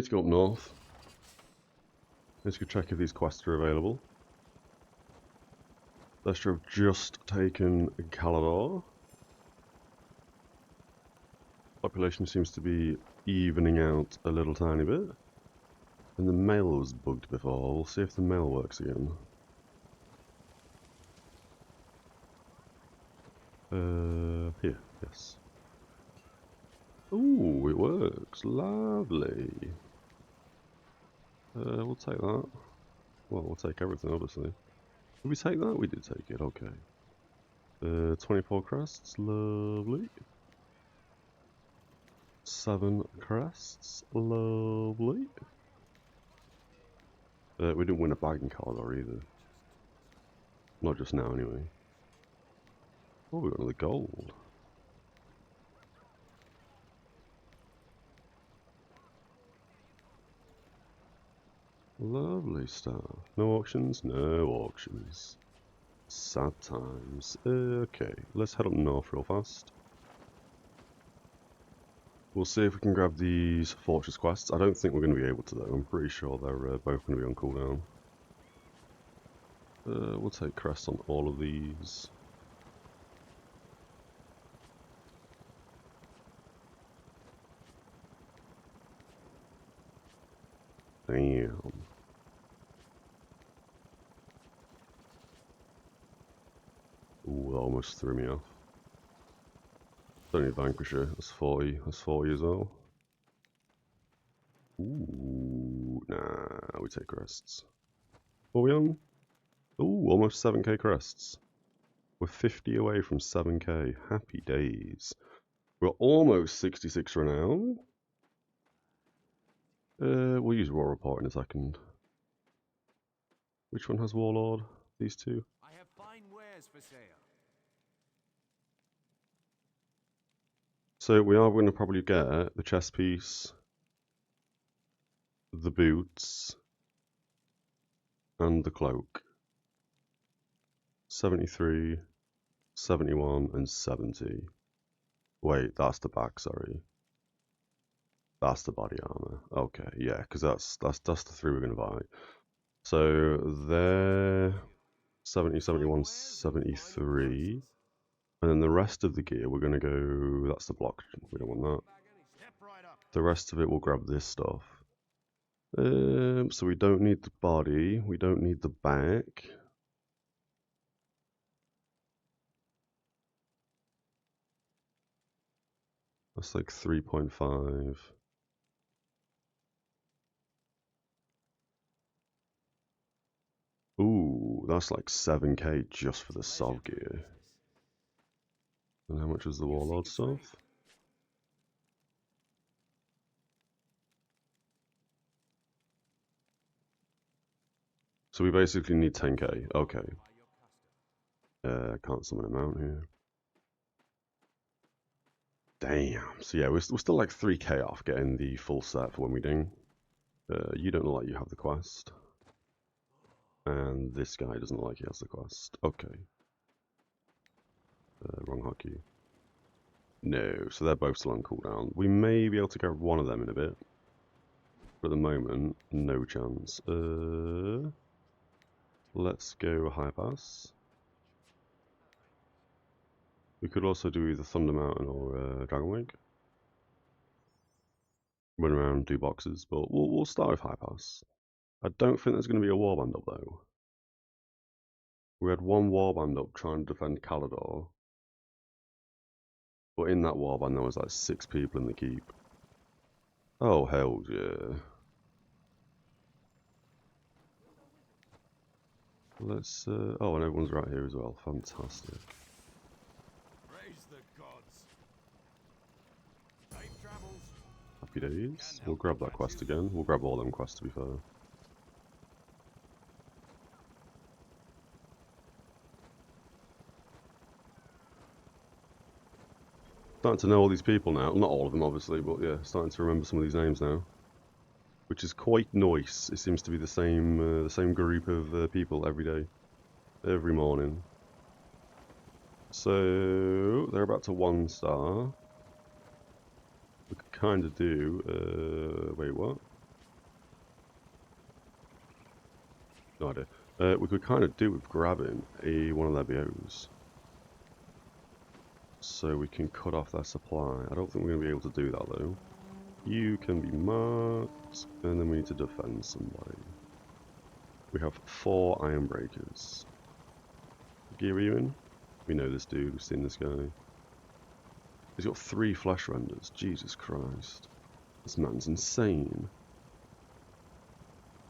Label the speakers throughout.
Speaker 1: need to go up north. Let's go check if these quests are available. Let's have just taken Calador. Population seems to be evening out a little tiny bit. And the mail was bugged before. We'll see if the mail works again. Here, yes. Ooh, it works. Lovely. We'll take that. Well, we'll take everything, obviously. Did we take that? We did take it, okay. 24 crests, lovely. 7 crests, lovely. We didn't win a bag in Calador either. Not just now, anyway. Oh, we got another gold. Lovely stuff. No auctions? No auctions. Sad times. Okay, let's head up north real fast. We'll see if we can grab these fortress quests. I don't think we're going to be able to though. I'm pretty sure they're both going to be on cooldown. We'll take crests on all of these. Damn. Ooh, that almost threw me off. Don't need Vanquisher. That's 40. That's 40 as well. Ooh, nah, we take crests. What are we on? Ooh, almost 7k crests. We're 50 away from 7k. Happy days. We're almost 66 renown. We'll use War Report in a second. Which one has Warlord? These two?
Speaker 2: I have fine wares for sale.
Speaker 1: So we are going to probably get the chest piece, the boots, and the cloak. 73, 71, and 70. Wait, that's the back, sorry. That's the body armor. Okay, yeah, because that's the 3 we're going to buy. So they're 70, 71, 73. And then the rest of the gear, we're going to go... That's the block. We don't want that. The rest of it, we'll grab this stuff. So we don't need the body. We don't need the back. That's like 3.5. Ooh, that's like 7k just for the Sov gear. And how much was the Warlord stuff? So we basically need 10k. Okay. Can't summon a mount here. Damn. So yeah, we're still like 3k off getting the full set for when we ding. You don't look like you have the quest. And this guy doesn't look like he has the quest. Okay. Wrong hotkey. No, so they're both still on cooldown. We may be able to grab one of them in a bit. But at the moment, no chance. Let's go high pass. We could also do either Thunder Mountain or Dragonwake. Run around, do boxes, but we'll start with high pass. I don't think there's going to be a warband up though. We had one warband up trying to defend Calador. But in that warband there was like 6 people in the keep. Oh hell yeah. Let's oh, and everyone's right here as well. Fantastic.
Speaker 2: Praise the gods. Safe travels.
Speaker 1: Happy days. We'll grab that quest again. We'll grab all them quests to be fair. Starting to know all these people now. Not all of them obviously, but yeah, starting to remember some of these names now. Which is quite nice. It seems to be the same group of people every day. Every morning. So they're about to 1 star. We could kind of do. Wait, what? No idea. We could kind of do with grabbing one of their BOs. So we can cut off their supply. I don't think we're going to be able to do that though. You can be marked, and then we need to defend somebody. We have 4 Ironbreakers. Gear, are you in? We know this dude, we've seen this guy. He's got 3 flesh renders. Jesus Christ. This man's insane.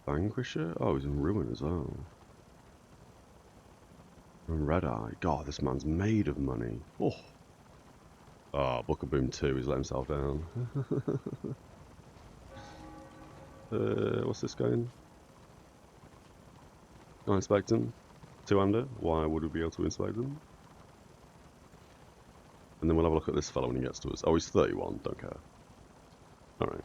Speaker 1: Vanquisher? Oh, he's in Ruin as well. And Red Eye. God, this man's made of money. Oh. Ah, Book of Boom 2, he's let himself down. What's this guy in? Can I inspect him? 2-hander? Why would we be able to inspect him? And then we'll have a look at this fellow when he gets to us. Oh, he's 31, don't care. Alright.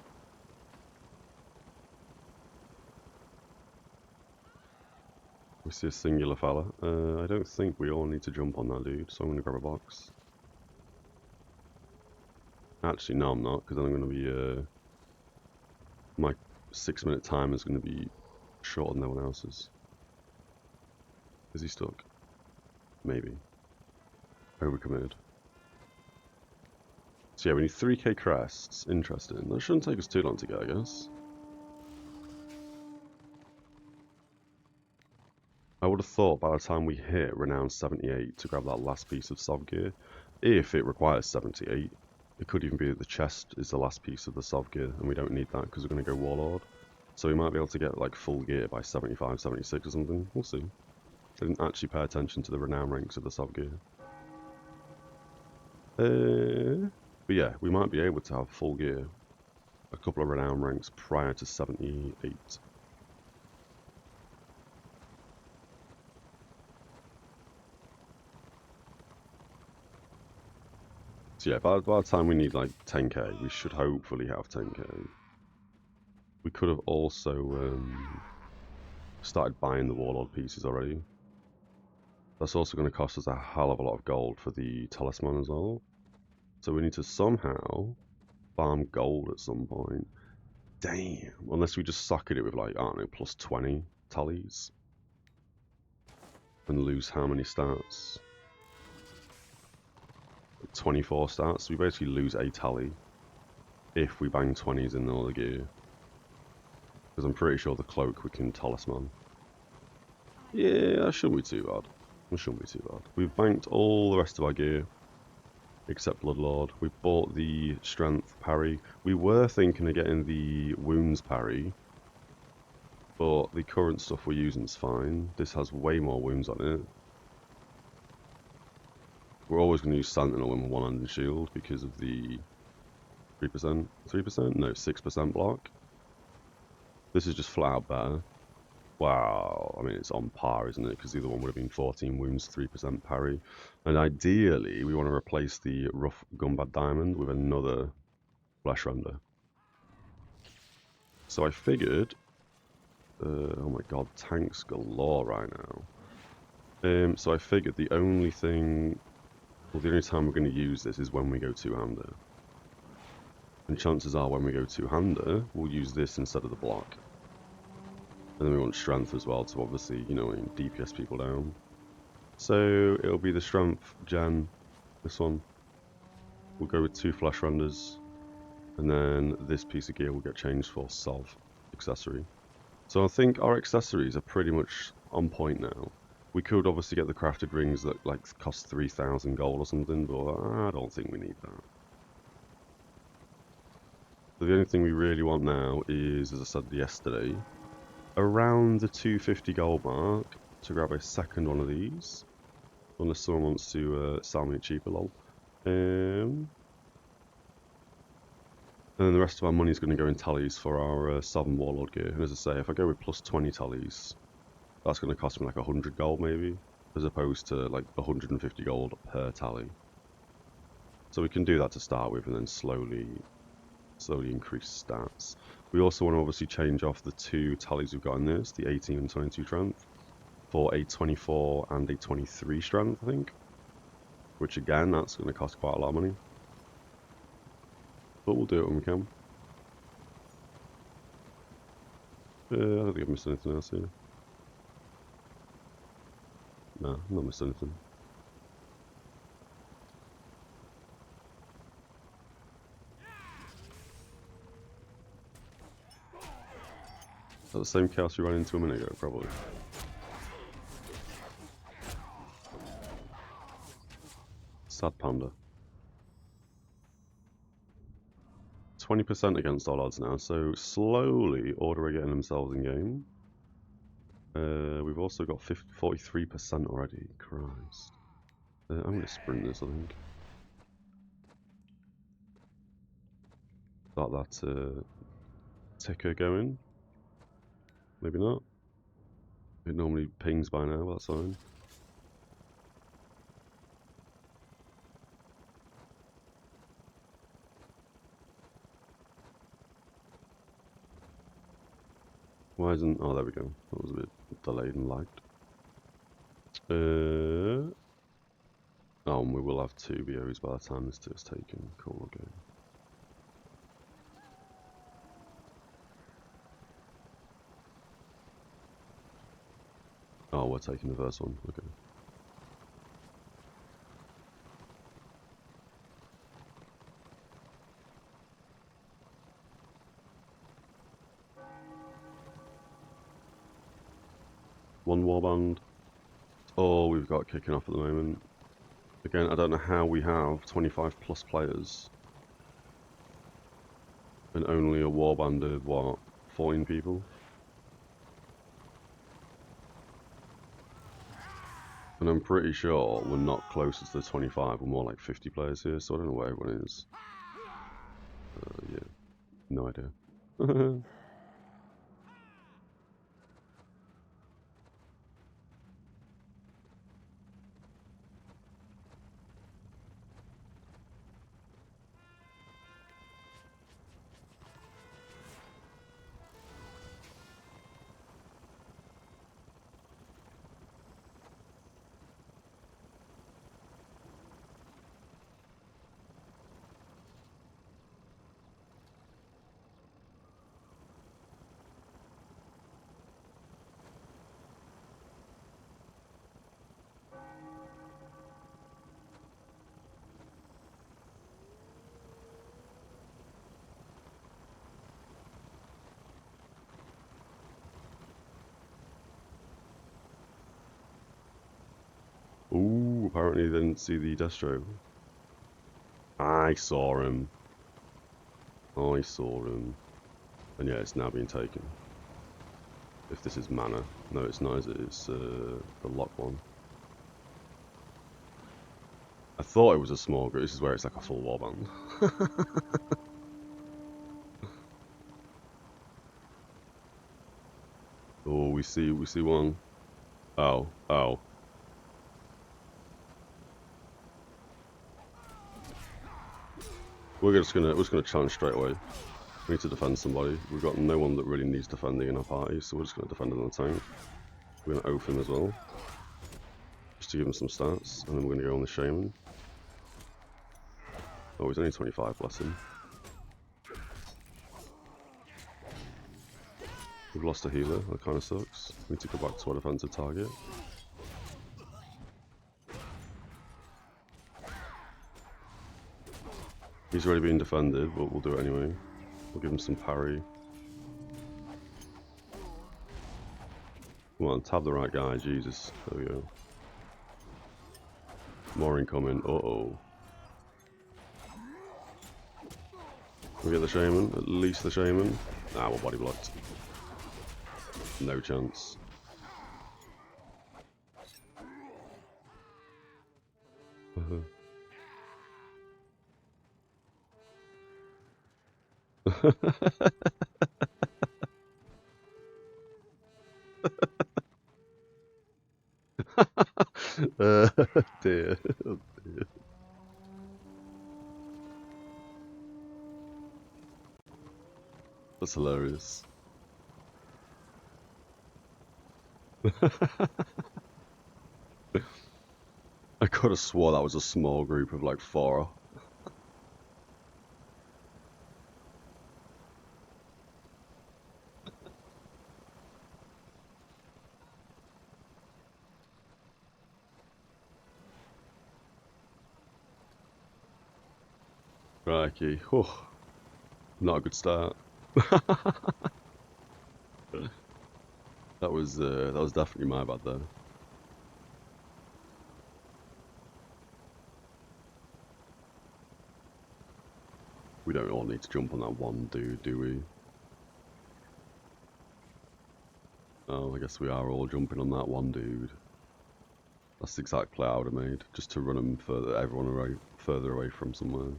Speaker 1: We see a singular fella. I don't think we all need to jump on that dude, so I'm going to grab a box. Actually, no I'm not, because then I'm going to be... my 6-minute timer is going to be shorter than everyone else's. Is he stuck? Maybe. Overcommitted. So yeah, we need 3k crests. Interesting. That shouldn't take us too long to get, I guess. I would have thought by the time we hit Renown 78 to grab that last piece of Sov gear, if it requires 78, it could even be that the chest is the last piece of the Sov gear, and we don't need that because we're going to go Warlord. So we might be able to get like full gear by 75, 76 or something. We'll see. I didn't actually pay attention to the Renown ranks of the Sov gear. But yeah, we might be able to have full gear, a couple of Renown ranks prior to 78. So yeah, by the time we need like 10k, we should hopefully have 10k. We could have also started buying the Warlord pieces already. That's also going to cost us a hell of a lot of gold for the Talisman as well. So we need to somehow farm gold at some point. Damn, unless we just socket it with like, I don't know, plus 20 tallies. And lose how many stats? 24 stats. So we basically lose a tally if we bang 20s in all the gear. Because I'm pretty sure the cloak we can talisman. Yeah, that shouldn't be too bad. That shouldn't be too bad. We've banked all the rest of our gear. Except Bloodlord. We bought the strength parry. We were thinking of getting the wounds parry. But the current stuff we're using is fine. This has way more wounds on it. We're always going to use Sentinel and one-handed shield because of the 3%? 3%? No, 6% block. This is just flat out better. Wow, I mean it's on par, isn't it? Because the other one would have been 14 wounds, 3% parry. And ideally, we want to replace the rough Gumbad Diamond with another flesh render. So I figured... oh my god, tanks galore right now. So I figured the only thing... Well, the only time we're going to use this is when we go two-hander. And chances are when we go two-hander, we'll use this instead of the block. And then we want strength as well to obviously, you know, DPS people down. So it'll be the strength gen, this one. We'll go with 2 flesh renders. And then this piece of gear will get changed for Sov accessory. So I think our accessories are pretty much on point now. We could obviously get the crafted rings that like cost 3,000 gold or something, but I don't think we need that. So the only thing we really want now is, as I said yesterday, around the 250 gold mark to grab a second one of these. Unless someone wants to sell me a cheaper lol. And then the rest of our money is going to go in tallies for our Southern Warlord gear. And as I say, if I go with plus 20 tallies, that's going to cost me like 100 gold maybe, as opposed to like 150 gold per tally. So we can do that to start with and then slowly increase stats. We also want to obviously change off the 2 tallies we've got in this, the 18 and 22 strength, for a 24 and a 23 strength, I think. Which again, that's going to cost quite a lot of money. But we'll do it when we can. I don't think I've missed anything else here. No, not missed anything. Is that the same chaos we ran into a minute ago? Probably. Sad panda. 20% against all odds now, so slowly Order are getting themselves in game. We've also got 43% already. Christ. I'm going to sprint this, I think. Start that ticker going. Maybe not. It normally pings by now, but that's fine. Why isn't... Oh, there we go. That was a bit delayed and lagged. Oh, and we will have 2 BOs by the time this is taken. Cool, okay. Oh, we're taking the first one. Okay. One warband. Oh, we've got kicking off at the moment. Again, I don't know how we have 25 plus players and only a warband of what, 14 people? And I'm pretty sure we're not closer to the 25, we're more like 50 players here, so I don't know where everyone is. Yeah, no idea. Ooh, apparently they didn't see the Destro. I saw him. I saw him. And yeah, it's now being taken. If this is mana. No, it's not, is it? It's the lock one. I thought it was a small group. This is where it's like a full warband. Oh, we see one. Oh. We're just gonna challenge straight away. We need to defend somebody. We've got no one that really needs defending in our party, so we're just gonna defend him on the tank. We're gonna oath him as well, just to give him some stats, and then we're gonna go on the shaman. Oh, he's only 25, bless him. We've lost a healer, that kind of sucks. We need to go back to our defensive target. He's already been defended, but we'll do it anyway. We'll give him some parry. Come on, tab the right guy, Jesus. There we go. More incoming, uh-oh. We get the shaman, at least the shaman. Ah, we're body blocked. No chance. Dear. Oh, dear. That's hilarious. I could have swore that was a small group of like 4. Crikey. Oh, not a good start. That was definitely my bad there. We don't all need to jump on that one dude, do we? Oh, I guess we are all jumping on that one dude. That's the exact play I would have made, just to run them further, everyone away, further away from somewhere.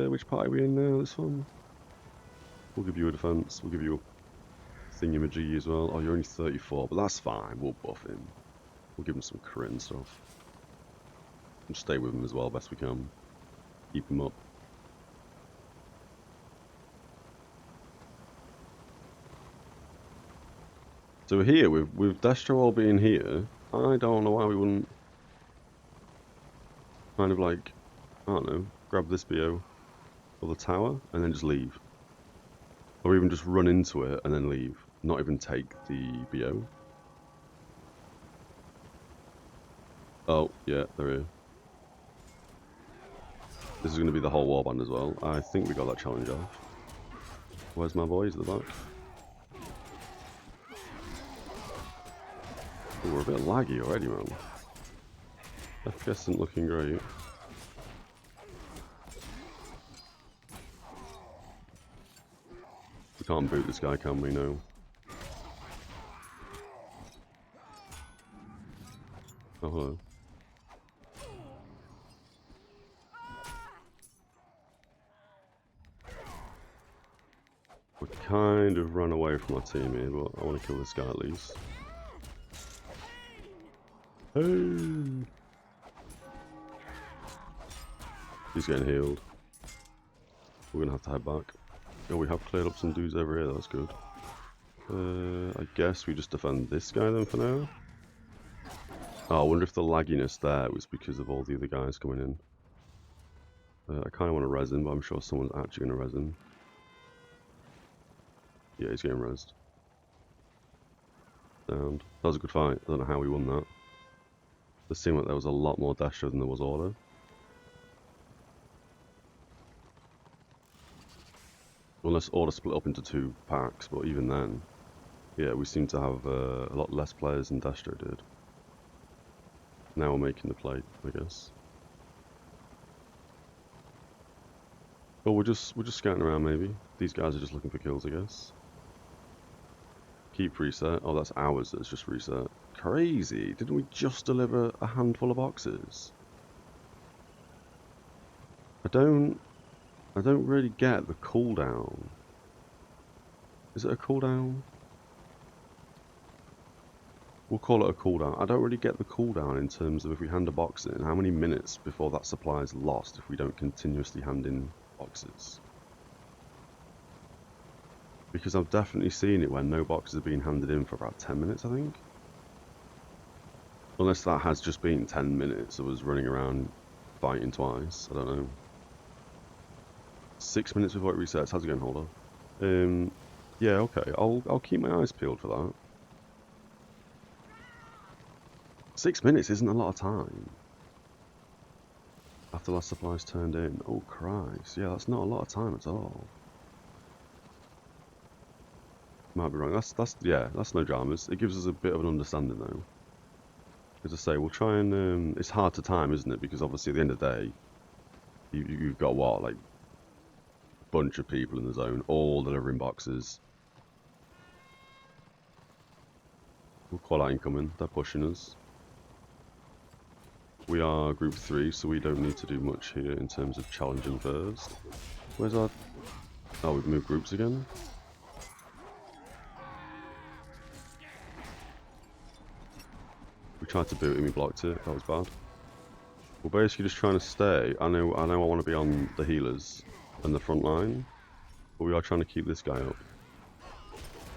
Speaker 1: Which party are we in now? This one? We'll give you a defense. We'll give you a thingamajiggy as well. Oh, you're only 34, but that's fine. We'll buff him. We'll give him some crit and stuff. And stay with him as well, best we can. Keep him up. So here, with Destro all being here, I don't know why we wouldn't kind of like, I don't know, grab this BO or the tower and then just leave. Or even just run into it and then leave. Not even take the BO. Oh, yeah, they're here. This is going to be the whole warband as well. I think we got that challenge off. Where's my boys at the back? Ooh, we're a bit laggy already, man. FPS isn't looking great. We can't boot this guy, can we? No. Oh, hello. We kind of ran away from our team here, but I want to kill this guy at least. Hey! He's getting healed. We're gonna have to head back. Oh, we have cleared up some dudes over here, that's good. I guess we just defend this guy then for now. Oh, I wonder if the lagginess there was because of all the other guys coming in. I kind of want to res him, but I'm sure someone's actually going to res him. Yeah, he's getting resed. Downed. That was a good fight. I don't know how we won that. It seemed like there was a lot more Dasher than there was Order. Unless Order split up into 2 packs, but even then, yeah, we seem to have a lot less players than Destro did. Now we're making the play, I guess. Well, we're just scouting around maybe. These guys are just looking for kills, I guess. Keep reset. Oh, that's ours that's just reset. Crazy! Didn't we just deliver a handful of boxes? I don't really get the cooldown. Is it a cooldown? We'll call it a cooldown. I don't really get the cooldown in terms of if we hand a box in, how many minutes before that supply is lost if we don't continuously hand in boxes? Because I've definitely seen it where no boxes are being handed in for about 10 minutes, I think. Unless that has just been 10 minutes of us running around fighting twice, I don't know. 6 minutes before it resets. How's it going, Holder? Yeah, okay. I'll keep my eyes peeled for that. 6 minutes isn't a lot of time. After last supplies turned in. Oh Christ, yeah, that's not a lot of time at all. Might be wrong. That's no dramas. It gives us a bit of an understanding though. As I say, we'll try and it's hard to time, isn't it? Because obviously at the end of the day, you've got what, like a bunch of people in the zone, all delivering boxes. We'll call out incoming. They're pushing us. We are group 3, so we don't need to do much here in terms of challenging first. Where's our... Oh, we've moved groups again? We tried to boot him, he blocked it. That was bad. We're basically just trying to stay. I know I want to be on the healers and the front line, but we are trying to keep this guy up.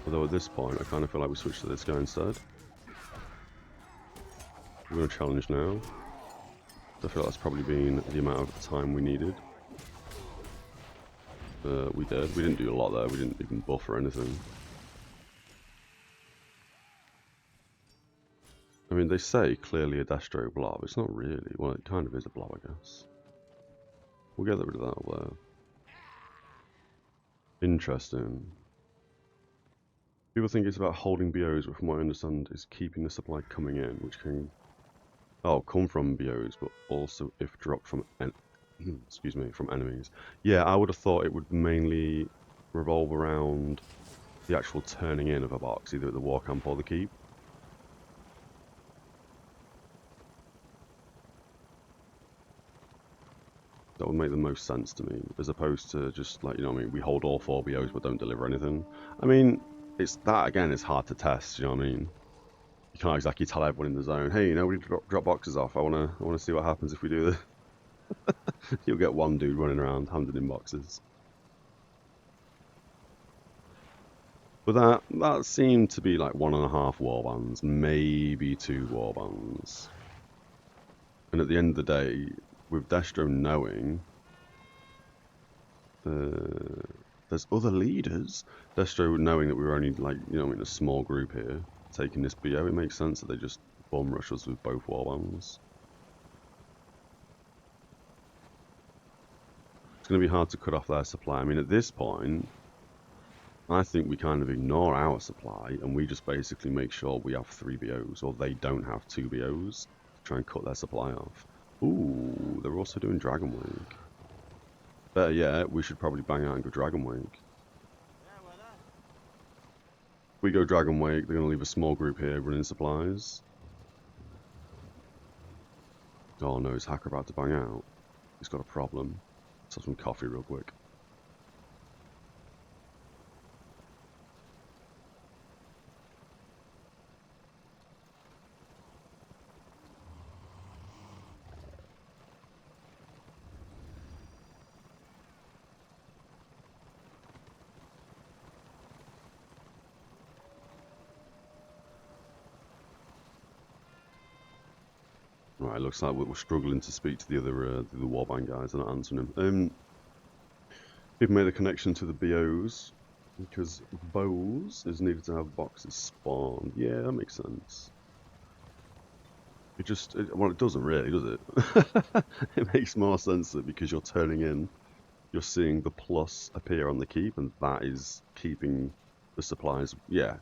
Speaker 1: Although at this point, I kind of feel like we switch to this guy instead. We're going to challenge now. I feel like that's probably been the amount of time we needed. We did. We didn't do a lot there. We didn't even buff or anything. I mean, they say clearly a Destro blob. It's not really. Well, it kind of is a blob, I guess. We'll get rid of that over there. Interesting. People think it's about holding BOs, but from what I understand, is keeping the supply coming in, which can come from BOs, but also if dropped from excuse me, from enemies. Yeah, I would have thought it would mainly revolve around the actual turning in of a box, either at the war camp or the keep. That would make the most sense to me, as opposed to just like, you know what I mean, we hold all 4 BOs but don't deliver anything. I mean, it's that again is hard to test, you know what I mean? You can't exactly tell everyone in the zone, hey, you know, we drop boxes off. I wanna see what happens if we do this. You'll get one dude running around handing in boxes. But that seemed to be like 1.5 warbands, maybe 2 warbands. And at the end of the day, with Destro knowing there's other leaders, Destro knowing that we were only like, you know, in a small group here taking this BO, it makes sense that they just bomb rush us with both warbands. It's going to be hard to cut off their supply. I mean, at this point, I think we kind of ignore our supply and we just basically make sure we have 3 BOs or they don't have 2 BOs to try and cut their supply off. Ooh, they're also doing Dragonwake. Better yet, we should probably bang out and go Dragonwake. If we go Dragonwake, they're going to leave a small group here running supplies. Oh no, is Hacker about to bang out? He's got a problem. Let's have some coffee real quick. Right, looks like we're struggling to speak to the other Warband guys. They're not answering him. We've made a connection to the BOs because bows is needed to have boxes spawned. Yeah, that makes sense. Well, it doesn't really, does it? It makes more sense that because you're turning in, you're seeing the plus appear on the keep, and that is keeping the supplies. Yeah,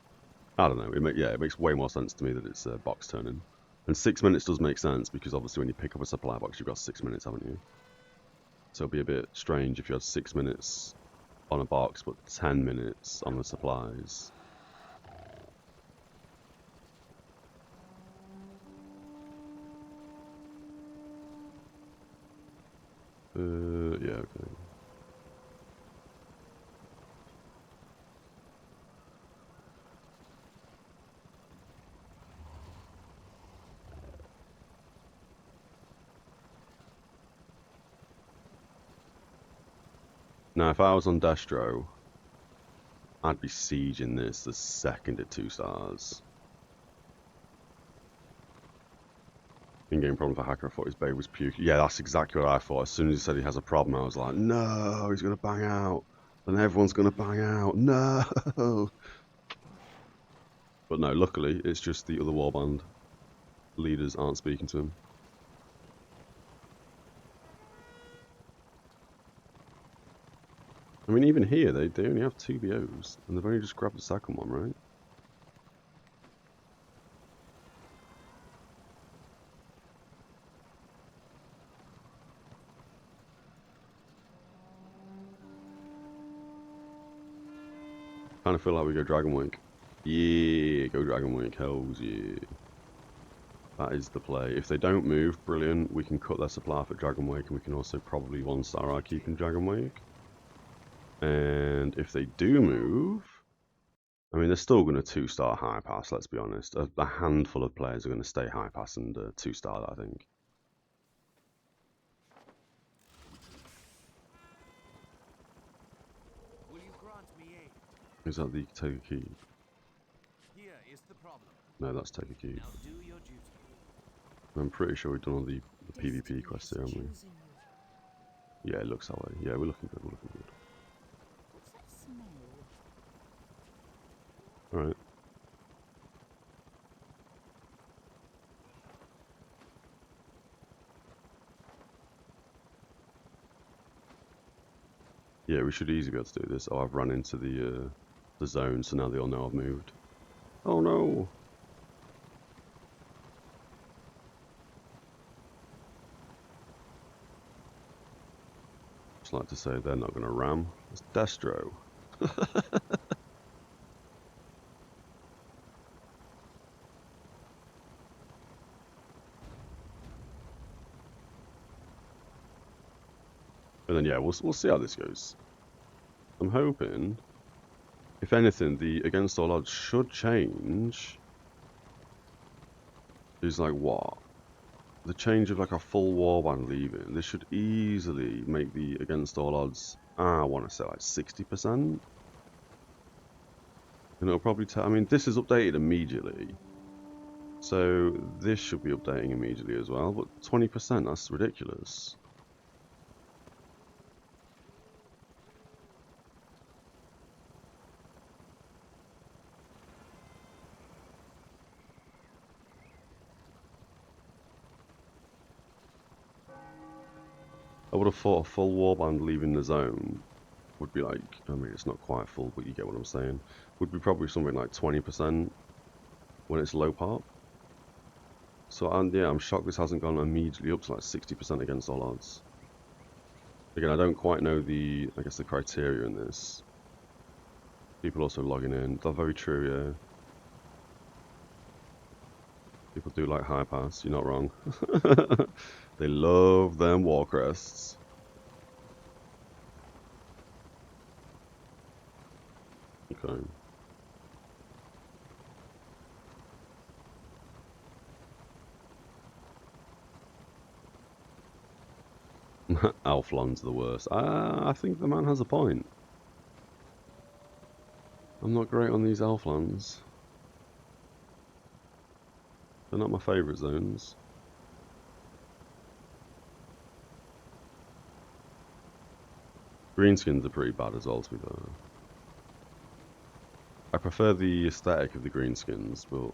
Speaker 1: I don't know. It makes way more sense to me that it's box turning. And 6 minutes does make sense because obviously when you pick up a supply box, you've got 6 minutes, haven't you? So it'd be a bit strange if you had 6 minutes on a box, but 10 minutes on the supplies. Yeah, okay. Now, if I was on Destro, I'd be sieging this the second at 2 stars. In-game problem for Hacker, I thought his babe was puking. Yeah, that's exactly what I thought. As soon as he said he has a problem, I was like, no, he's going to bang out. And everyone's going to bang out. No! But no, luckily, it's just the other warband leaders aren't speaking to him. I mean, even here, they only have 2 BOs, and they've only just grabbed the second one, right? Kind of feel like we go Dragonwake. Yeah, go Dragonwake, hells yeah. That is the play. If they don't move, brilliant, we can cut their supply off at Dragonwake, and we can also probably 1-star our keep in Dragonwake. And if they do move, I mean, they're still going to 2-star high pass, let's be honest. A handful of players are going to stay high pass and 2-star that, I think.
Speaker 2: Will you grant me aid?
Speaker 1: Is that the take a keep?
Speaker 2: Here is the problem.
Speaker 1: No, that's take a keep.
Speaker 2: Now do your duty.
Speaker 1: I'm pretty sure we've done all the PvP quests here, haven't we? Yeah, it looks that way. Yeah, we're looking good, we're looking good.
Speaker 3: What's that smell?
Speaker 1: Alright. Yeah, we should easily be able to do this. Oh, I've run into the zone, so now they all know I've moved. Oh no! Just like to say they're not going to ram. It's Destro. And then yeah, we'll see how this goes. I'm hoping, if anything, the against all odds should change. Is like what? The change of like a full warband leaving. This should easily make the against all odds. I want to say like 60%. And it'll probably I mean, this is updated immediately. So this should be updating immediately as well. But 20%, that's ridiculous. I would have thought a full warband leaving the zone would be like, I mean, it's not quite full, but you get what I'm saying. Would be probably something like 20% when it's low pop. So, and yeah, I'm shocked this hasn't gone immediately up to like 60% against all odds. Again, I don't quite know I guess the criteria in this. People also logging in. That's very true, yeah. People do like high pass, you're not wrong. They love them war crests. Okay. Alflon's the worst. I think the man has a point. I'm not great on these Alflons. They're not my favourite zones. Greenskins are pretty bad as well, to be fair. I prefer the aesthetic of the greenskins, but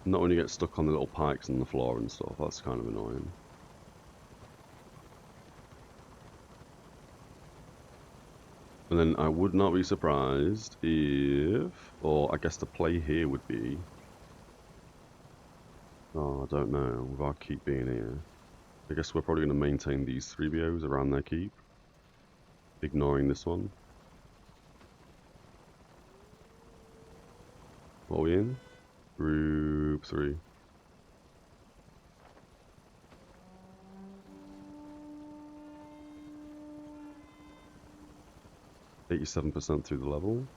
Speaker 1: not when you get stuck on the little pikes on the floor and stuff. That's kind of annoying. And then I would not be surprised if, or I guess the play here would be, oh, I don't know, with our keep being here. I guess we're probably going to maintain these 3 BOs around their keep, ignoring this one. What are we in? Group 3. %87% through the level.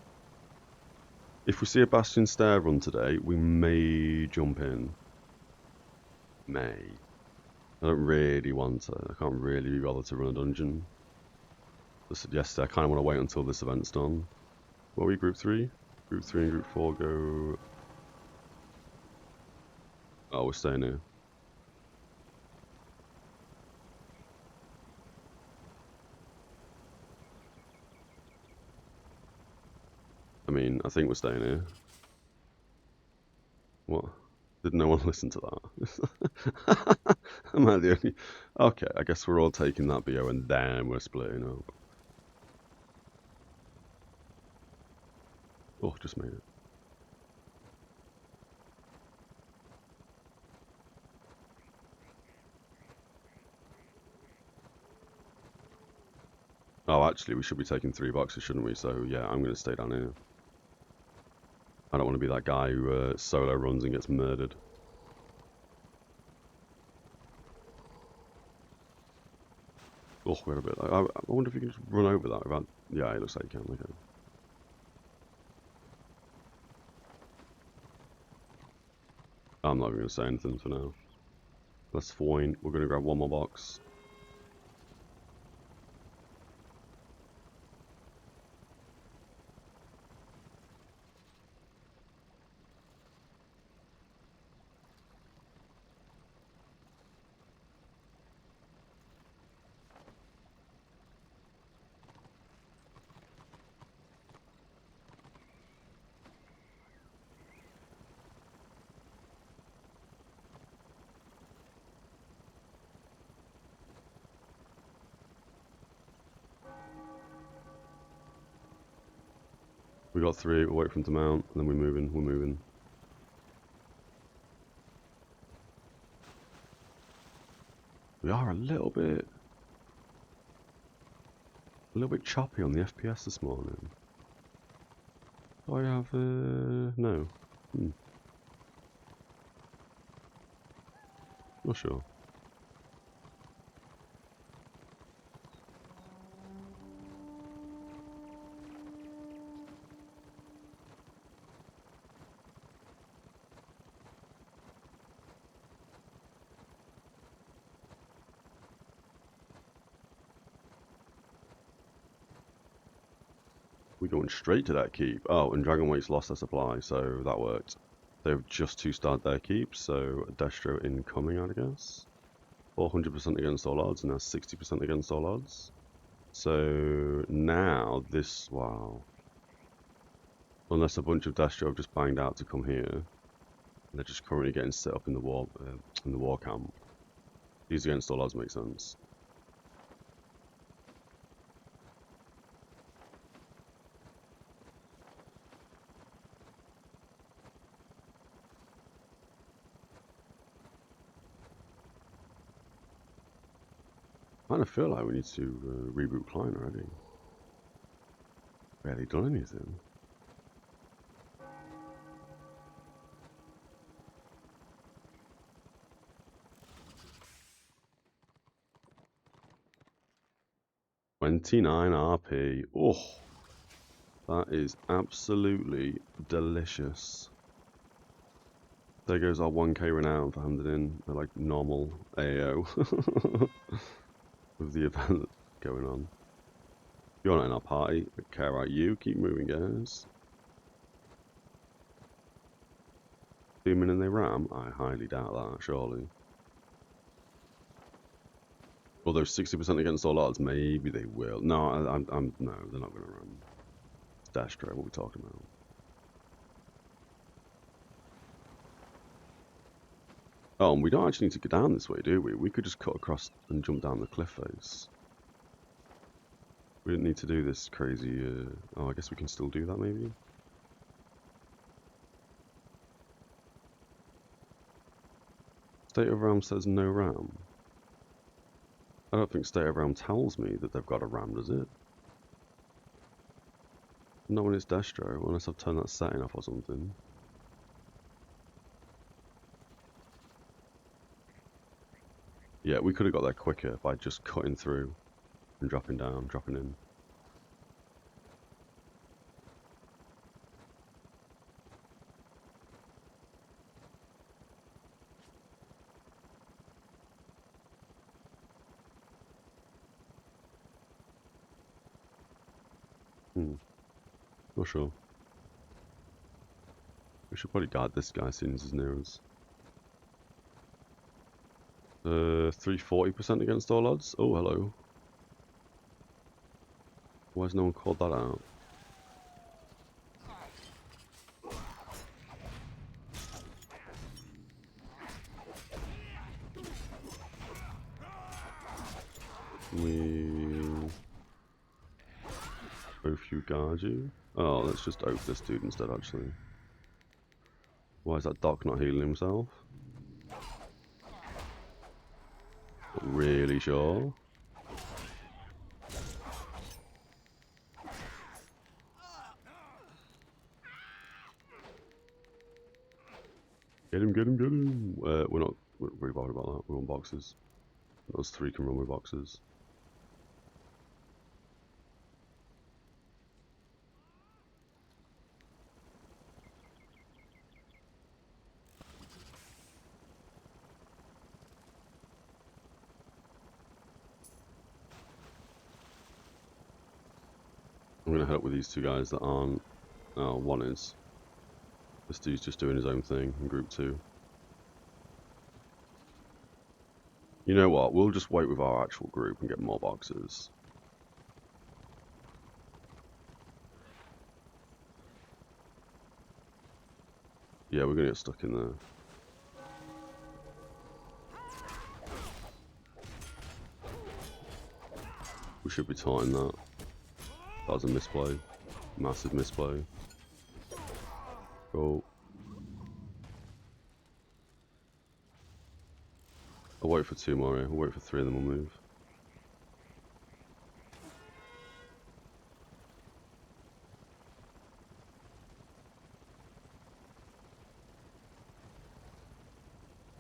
Speaker 1: If we see a Bastion Stair run today, we may jump in. May. I don't really want to. I can't really be bothered to run a dungeon. I said yesterday, I kind of want to wait until this event's done. What are we, Group 3? Group 3 and Group 4 go... Oh, we're staying here. I mean, I think we're staying here. What? Did no one listen to that? Am I the only... Okay, I guess we're all taking that BO and then we're splitting up. Oh, just made it. Oh, actually, we should be taking 3 boxes, shouldn't we? So, yeah, I'm going to stay down here. I don't want to be that guy who solo runs and gets murdered. Oh, wait a bit. I wonder if you can just run over that without... Yeah, it looks like you can. Okay. I'm not even going to say anything for now. That's fine. We're going to grab one more box. We got 3, we'll wait for him to mount, and then we're moving, We are a little bit choppy on the FPS this morning. Do I have, no. Not sure. We're going straight to that keep. Oh, and Dragonwake's lost their supply, so that worked. They've just 2-starred their keep, so Destro incoming, I guess. 400% against all odds, and now 60% against all odds. So now this, wow. Unless a bunch of Destro have just banged out to come here, they're just currently getting set up in the war camp. These against all odds make sense. I kind of feel like we need to reboot Klein already. Barely done anything. $29 RP. Oh, that is absolutely delicious. There goes our 1k renown for handing in a, like, normal AO with the event going on. You're not in our party, but care about you. Keep moving, guys. Zooming in they ram? I highly doubt that, surely. Although 60% against all odds, maybe they will. No, no, they're not going to ram. It's Destro, what are we talking about? Oh, and we don't actually need to go down this way, do we? We could just cut across and jump down the cliff face. We didn't need to do this crazy, oh, I guess we can still do that, maybe? State of Realm says no ram. I don't think State of Realm tells me that they've got a ram, does it? Not when it's Destro, unless I've turned that setting off or something. Yeah, we could have got there quicker by just cutting through and dropping down, dropping in. Not sure. We should probably guard this guy as soon as he's near us. 340% against all odds? Oh, hello. Why has no one called that out? Both you guard you? Oh, let's just open this dude instead, actually. Why is that Doc not healing himself? Really sure? Get him, get him, get him! We're not really bothered about that. We're on boxes. Those 3 can run with boxes. I'm gonna head up with these 2 guys that aren't. Oh, one is. This dude's just doing his own thing in group 2. You know what? We'll just wait with our actual group and get more boxes. Yeah, we're gonna get stuck in there. We should be taunting that. That was a misplay. Massive misplay. Go. I'll wait for 2 more here. We'll wait for 3 and then we'll move.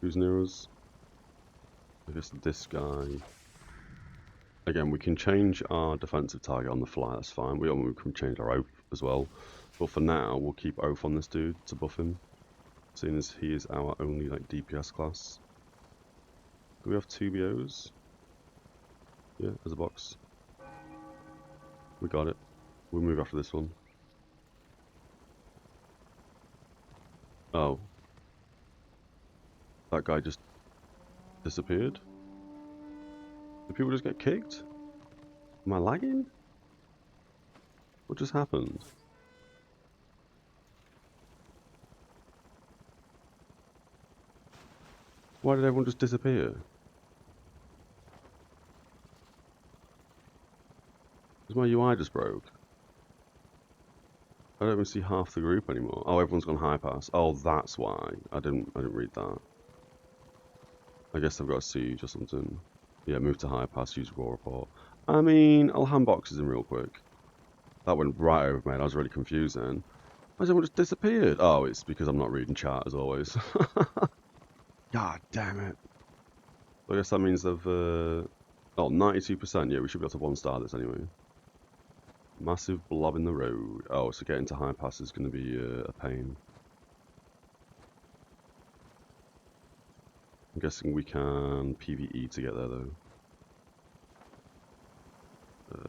Speaker 1: Who's near us? I guess this guy. Again, we can change our defensive target on the fly, that's fine. We can change our oath as well. But for now, we'll keep oath on this dude to buff him. Seeing as he is our only like DPS class. Do we have 2 BOs? Yeah, there's a box. We got it. We'll move after this one. Oh. That guy just disappeared? Did people just get kicked? Am I lagging? What just happened? Why did everyone just disappear? Is my UI just broke? I don't even see half the group anymore. Oh, everyone's gone high pass. Oh, that's why. I didn't read that. I guess I've got a siege or something. Yeah, move to high pass, use war report. I mean, I'll hand boxes in real quick. That went right over me. I was really confused then. Why has everyone just disappeared? Oh, it's because I'm not reading chat as always. God damn it. I guess that means they've... oh, 92%. Yeah, we should be able to 1-star this anyway. Massive blob in the road. Oh, so getting to high pass is going to be a pain. I'm guessing we can PvE to get there though.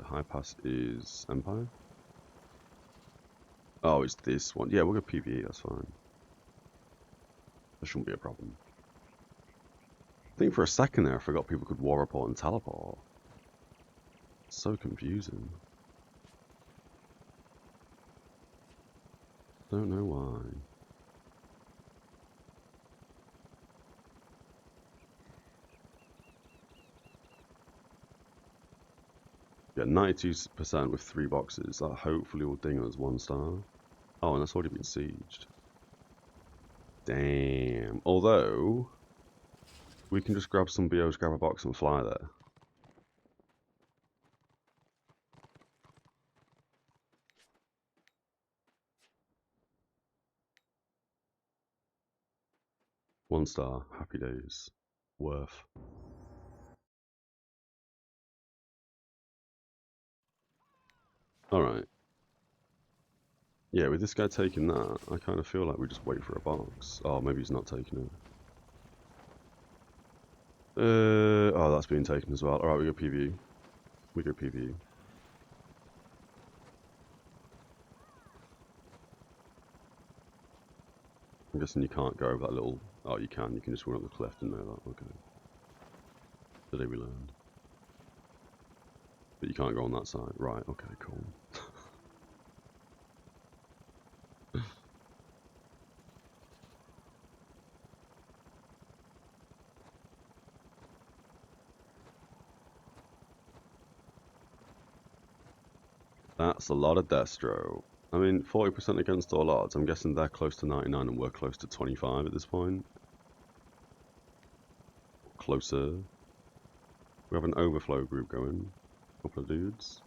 Speaker 1: High pass is Empire. Oh, it's this one. Yeah, we'll go PvE, that's fine. That shouldn't be a problem. I think for a second there I forgot people could war report and teleport. It's so confusing. Don't know why. Yeah, 92% with 3 boxes. That hopefully will ding us 1-star. Oh, and that's already been sieged. Damn. Although, we can just grab some BOs, grab a box and fly there. One star, happy days. Worth. Alright. Yeah, with this guy taking that, I kind of feel like we just wait for a box. Oh, maybe he's not taking it. Oh, that's being taken as well. Alright, we go PvE. We go PvE. I'm guessing you can't go over that little... Oh, you can. You can just run up the cliff and know that. Okay. Today we learned. But you can't go on that side. Right, okay, cool. That's a lot of Destro. I mean, 40% against all odds. I'm guessing they're close to 99 and we're close to 25 at this point. Closer. We have an overflow group going. A couple of dudes.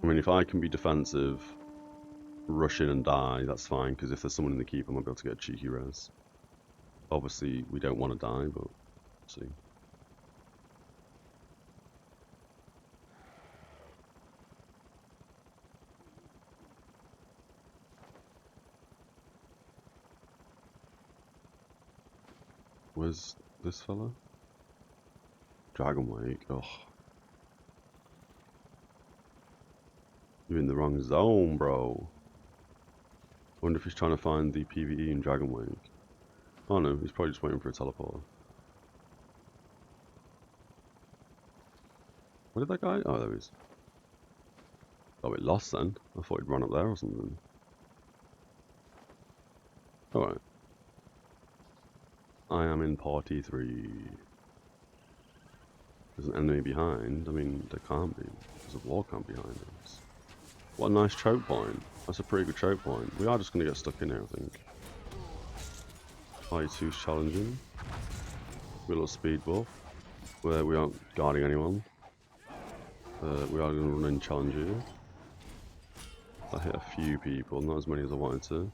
Speaker 1: I mean, if I can be defensive, rush in and die, that's fine, because if there's someone in the keep, I might be able to get a cheeky res. Obviously, we don't want to die, but let's see. Where's this fella? Dragonwake. Ugh. You're in the wrong zone, bro. Wonder if he's trying to find the PvE in Dragonwake. Oh no, he's probably just waiting for a teleporter. Where did that guy? Oh, there he is. Oh, it lost then. I thought he'd run up there or something. Alright. I am in party 3. There's an enemy behind. I mean, there can't be. There's a wall camp behind us. What a nice choke point. That's a pretty good choke point. We are just going to get stuck in here, I think. Party 2's challenging. With a little speed buff. Where we aren't guarding anyone. We are going to run in challenge here. I hit a few people, not as many as I wanted to.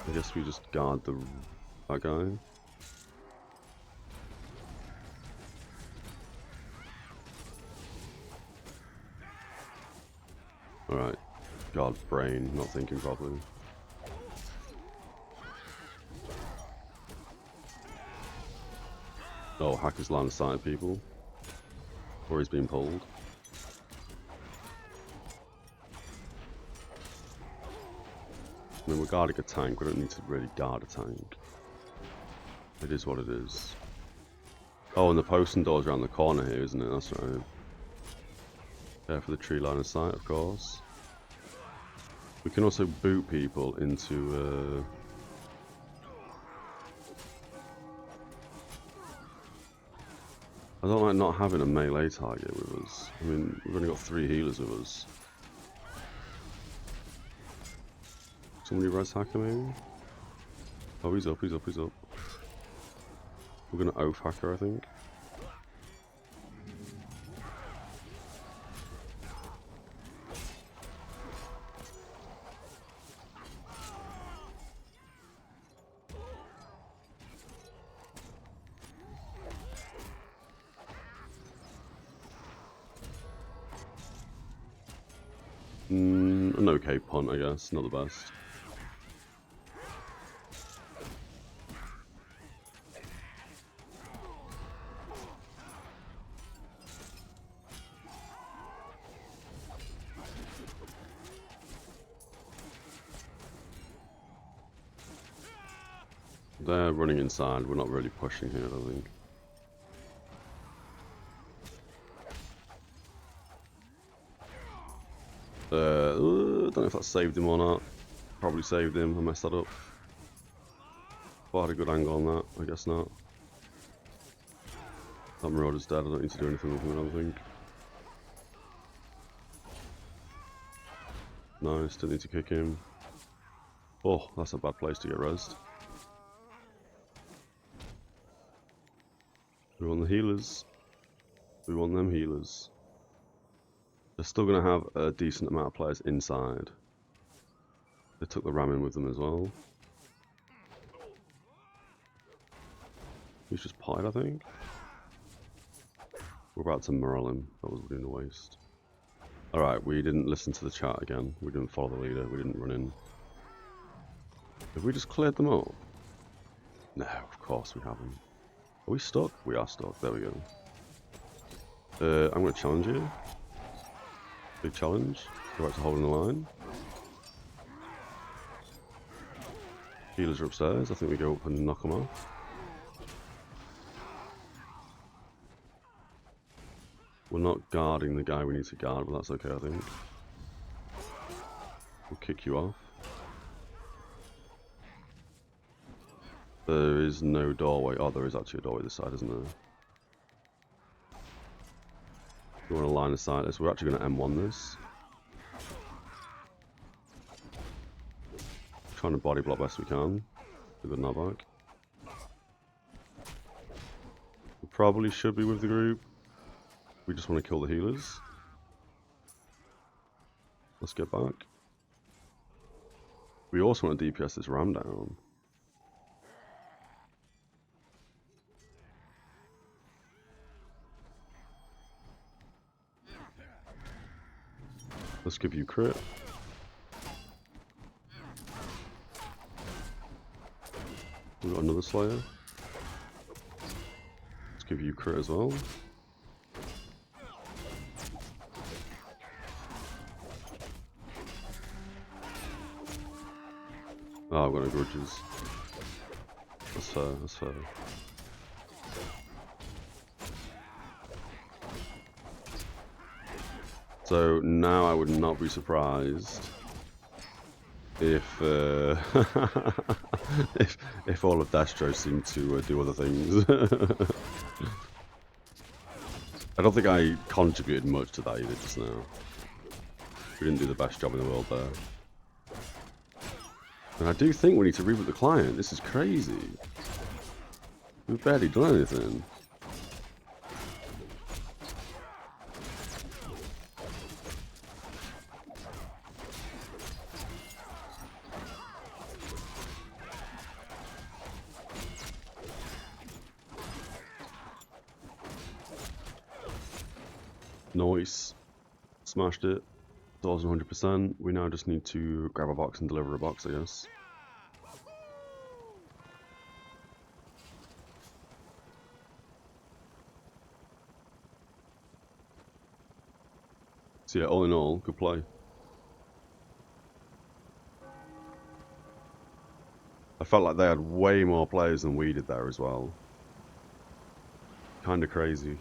Speaker 1: I guess we just guard that guy. Alright. God, brain, not thinking properly. Oh, hacker's line of sight people. Or he's being pulled. I mean, we're guarding a tank, we don't need to really guard a tank. It is what it is. Oh, and the posting door's around the corner here, isn't it? That's right. Yeah, for the tree line of sight, of course. We can also boot people into... I don't like not having a melee target with us. I mean, we've only got 3 healers with us. Somebody res hacker maybe? Oh, he's up, he's up, he's up. We're gonna oath hacker, I think. An okay punt, I guess. Not the best. They're running inside. We're not really pushing here, I don't think. Don't know if that saved him or not. Probably saved him. I messed that up. But I had a good angle on that. I guess not. That Marauder's dead. I don't need to do anything with him, I don't think. Nice. Didn't need to kick him. Oh, that's a bad place to get rezzed. We want the healers. We want them healers. They're still going to have a decent amount of players inside. They took the ram in with them as well. He's just potted, I think. We're about to morale him. That was really a waste. Alright, we didn't listen to the chat again. We didn't follow the leader. We didn't run in. Have we just cleared them up? No, of course we haven't. Are we stuck? We are stuck. There we go. I'm going to challenge you. Big challenge. Go back to holding the line. Healers are upstairs. I think we go up and knock them off. We're not guarding the guy we need to guard, but that's okay, I think. We'll kick you off. There is no doorway. Oh, there is actually a doorway this side, isn't there? We want to line of sight this. We're actually going to M1 this. Trying to body block best we can. A good knockback. We probably should be with the group. We just want to kill the healers. Let's get back. We also want to DPS this ram down. Let's give you crit. We've got another Slayer. Let's give you crit as well. Oh, I've got no grudges. That's fair, that's fair. So now I would not be surprised if if all of Destro seemed to do other things. I don't think I contributed much to that either just now. We didn't do the best job in the world there. And I do think we need to reboot the client. This is crazy. We've barely done anything. Nice. Smashed it. 1,100%. We now just need to grab a box and deliver a box, I guess. So yeah, all in all, good play. I felt like they had way more players than we did there as well. Kinda crazy.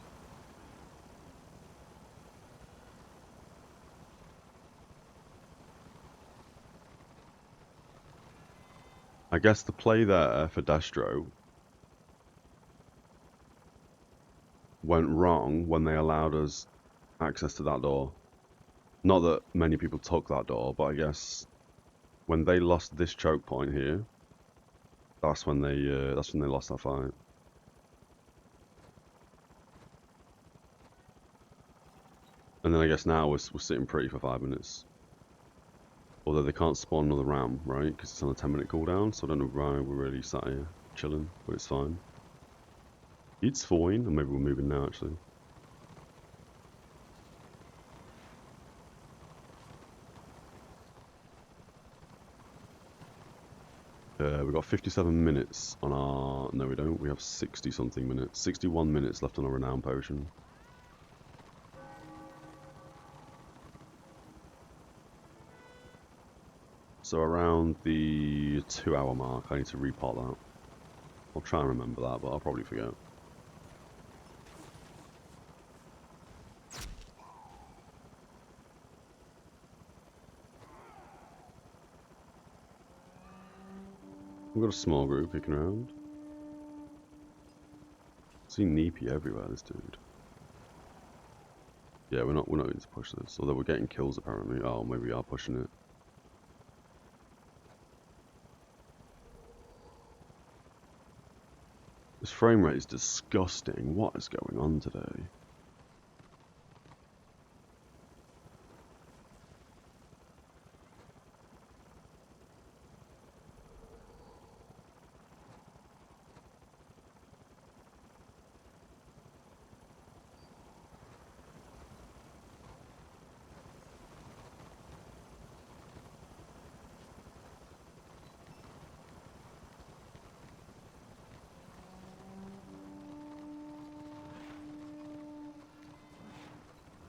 Speaker 1: I guess the play there for Destro went wrong when they allowed us access to that door. Not that many people took that door, but I guess when they lost this choke point here, that's when they lost that fight. And then I guess now we're sitting pretty for 5 minutes. Although they can't spawn another ram, right? Because it's on a 10-minute cooldown, so I don't know why we're really sat here chilling, but it's fine. It's fine, or maybe we're moving now actually. We've got 57 minutes on our... No, we don't. We have 60-something minutes. 61 minutes left on our Renown Potion. So around the 2-hour mark, I need to repot that. I'll try and remember that, but I'll probably forget. We've got a small group kicking around. I see Neepy everywhere, this dude. Yeah, we're not going to push this, although we're getting kills apparently. Oh, maybe we are pushing it. This frame rate is disgusting. What is going on today?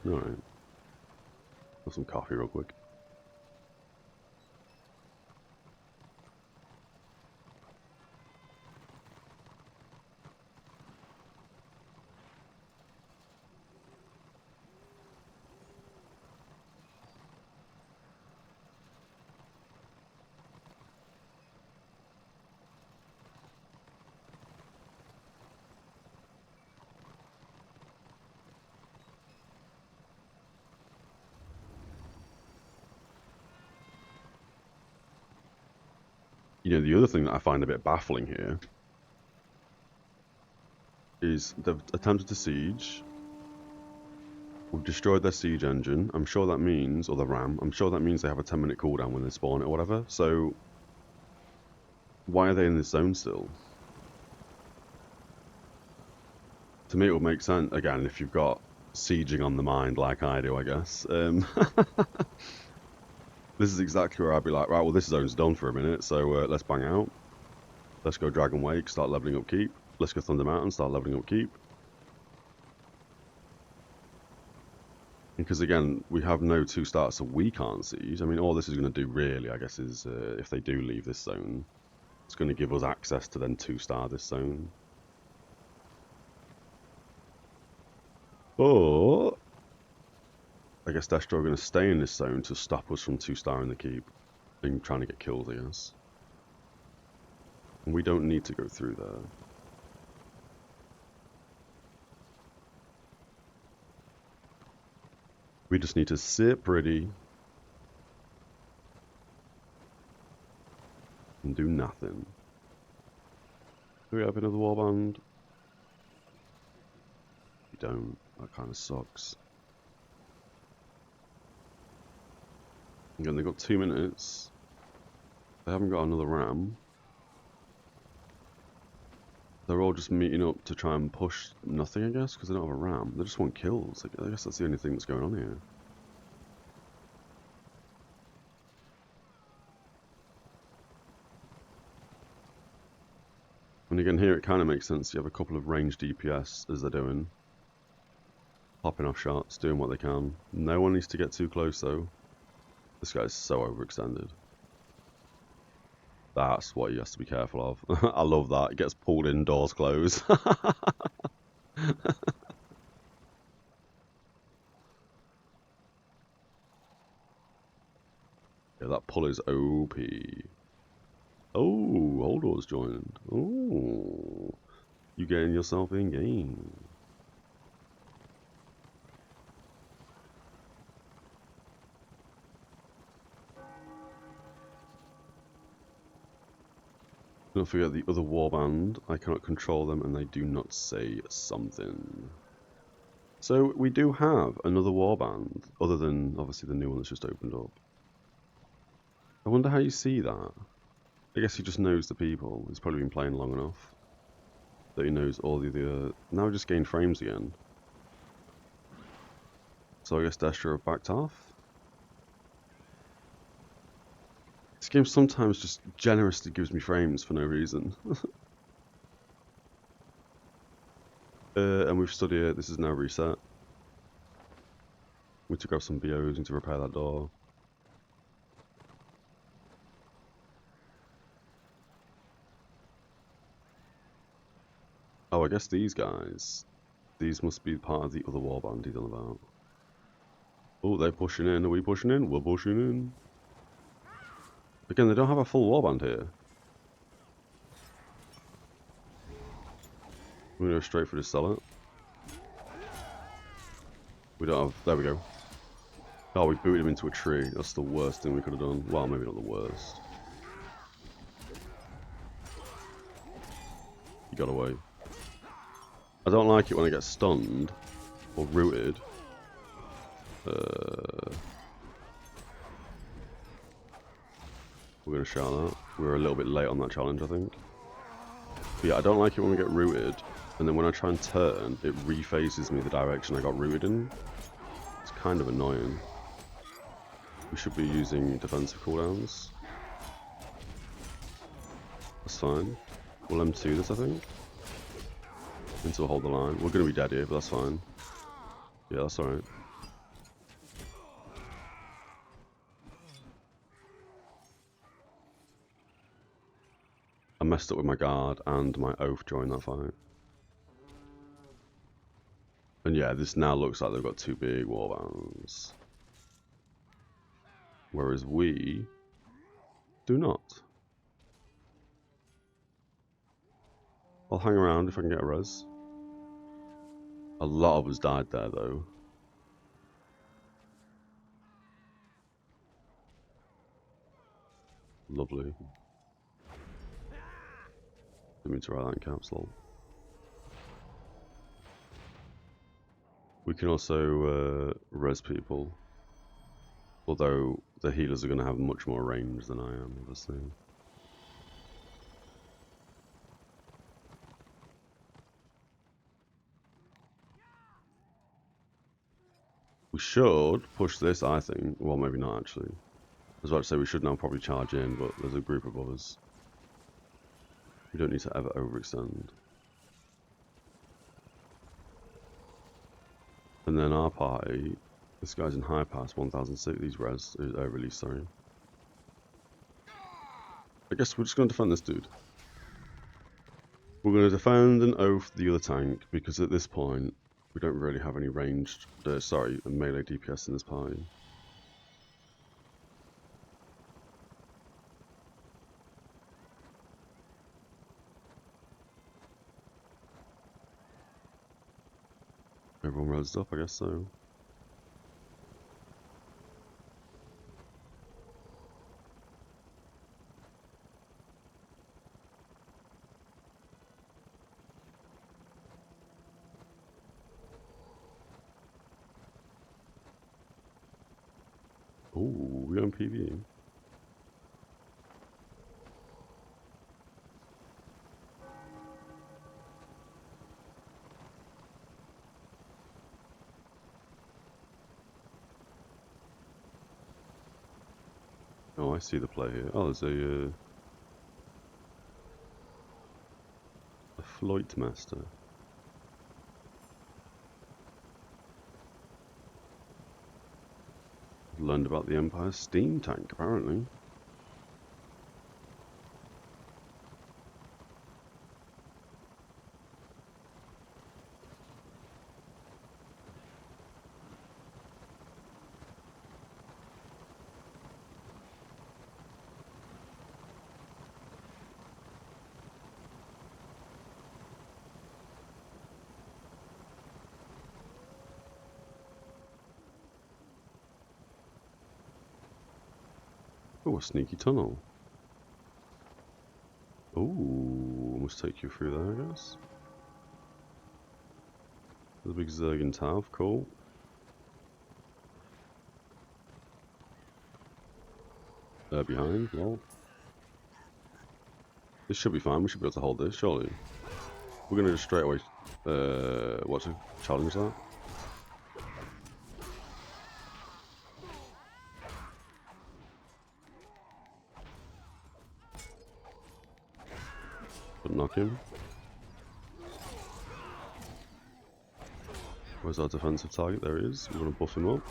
Speaker 1: Alright. Have some coffee real quick. You know, the other thing that I find a bit baffling here is they've attempted to siege. We've destroyed their siege engine. I'm sure that means, or the ram, I'm sure that means they have a 10-minute cooldown when they spawn it or whatever. So, why are they in this zone still? To me, it would make sense, again, if you've got sieging on the mind like I do, I guess. This is exactly where I'd be like, right, well, this zone's done for a minute, so let's bang out. Let's go Dragonwake, start leveling up Keep. Let's go Thunder Mountain, start leveling up Keep. Because again, we have no 2 stars, so we can't siege. I mean, all this is going to do really, I guess, is if they do leave this zone, it's going to give us access to then 2-star this zone. But I guess Destro are going to stay in this zone to stop us from 2-star in the Keep. and trying to get kills, I guess. And we don't need to go through there. We just need to sit pretty and do nothing. Do we have another warband? We don't. That kind of sucks. Again, they've got 2 minutes. They haven't got another ram. They're all just meeting up to try and push nothing, I guess, because they don't have a ram. They just want kills. I guess that's the only thing that's going on here. And again, here it kind of makes sense. You have a couple of ranged DPS as they're doing. Popping off shots, doing what they can. No one needs to get too close, though. This guy's so overextended. That's what he has to be careful of. I love that. It gets pulled in, doors close. Yeah, that pull is OP. Oh, Holdor's joined. Oh, you getting yourself in game. Don't forget the other warband. I cannot control them and they do not say something. So we do have another warband, other than obviously the new one that's just opened up. I wonder how you see that. I guess he just knows the people. He's probably been playing long enough that he knows all the other... Now we just gained frames again. So I guess Destra have backed off. This game sometimes just generously gives me frames for no reason. And we've studied it. This is now reset. We took out some BOs, need to repair that door. Oh, I guess these guys. These must be part of the other warband he's on about. Oh, they're pushing in. Are we pushing in? We're pushing in. Again, they don't have a full warband here. We're going to go straight for the cellar. We don't have... There we go. Oh, we booted him into a tree. That's the worst thing we could have done. Well, maybe not the worst. He got away. I don't like it when I get stunned or rooted. We're going to shout that. We were a little bit late on that challenge, I think. But yeah, I don't like it when we get rooted, and then when I try and turn, it rephases me the direction I got rooted in. It's kind of annoying. We should be using defensive cooldowns. That's fine. We'll M2 this, I think. Until hold the line. We're going to be dead here, but that's fine. Yeah, that's alright. I messed up with my guard and my oath during that fight. And yeah, this now looks like they've got 2 big warbands. Whereas we do not. I'll hang around if I can get a res. A lot of us died there though. Lovely. Didn't mean to write that in caps, lol. We can also res people. Although the healers are going to have much more range than I am, obviously. We should push this, I think. Well, maybe not actually. I was about to say we should now probably charge in, but there's a group above us. We don't need to ever overextend. And then our party, this guy's in high pass, 1006, these res, release, sorry. I guess we're just going to defend this dude. We're going to defend and oath the other tank, because at this point, we don't really have any ranged, melee DPS in this party. Everyone rose up, I guess so. Ooh, we on PvE. Oh, I see the play here. Oh, there's a Flight Master. Learned about the Empire's steam tank, apparently. Oh, a sneaky tunnel. Ooh, must take you through there, I guess. There's a big Zerg Tav, cool. Behind, lol. This should be fine, we should be able to hold this, surely. We're gonna just straight away, what's it, challenge that? But knock him. Where's our defensive target? There he is. We want to buff him up.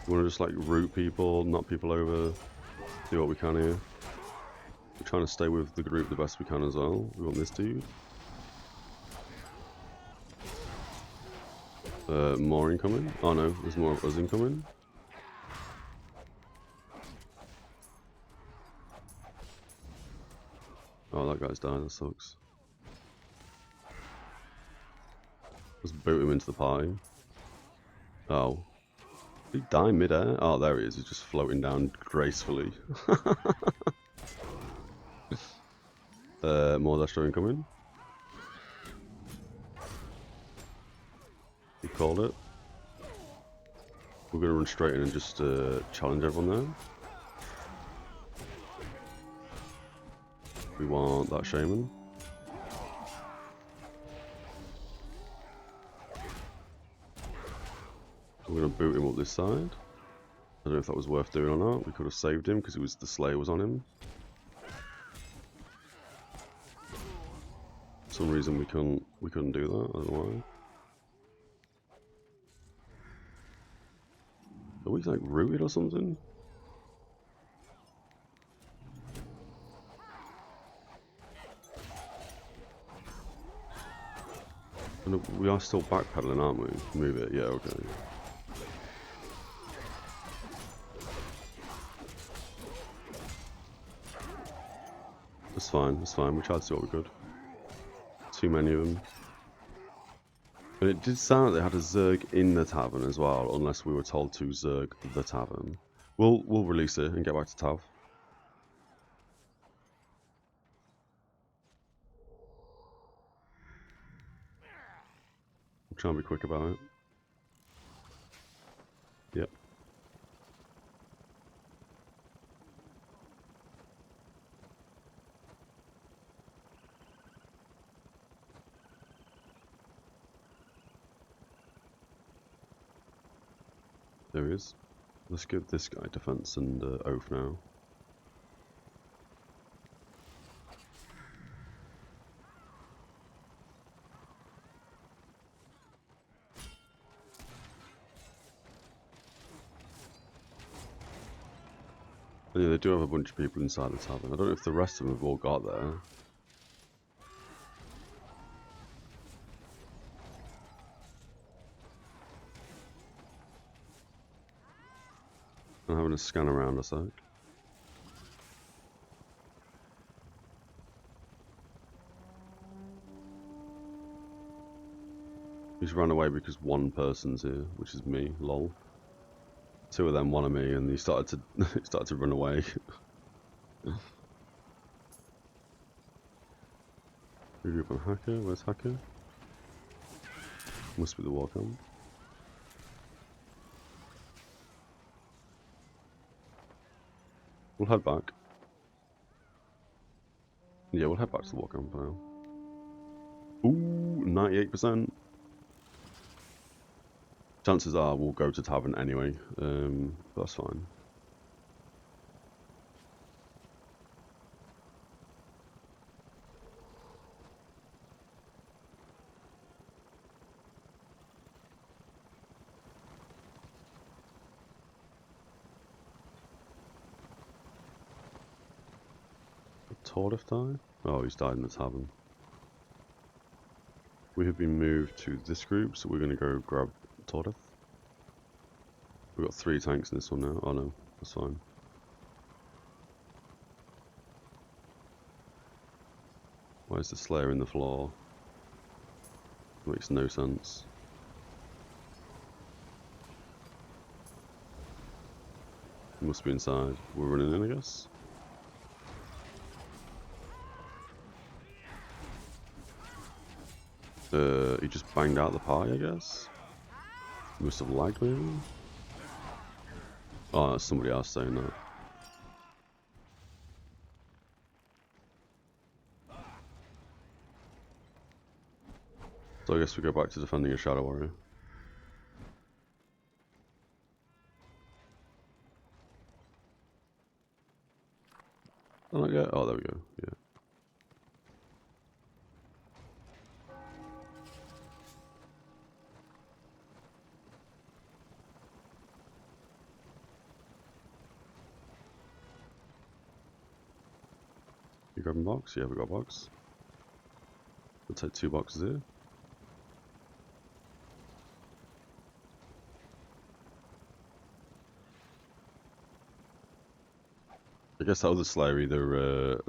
Speaker 1: We want to just like root people, knock people over, do what we can here. We're trying to stay with the group the best we can as well. We want this dude. More incoming? Oh no, there's more of us incoming. Oh, that guy's died, that sucks. Let's boot him into the party. Oh. Did he die mid-air? Oh, there he is, he's just floating down gracefully. More Destro incoming. He called it. We're gonna run straight in and just challenge everyone there. We want that shaman. We're gonna boot him up this side. I don't know if that was worth doing or not. We could have saved him because the Slayer was on him. For some reason we couldn't do that. I don't know why. Are we like rooted or something? And we are still backpedaling, aren't we? Move it, yeah, okay. That's fine, we tried to do what we could. Too many of them. And it did sound like they had a Zerg in the tavern as well, unless we were told to Zerg the tavern. We'll release it and get back to Tav. I'm trying to be quick about it. Yep. There he is. Let's give this guy defense and oath now. And yeah, they do have a bunch of people inside the tavern. I don't know if the rest of them have all got there. I'm having a scan around a sec. He's run away because one person's here, which is me, lol. Two of them wanted me, and he started to he started to run away. Regroup on Hacker. Where's Hacker? Must be the Warhammer. We'll head back. Yeah, we'll head back to the Warhammer for now. Ooh, 98%. Chances are we'll go to Tavern anyway. That's fine. Tordif died? Oh, he's died in the tavern. We have been moved to this group, so we're going to go grab Tordif. We've got 3 tanks in this one now. Oh no, that's fine. Why is the Slayer in the floor? Makes no sense. He must be inside. We're running in, I guess. He just banged out the party, I guess. He must have lagged maybe. Oh, that's somebody else saying that. So I guess we go back to defending a Shadow Warrior. Oh, yeah. Oh, there we go. Yeah. You grabbing box? Yeah, we got a box. We'll take 2 boxes here. I guess that other Slayer either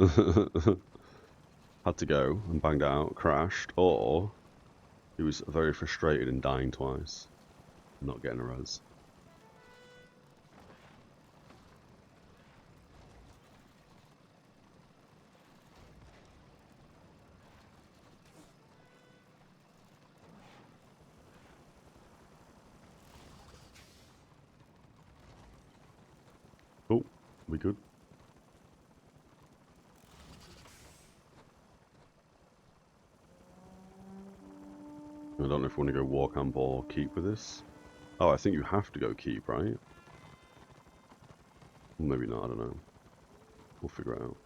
Speaker 1: had to go and banged out, crashed, or he was very frustrated and dying twice, not getting a res. Oh, we good? I don't know if we want to go war camp or keep with this. Oh, I think you have to go keep, right? Maybe not, I don't know. We'll figure it out.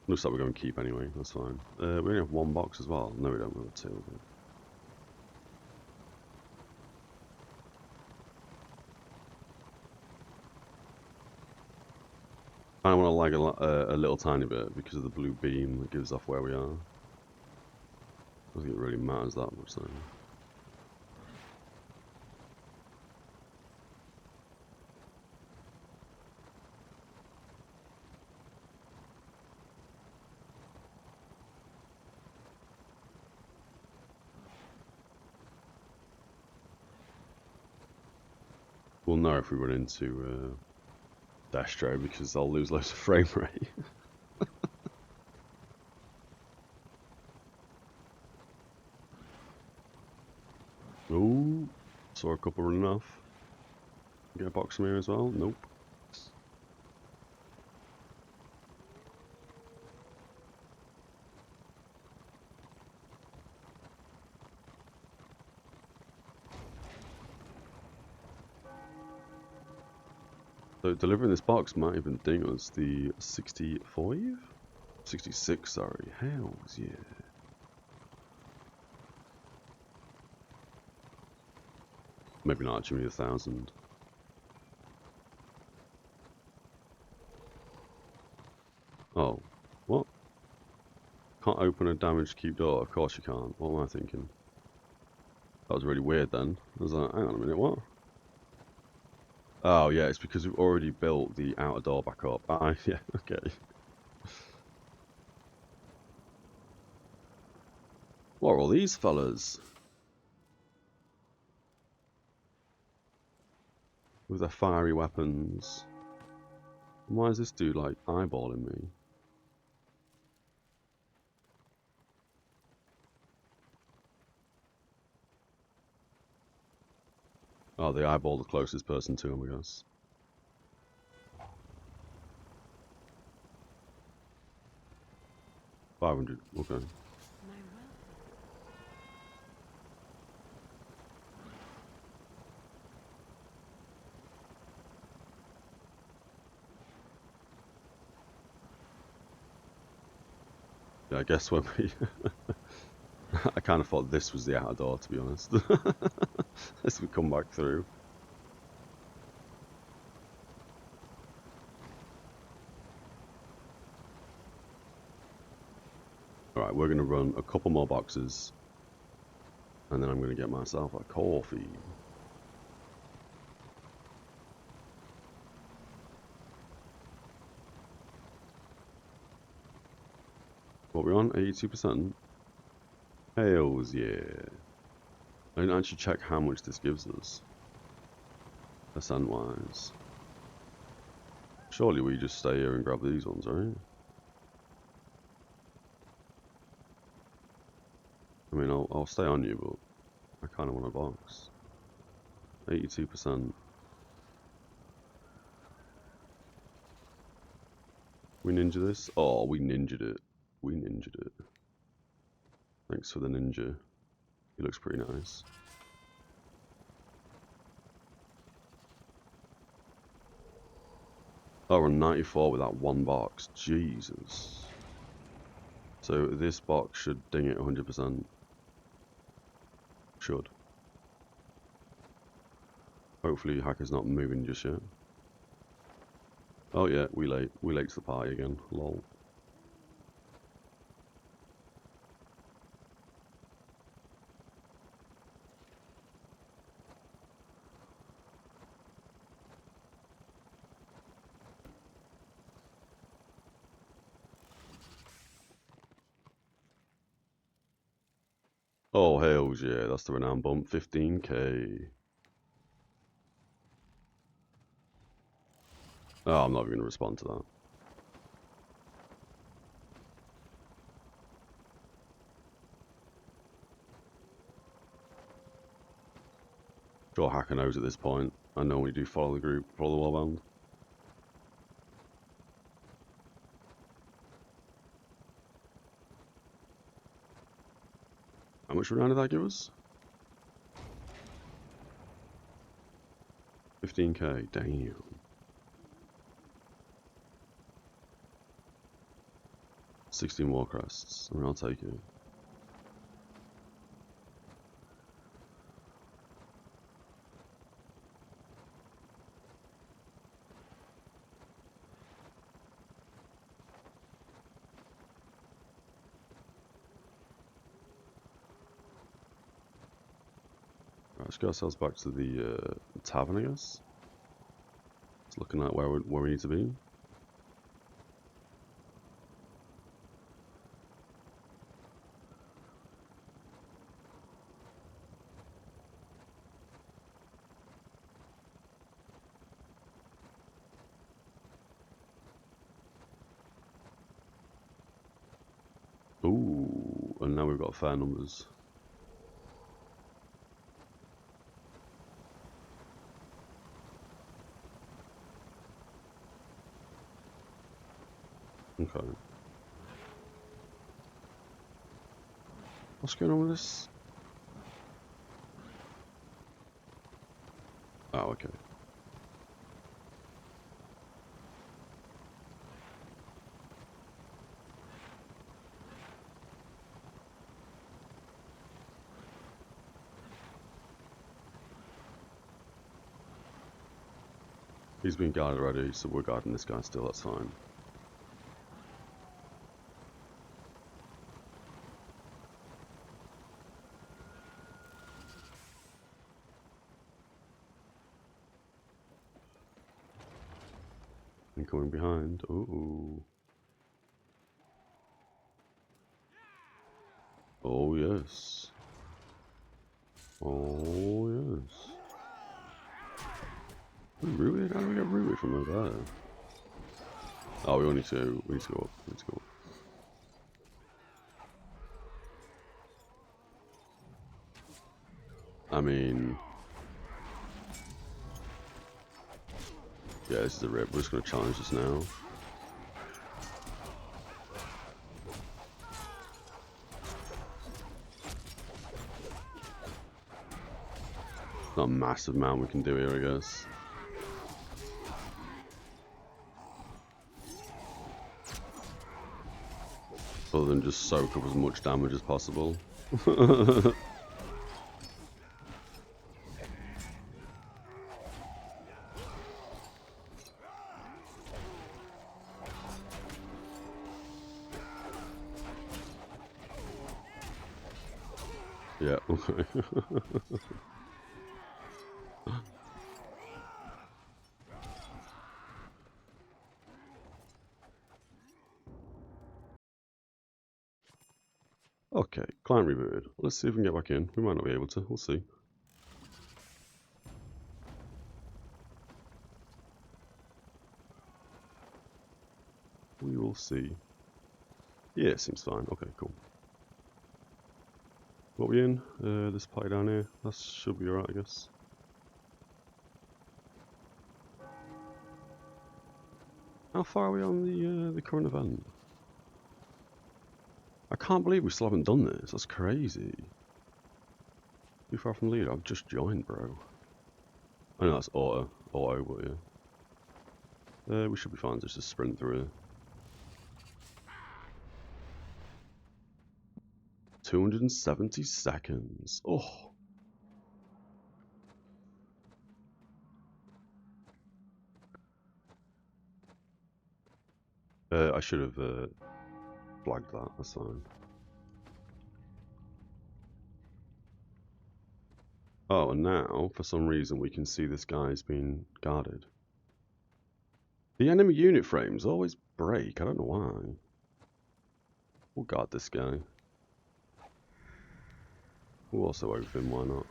Speaker 1: Looks like we're going keep anyway, that's fine. We only have 1 box as well. No, we don't have 2. Okay. I want to lag a little tiny bit because of the blue beam that gives off where we are. I don't think it really matters that much though. We'll know if we run into Destro because I'll lose loads of frame rate. Ooh, saw a couple running off. Get a box from here as well? Nope. So delivering this box might even ding us the 65? 66, sorry. Hells yeah. Maybe not actually 1,000. Oh, what? Can't open a damaged cube door? Of course you can't. What am I thinking? That was really weird then. I was like, hang on a minute, what? Oh yeah, it's because we've already built the outer door back up. Ah, yeah, okay. What are all these fellas? with their fiery weapons. Why is this dude like eyeballing me? Oh, they eyeball the closest person to him, I guess. $500, okay.
Speaker 3: My welcome.
Speaker 1: Yeah, I guess when we... I kind of thought this was the outer door, to be honest. As we come back through. Alright, we're going to run a couple more boxes. And then I'm going to get myself a coffee. What are we on? 82%? Hells yeah. I didn't actually check how much this gives us. Percent-wise. Surely we just stay here and grab these ones, right? I mean, I'll stay on you, but I kind of want a box. 82%. We ninja this? Oh, we ninja'd it. We ninja'd it. Thanks for the ninja. He looks pretty nice. Oh, we're on 94 with that one box. Jesus. So this box should ding it 100%. Should. Hopefully hacker's not moving just yet. Oh yeah, we late. We late to the party again. Lol. Oh hells yeah, that's the renown bump. 15k. Oh, I'm not even going to respond to that. Sure, hacker knows at this point. I normally do follow the group, follow the warband. How much renown did that give us? 15k, damn. 16 more crests. I mean, I'll take it. Right, let's get ourselves back to the tavern, I guess. It's looking at where we need to be. Ooh, and now we've got fair numbers. Okay. What's going on with this? Oh, okay. He's been guarded already, so we're guarding this guy still, that's fine. And coming behind, ooh. Oh yes. Oh yes. Rooted? How do we get rooted from over there? Oh, we need to go up. We need to go up. I mean, yeah, this is a rip. We're just gonna challenge this now. Not a massive amount we can do here, I guess. Other than just soak up as much damage as possible. Yeah, okay. Okay, client rebooted. Let's see if we can get back in. We might not be able to. We'll see. We will see. Yeah, it seems fine. Okay, cool. What are we in? This party down here. That should be alright, I guess. How far are we on the current event? I can't believe we still haven't done this. That's crazy. Too far from the leader. I've just joined, bro. I know that's auto, but yeah. We should be fine. Just to sprint through it. 270 seconds. Oh. I should have flagged that. That's fine. Oh, and now, for some reason, we can see this guy's been guarded. The enemy unit frames always break. I don't know why. We'll guard this guy. We'll also open him, why not?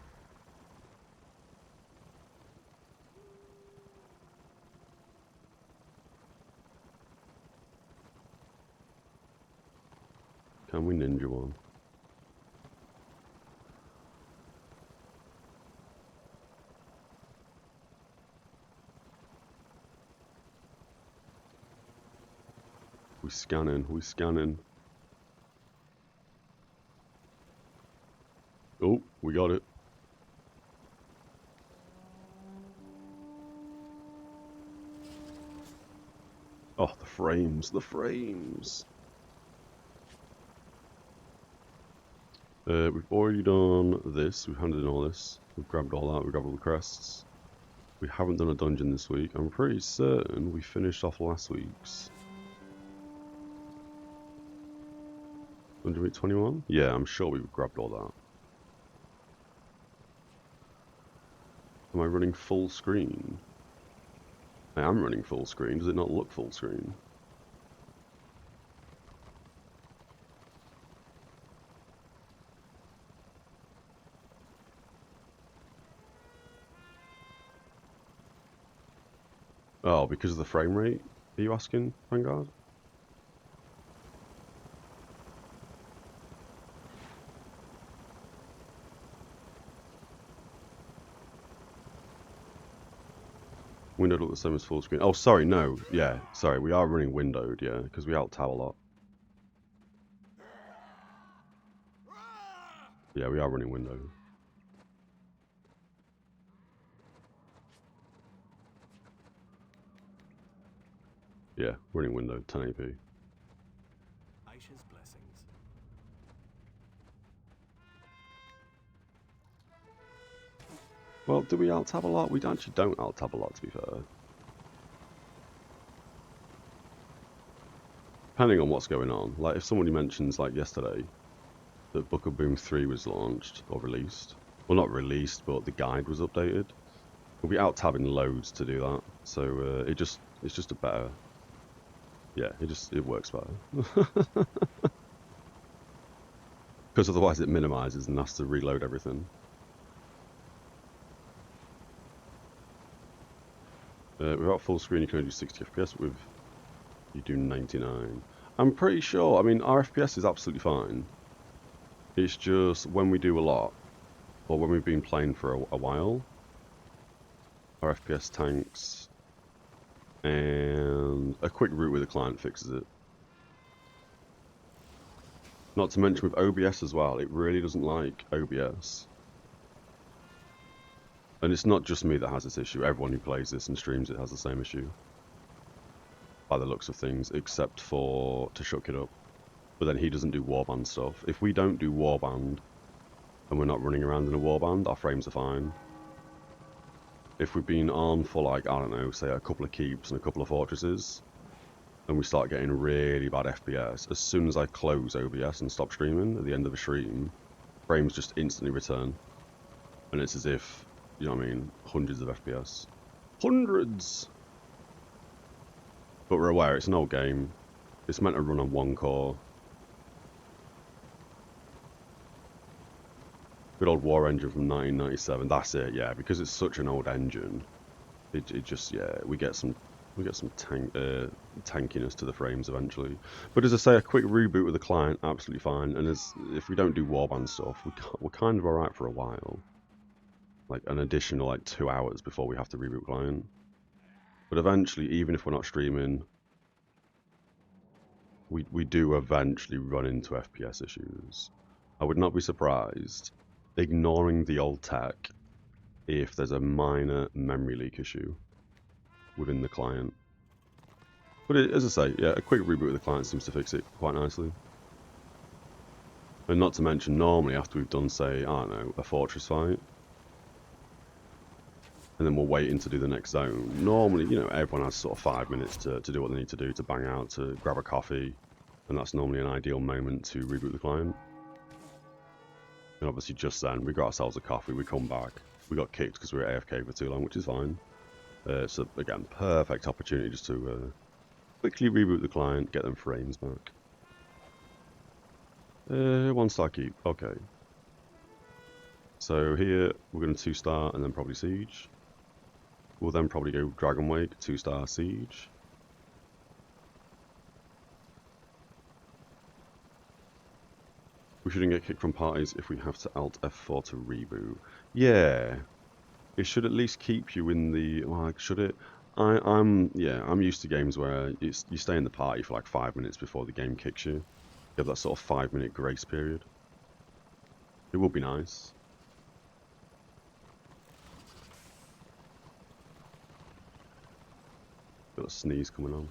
Speaker 1: Can we ninja one? We scanning, we scanning. Oh, we got it. Oh, the frames, the frames. We've already done this. We've handed in all this. We've grabbed all that. We've grabbed all the crests. We haven't done a dungeon this week. I'm pretty certain we finished off last week's. Dungeon week 21? Yeah, I'm sure we've grabbed all that. Am I running full screen? I am running full screen. Does it not look full screen? Oh, because of the frame rate? Are you asking, Vanguard? Windowed look the same as full screen. Oh, sorry, no. Yeah, sorry, we are running windowed, yeah, because we alt-tab a lot. Yeah, we are running windowed. Yeah, running windowed, 1080p.
Speaker 2: Aisha's blessings.
Speaker 1: Well, do we alt-tab a lot? We actually don't alt-tab a lot, to be fair. Depending on what's going on. Like, if somebody mentions, like yesterday, that Book of Boom 3 was launched, or released. Well, not released, but the guide was updated. We'll be alt-tabbing loads to do that. So, it's just a better... Yeah, it works better. Because otherwise it minimizes and has to reload everything. Without full screen, you can only do 60 FPS. With you do 99. I'm pretty sure. I mean, our FPS is absolutely fine. It's just when we do a lot, or when we've been playing for a while, our FPS tanks, and a quick route with the client fixes it. Not to mention with OBS as well, it really doesn't like OBS. And it's not just me that has this issue, everyone who plays this and streams it has the same issue. By the looks of things, except for Tashuk It Up. But then he doesn't do warband stuff. If we don't do warband, and we're not running around in a warband, our frames are fine. If we've been on for like, I don't know, say a couple of keeps and a couple of fortresses, and we start getting really bad FPS, as soon as I close OBS and stop streaming at the end of a stream, frames just instantly return. And it's as if, you know what I mean, hundreds of FPS. Hundreds! But we're aware it's an old game. It's meant to run on one core. Good old War engine from 1997. That's it, yeah. Because it's such an old engine, it just, yeah, we get some tankiness to the frames eventually. But as I say, a quick reboot with the client, absolutely fine. And if we don't do warband stuff, we're kind of alright for a while. Like an additional like 2 hours before we have to reboot client. But eventually, even if we're not streaming, we do eventually run into FPS issues. I would not be surprised, ignoring the old tech, if there's a minor memory leak issue within the client. But as I say, yeah, a quick reboot of the client seems to fix it quite nicely. And not to mention, normally after we've done, say, I don't know, a fortress fight, and then we're waiting to do the next zone, normally, you know, everyone has sort of 5 minutes to do what they need to do, to bang out, to grab a coffee, and that's normally an ideal moment to reboot the client. And obviously just then, we got ourselves a coffee, we come back, we got kicked because we were AFK for too long, which is fine. So again, perfect opportunity just to quickly reboot the client, get them frames back. 1-star keep, okay. So here, we're going to 2-star and then probably siege. We'll then probably go Dragonwake, 2-star siege. We shouldn't get kicked from parties if we have to Alt F4 to reboot. Yeah, it should at least keep you in the. Well, should it? I'm used to games where you stay in the party for like 5 minutes before the game kicks you. You have that sort of 5-minute grace period. It would be nice. Got a sneeze coming on.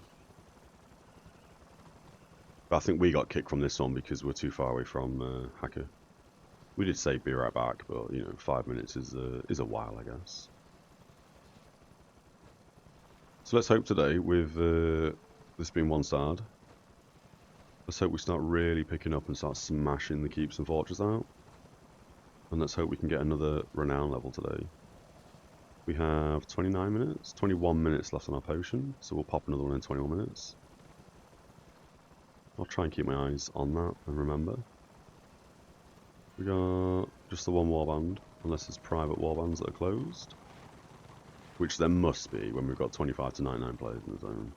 Speaker 1: But I think we got kicked from this one because we're too far away from Hacker. We did say be right back, but you know, 5 minutes is a while, I guess. So let's hope today, with this being 1-starred, let's hope we start really picking up and start smashing the keeps and fortresses out. And let's hope we can get another renown level today. We have 29 minutes, 21 minutes left on our potion, so we'll pop another one in 21 minutes. I'll try and keep my eyes on that and remember. We got just the one warband, unless it's private warbands that are closed. Which there must be when we've got 25 to 99 players in the zone.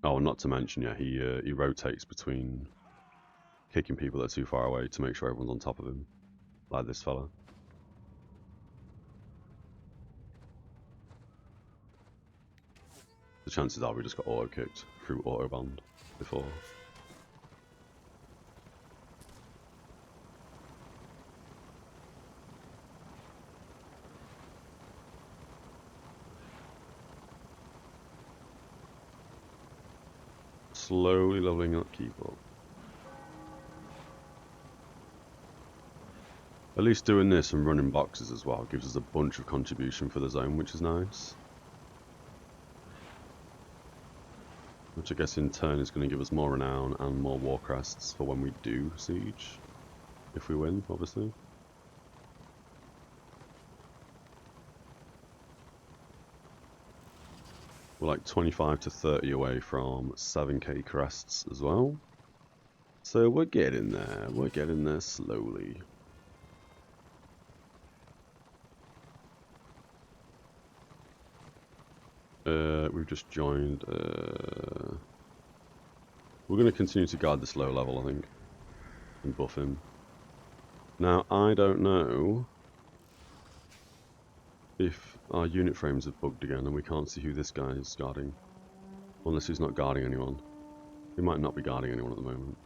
Speaker 1: Oh, not to mention, yeah, he rotates between kicking people that are too far away to make sure everyone's on top of him, like this fella. The chances are we just got auto-kicked through auto-band before. Slowly leveling up, keep up. At least doing this and running boxes as well gives us a bunch of contribution for the zone, which is nice. Which I guess in turn is going to give us more renown and more war crests for when we do siege. If we win, obviously. We're like 25 to 30 away from 7k crests as well. So we're getting there. We're getting there slowly. We've just joined. We're going to continue to guard this low level, I think, and buff him. Now, I don't know if our unit frames have bugged again and we can't see who this guy is guarding. Unless he's not guarding anyone. He might not be guarding anyone at the moment.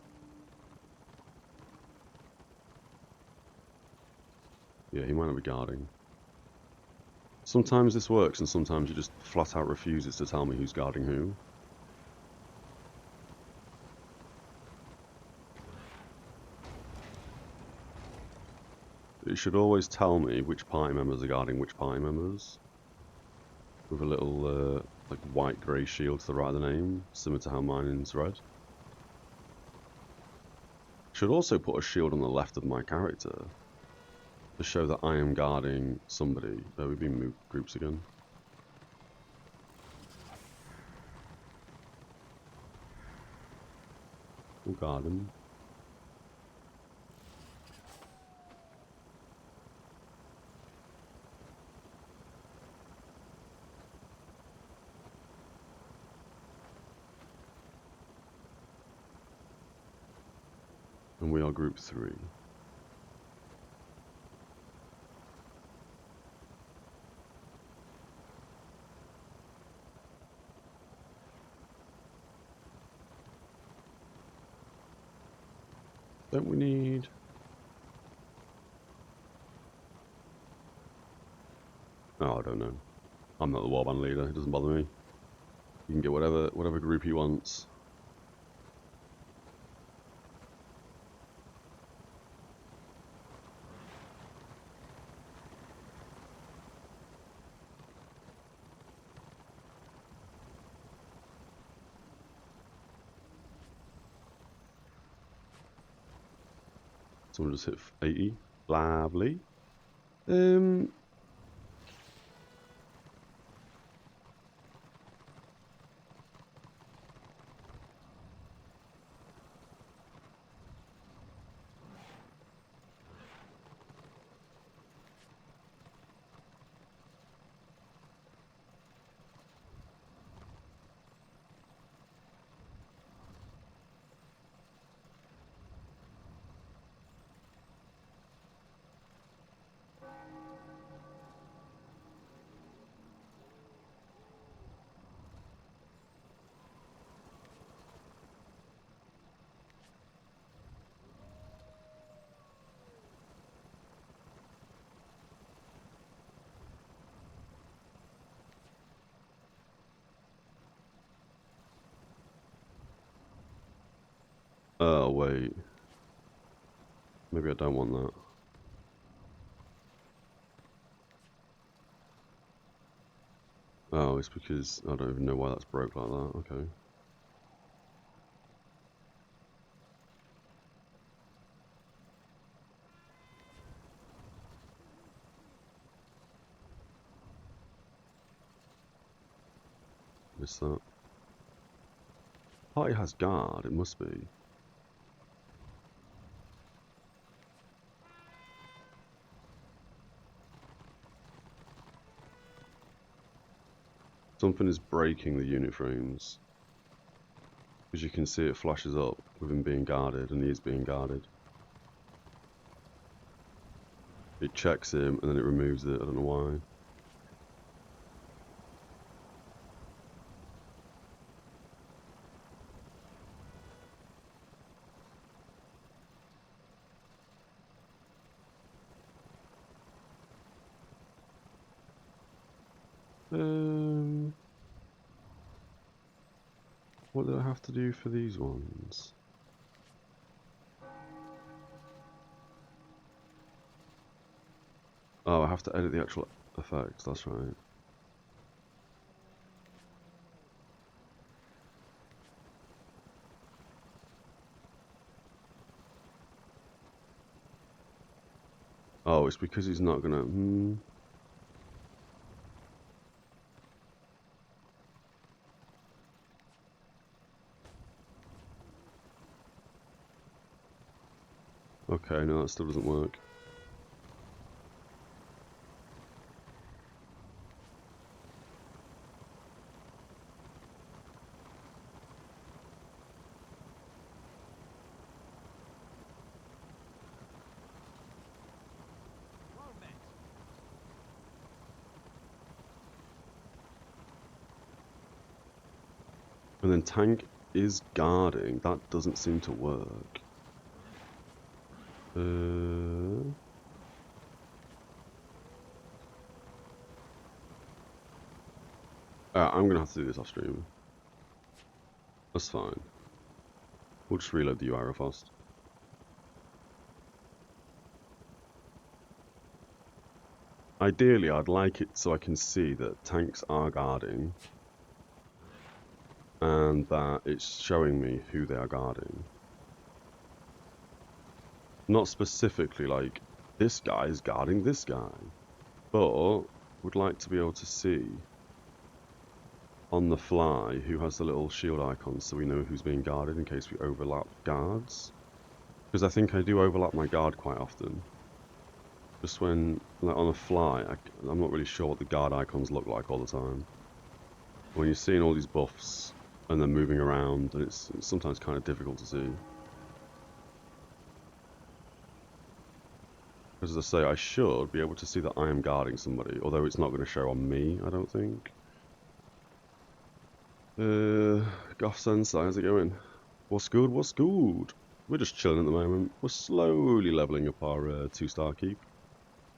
Speaker 1: Yeah, he might not be guarding. Sometimes this works and sometimes it just flat out refuses to tell me who's guarding who. It should always tell me which party members are guarding which party members. With a little like white grey shield to the right of the name, similar to how mine's red. Should also put a shield on the left of my character to show that I am guarding somebody. We've been moved groups again. We'll guard him. And we are group 3. Don't we need... Oh, I don't know. I'm not the warband leader, it doesn't bother me. You can get whatever group he wants. Someone just hit 80. Lovely. Oh, wait. Maybe I don't want that. Oh, it's because I don't even know why that's broke like that. Okay. Missed that. Party has guard, it must be. Something is breaking the unit frames. As you can see, it flashes up with him being guarded, and he is being guarded. It checks him, and then it removes it, I don't know why. What do I have to do for these ones? Oh, I have to edit the actual effects, that's right. Oh, it's because he's not gonna... Okay, no, that still doesn't work. And then tank is guarding. That doesn't seem to work. I'm gonna have to do this off stream. That's fine. We'll just reload the UI real fast. Ideally, I'd like it so I can see that tanks are guarding and that it's showing me who they are guarding. Not specifically like, this guy is guarding this guy, but would like to be able to see on the fly who has the little shield icon so we know who's being guarded in case we overlap guards. Because I think I do overlap my guard quite often. Just when, like on a fly, I'm not really sure what the guard icons look like all the time. When you're seeing all these buffs and they're moving around, and it's sometimes kind of difficult to see. As I say, I should be able to see that I am guarding somebody, although it's not going to show on me, I don't think. Goth Sensei, how's it going? What's good, what's good? We're just chilling at the moment. We're slowly leveling up our 2-star keep.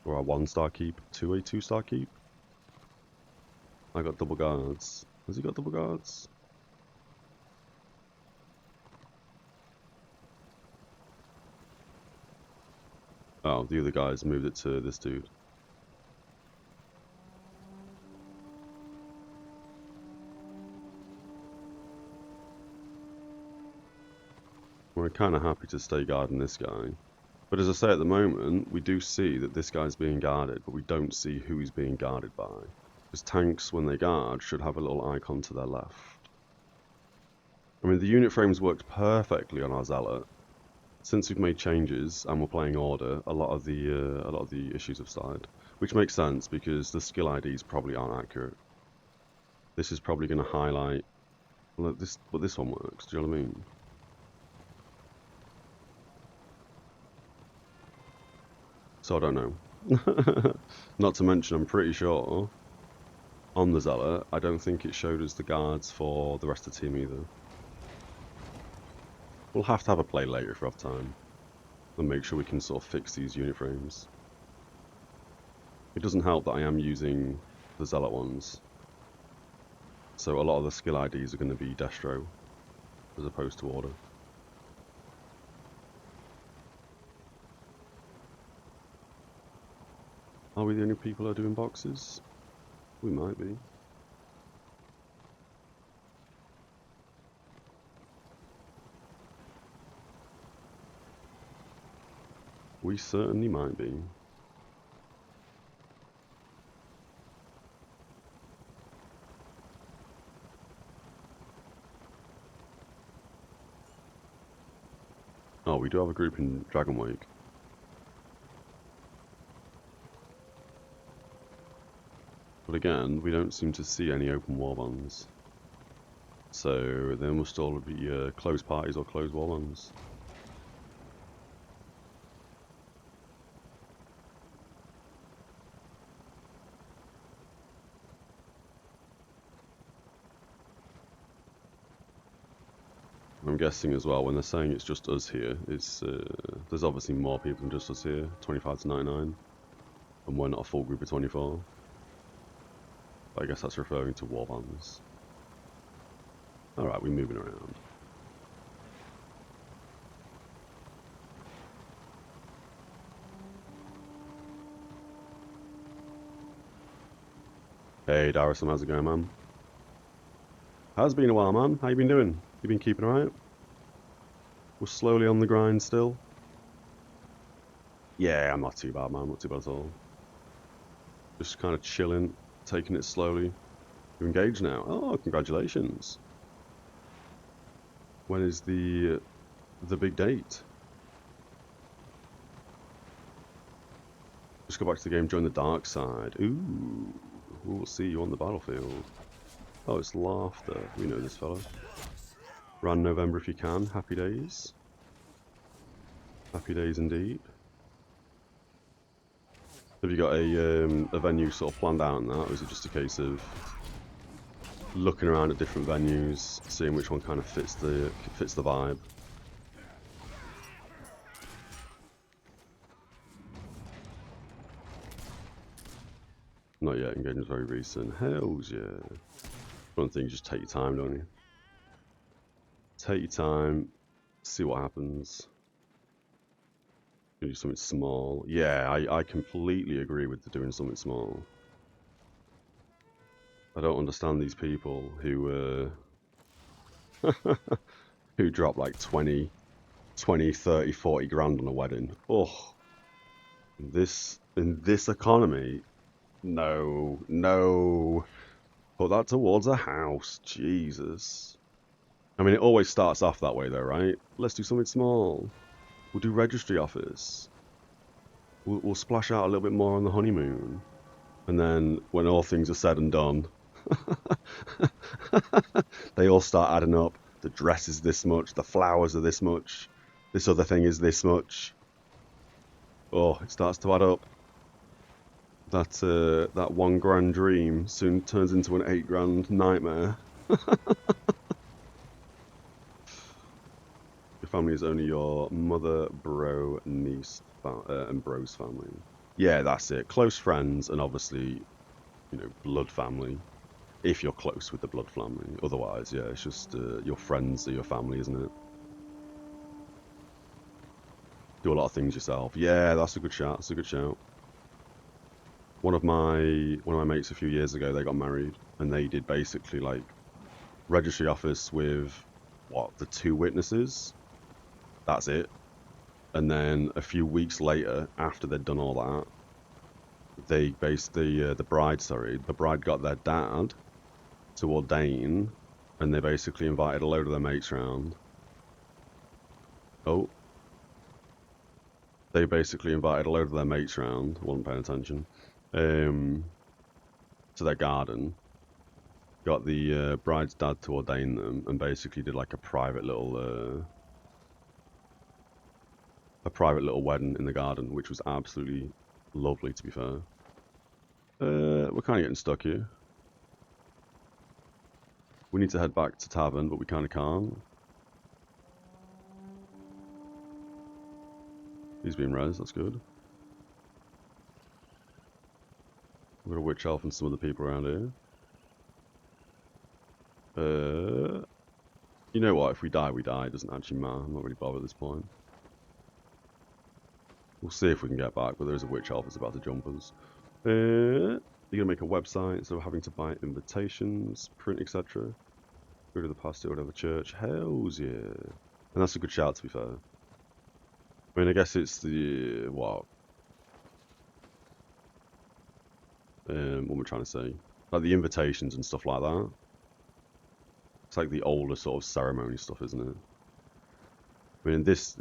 Speaker 1: Or our 1-star keep to a 2-star keep. I got double guards. Has he got double guards? Oh, the other guys moved it to this dude. We're kind of happy to stay guarding this guy. But as I say, at the moment, we do see that this guy's being guarded, but we don't see who he's being guarded by. Because tanks, when they guard, should have a little icon to their left. I mean, the unit frames worked perfectly on our Zealot. Since we've made changes and we're playing Order, a lot of the issues have started. Which makes sense, because the skill IDs probably aren't accurate. This is probably going to highlight... Well, this one works, do you know what I mean? So I don't know. Not to mention, I'm pretty sure on the Zealot, I don't think it showed us the guards for the rest of the team either. We'll have to have a play later if we have time, and make sure we can sort of fix these unit frames. It doesn't help that I am using the Zealot ones, so a lot of the skill IDs are going to be Destro, as opposed to Order. Are we the only people who are doing boxes? We might be. We certainly might be. Oh, we do have a group in Dragonwake. But again, we don't seem to see any open warbands. So there must all be closed parties or closed warbands. I'm guessing as well, when they're saying it's just us here, it's there's obviously more people than just us here, 25 to 99, and we're not a full group of 24. But I guess that's referring to warbands. Alright, we're moving around. Hey Darrison, how's it going, man? Has been a while, man. How you been doing? You been keeping alright? We're slowly on the grind still. Yeah, I'm not too bad, man. Not too bad at all. Just kind of chilling, taking it slowly. You're engaged now. Oh, congratulations. When is the big date? Just go back to the game, join the dark side. Ooh, we'll see you on the battlefield. Oh, it's Laughter. We know this fella. Ran November if you can. Happy days. Happy days indeed. Have you got a venue sort of planned out in that, or is it just a case of looking around at different venues, seeing which one kind of fits the vibe? Not yet. Engagement's very recent. Hells yeah. One thing, just take your time, don't you? Take your time. See what happens. Do something small. Yeah, I completely agree with doing something small. I don't understand these people who who drop like 20, 30, 40 grand on a wedding. Oh, in this economy, no, no. Put that towards a house, Jesus. I mean, it always starts off that way though, right? Let's do something small. We'll do registry office. We'll splash out a little bit more on the honeymoon. And then when all things are said and done, they all start adding up. The dress is this much, the flowers are this much, this other thing is this much. Oh, it starts to add up. That $1 grand dream soon turns into an 8 grand nightmare. Your family is only your mother, bro, niece, and bro's family. Yeah, that's it. Close friends and obviously, you know, blood family. If you're close with the blood family. Otherwise, yeah, it's just your friends are your family, isn't it? Do a lot of things yourself. Yeah, that's a good shout. That's a good shout. One of my mates a few years ago, they got married and they did basically like registry office with what, the 2 witnesses. That's it. And then a few weeks later, after they'd done all that, they based the bride got their dad to ordain, and they basically invited a load of their mates round. Oh. They basically invited a load of their mates round, wasn't paying attention, to their garden, got the bride's dad to ordain them, and basically did like a private little wedding in the garden, which was absolutely lovely, to be fair. We're kind of getting stuck here. We need to head back to Tavern, but we kind of can't. He's being res, that's good. We've got a witch elf and some other people around here. You know what, if we die, we die. It doesn't actually matter. I'm not really bothered at this point. We'll see if we can get back, but there is a witch elf that's about to jump us. You're going to make a website, so having to buy invitations, print, etc. Go to the pastor or the church. Hells yeah. And that's a good shout, to be fair. I mean, I guess it's the, what we're trying to say. Like the invitations and stuff like that. It's like the older sort of ceremony stuff, isn't it? I mean, this,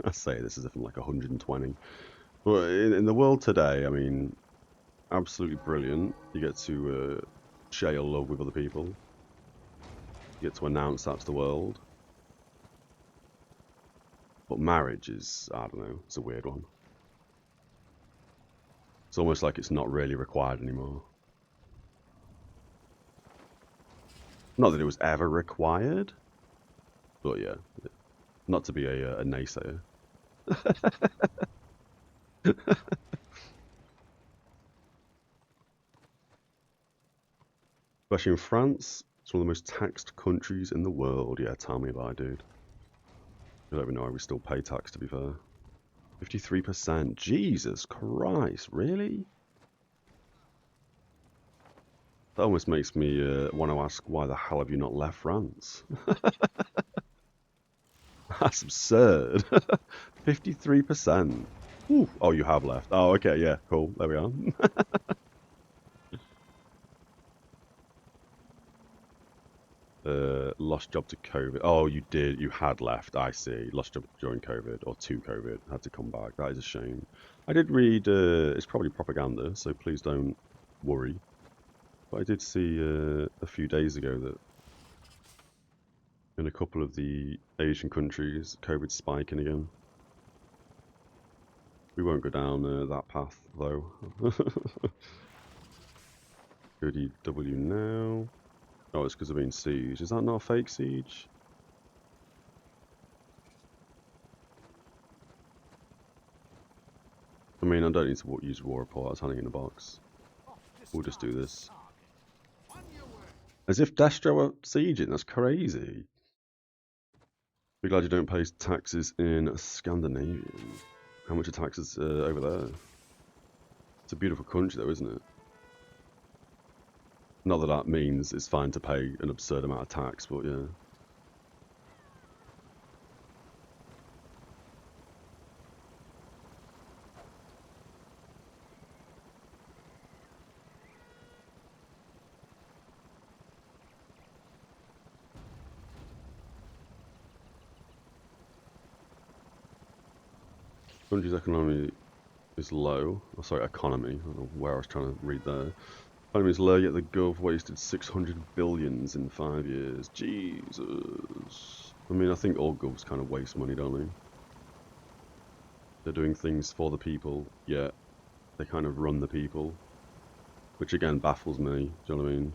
Speaker 1: I say this as if I'm like 120. But in the world today, I mean, absolutely brilliant. You get to share your love with other people. You get to announce that to the world. But marriage is, I don't know, it's a weird one. It's almost like it's not really required anymore. Not that it was ever required, but yeah, not to be a naysayer. Especially in France, it's one of the most taxed countries in the world. Yeah, tell me about it, dude. I don't even know why we still pay tax, to be fair. 53%. Jesus Christ, really? That almost makes me want to ask, why the hell have you not left France? That's absurd. 53%. Ooh. Oh, you have left. Oh, okay, yeah, cool. There we are. Lost job to COVID. Oh, you did. You had left. I see. Lost job during COVID or to COVID. Had to come back. That is a shame. I did read. It's probably propaganda, so please don't worry. But I did see a few days ago that in a couple of the Asian countries, COVID's spiking again. We won't go down that path though. Goody W now. Oh, it's because of being siege. Is that not a fake siege? I mean, I don't need to use war report. I was hanging in a box. We'll just do this. As if Destro are sieging. That's crazy. Be glad you don't pay taxes in Scandinavian. How much are taxes over there? It's a beautiful country though, isn't it? Not that that means it's fine to pay an absurd amount of tax, but yeah. Country's economy is low. Oh, sorry, economy. I don't know where I was trying to read there. Economy is low, yet the Gov wasted 600 billions in 5 years. Jesus. I mean, I think all Govs kind of waste money, don't they? They're doing things for the people, yet they kind of run the people. Which again baffles me, do you know what I mean?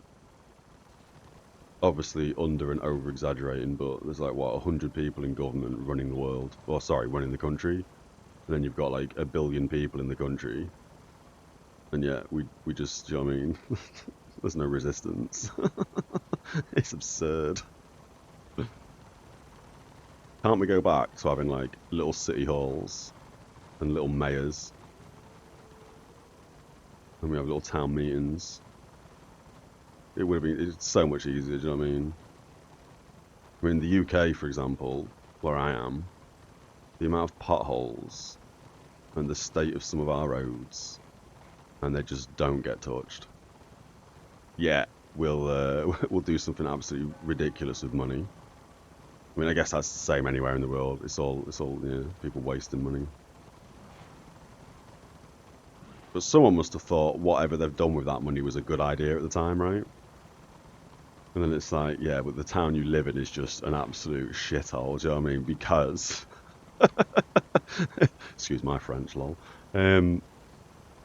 Speaker 1: Obviously under and over exaggerating, but there's like, what, 100 people in government running the world. Or sorry, running the country. And then you've got like 1 billion people in the country. And yeah, we just, do you know what I mean? There's no resistance. It's absurd. Can't we go back to having like little city halls and little mayors? And we have little town meetings. It would have been, it's so much easier, do you know what I mean? I mean, the UK, for example, where I am, the amount of potholes and the state of some of our roads, and they just don't get touched. Yeah, we'll do something absolutely ridiculous with money. I mean, I guess that's the same anywhere in the world. It's all people wasting money. But someone must have thought whatever they've done with that money was a good idea at the time, right? And then it's like, yeah, but the town you live in is just an absolute shithole, do you know what I mean? Because... excuse my French, lol.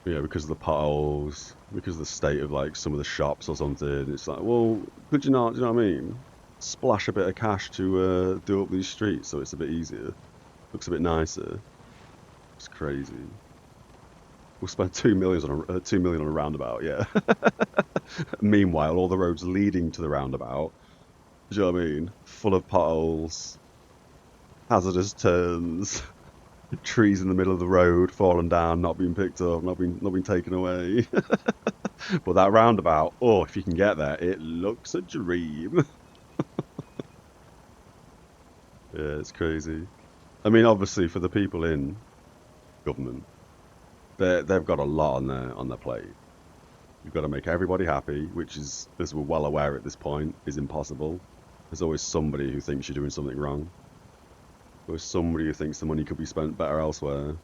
Speaker 1: Yeah, because of the potholes, because of the state of like some of the shops or something. It's like, well, could you not, do you know what I mean? Splash a bit of cash to do up these streets so it's a bit easier. Looks a bit nicer. It's crazy. We'll spend 2 million on a 2 million on a roundabout, yeah. Meanwhile, all the roads leading to the roundabout, do you know what I mean? Full of potholes, hazardous turns, trees in the middle of the road falling down, not being picked up, not being taken away. But that roundabout, oh, if you can get there, it looks a dream. Yeah, it's crazy. I mean, obviously, for the people in government, they've got a lot on their plate. You've got to make everybody happy, which is, as we're well aware at this point, is impossible. There's always somebody who thinks you're doing something wrong. There's somebody who thinks the money could be spent better elsewhere.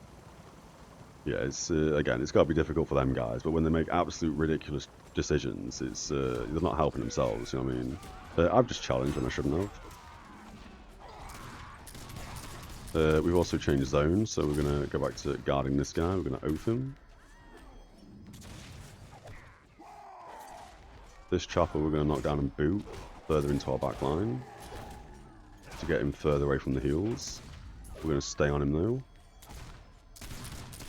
Speaker 1: Yeah, it's again, it's got to be difficult for them guys. But when they make absolute ridiculous decisions, it's they're not helping themselves. You know what I mean? I've just challenged when I shouldn't have. We've also changed zones, so we're gonna go back to guarding this guy. We're gonna oath him. This chopper we're gonna knock down and boot further into our back line to get him further away from the heals. We're gonna stay on him though,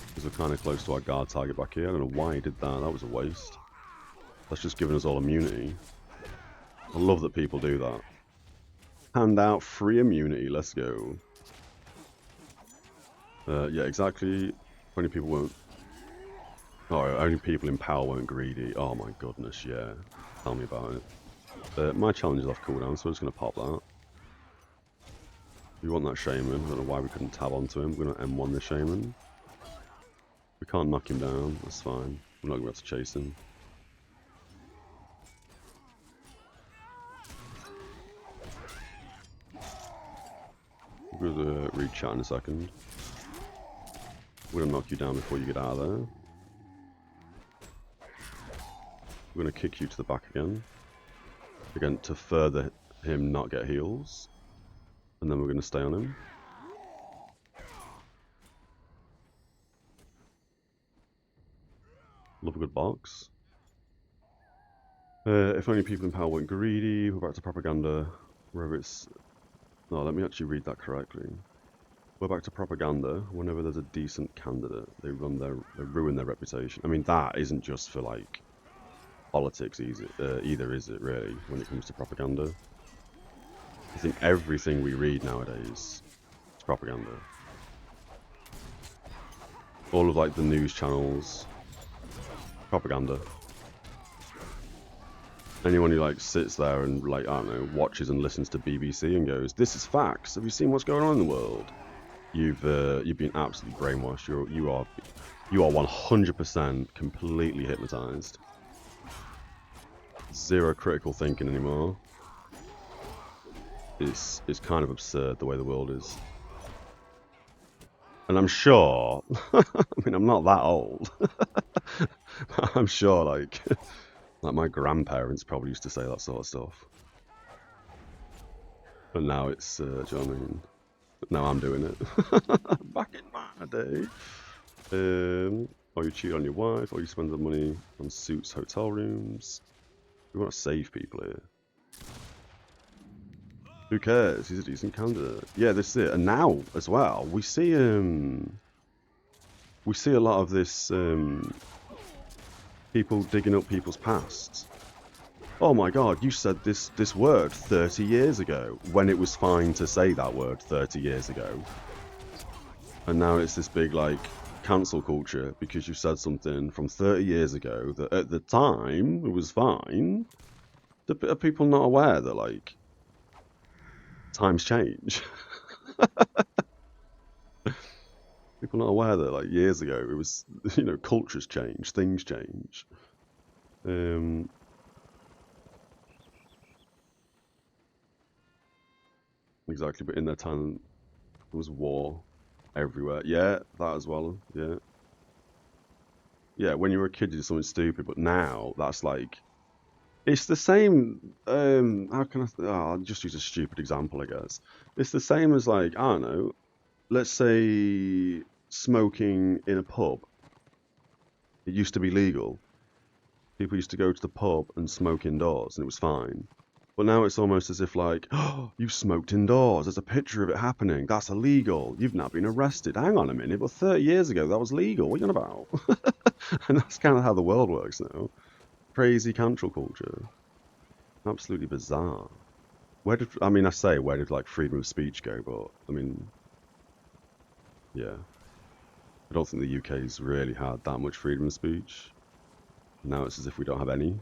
Speaker 1: because we're kind of close to our guard target back here. I don't know why he did that. That was a waste. That's just giving us all immunity. I love that people do that. Hand out free immunity. Let's go. Yeah, exactly. 20 people won't. Oh, only people in power weren't greedy. Oh my goodness, yeah. Tell me about it. My challenge is off cooldown, so we're just going to pop that. We want that shaman. I don't know why we couldn't tab onto him. We're going to M1 the shaman. We can't knock him down. That's fine. We're not going to have to chase him. We're going to read chat in a second. We're going to knock you down before you get out of there. We're going to kick you to the back again. Again, to further him not get heals. And then we're going to stay on him. Love a good box. If only people in power weren't greedy, we're back to propaganda. Wherever it's... No, let me actually read that correctly. We're back to propaganda. Whenever there's a decent candidate, they ruin their reputation. I mean, that isn't just for, like, politics either, is it, really, when it comes to propaganda? I think everything we read nowadays is propaganda. All of, like, the news channels, propaganda. Anyone who, like, sits there and, like, I don't know, watches and listens to BBC and goes, "This is facts. Have you seen what's going on in the world?" You've been absolutely brainwashed. You are 100% completely hypnotized. Zero critical thinking anymore. It's kind of absurd the way the world is. And I'm sure, I mean, I'm not that old. I'm sure, like my grandparents probably used to say that sort of stuff. But now it's, do you know what I mean? Now I'm doing it. Back in my day. Or you cheat on your wife, or you spend the money on suits, hotel rooms. We want to save people here. Who cares? He's a decent candidate. Yeah, this is it. And now, as well, we see a lot of this, people digging up people's pasts. Oh my god, you said this word 30 years ago, when it was fine to say that word 30 years ago. And now it's this big, like, cancel culture because you said something from 30 years ago that at the time it was fine. Are people not aware that, like, times change? People not aware that, like, years ago it was, you know, cultures change, things change. Exactly, but in their time there was war everywhere. Yeah, that as well. Yeah. Yeah, when you were a kid you did something stupid, but now that's like, it's the same. How can I'll just use a stupid example, I guess. It's the same as, like, I don't know, let's say smoking in a pub. It used to be legal. People used to go to the pub and smoke indoors, and it was fine. But now it's almost as if, like, oh, you smoked indoors. There's a picture of it happening. That's illegal. You've now been arrested. Hang on a minute, but 30 years ago that was legal. What are you on about? And that's kind of how the world works now. Crazy cancel culture. Absolutely bizarre. Where did like freedom of speech go? But I mean, yeah, I don't think the UK's really had that much freedom of speech. Now it's as if we don't have any.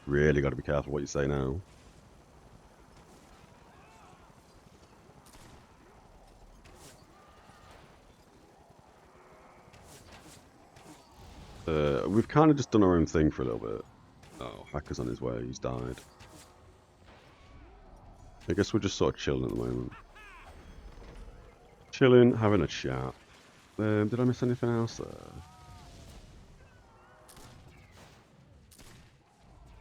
Speaker 1: Really got to be careful what you say now. We've kind of just done our own thing for a little bit. Oh, Hacker's on his way. He's died. I guess we're just sort of chilling at the moment. Chilling, having a chat. Did I miss anything else there?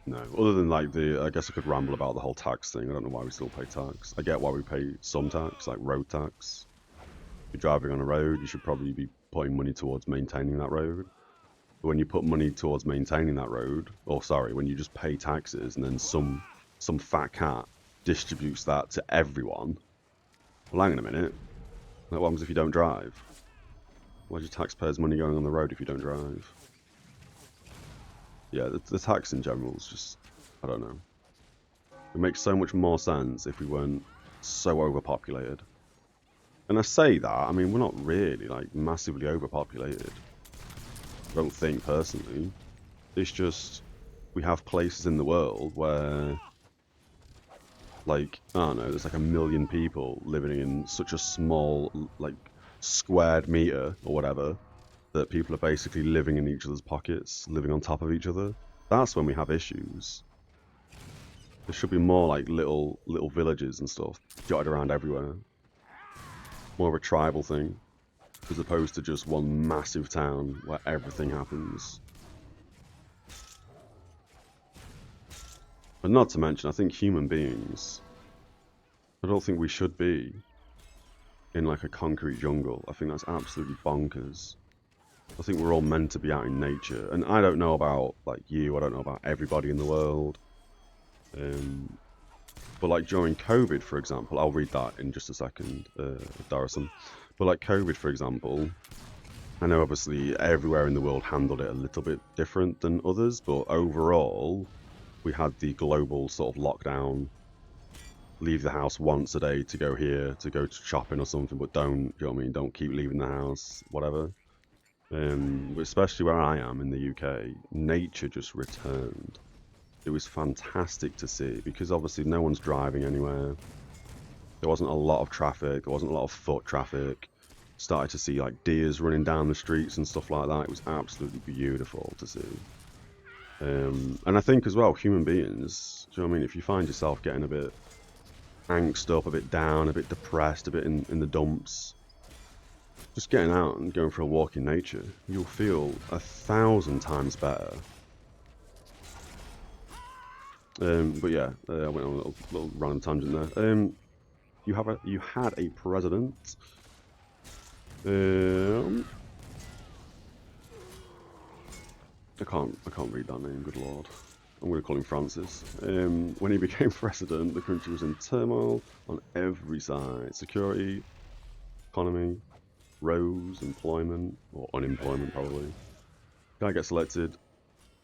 Speaker 1: No, other than, like, I guess I could ramble about the whole tax thing. I don't know why we still pay tax. I get why we pay some tax, like road tax. If you're driving on a road, you should probably be putting money towards maintaining that road. But when you put money towards maintaining that road, or sorry, when you just pay taxes and then some fat cat distributes that to everyone, well, hang on a minute. What happens if you don't drive? Why's your taxpayers' money going on the road if you don't drive? Yeah, the tax in general is just, I don't know. It makes so much more sense if we weren't so overpopulated. And I say that, I mean, we're not really, like, massively overpopulated. I don't think, personally. It's just, we have places in the world where, like, I don't know, there's like 1 million people living in such a small, like, squared meter or whatever, that people are basically living in each other's pockets, living on top of each other. That's when we have issues. There should be more, like, little villages and stuff dotted around everywhere. more of a tribal thing, as opposed to just one massive town where everything happens. And not to mention, I think human beings, I don't think we should be in like a concrete jungle. I think that's absolutely bonkers. I think we're all meant to be out in nature. And I don't know about like you, I don't know about everybody in the world. But like during COVID, for example, I'll read that in just a second, Darrison. But like COVID, for example, I know obviously everywhere in the world handled it a little bit different than others, but overall, we had the global sort of lockdown. Leave the house once a day to go here, to go shopping or something, but don't, you know what I mean, don't keep leaving the house, whatever. Especially where I am in the UK, nature just returned. It was fantastic to see, because obviously no one's driving anywhere. There wasn't a lot of traffic, there wasn't a lot of foot traffic. Started to see like deers running down the streets and stuff like that. It was absolutely beautiful to see. And I think as well, human beings, do you know what I mean, if you find yourself getting a bit angst up, a bit down, a bit depressed, a bit in the dumps, just getting out and going for a walk in nature, you'll feel 1,000 times better. But yeah, I went on a little random tangent there. You had a president. I can't read that name. Good lord. I'm going to call him Francis. When he became president, the country was in turmoil on every side. Security, economy, roads, employment, or unemployment probably. Guy gets elected.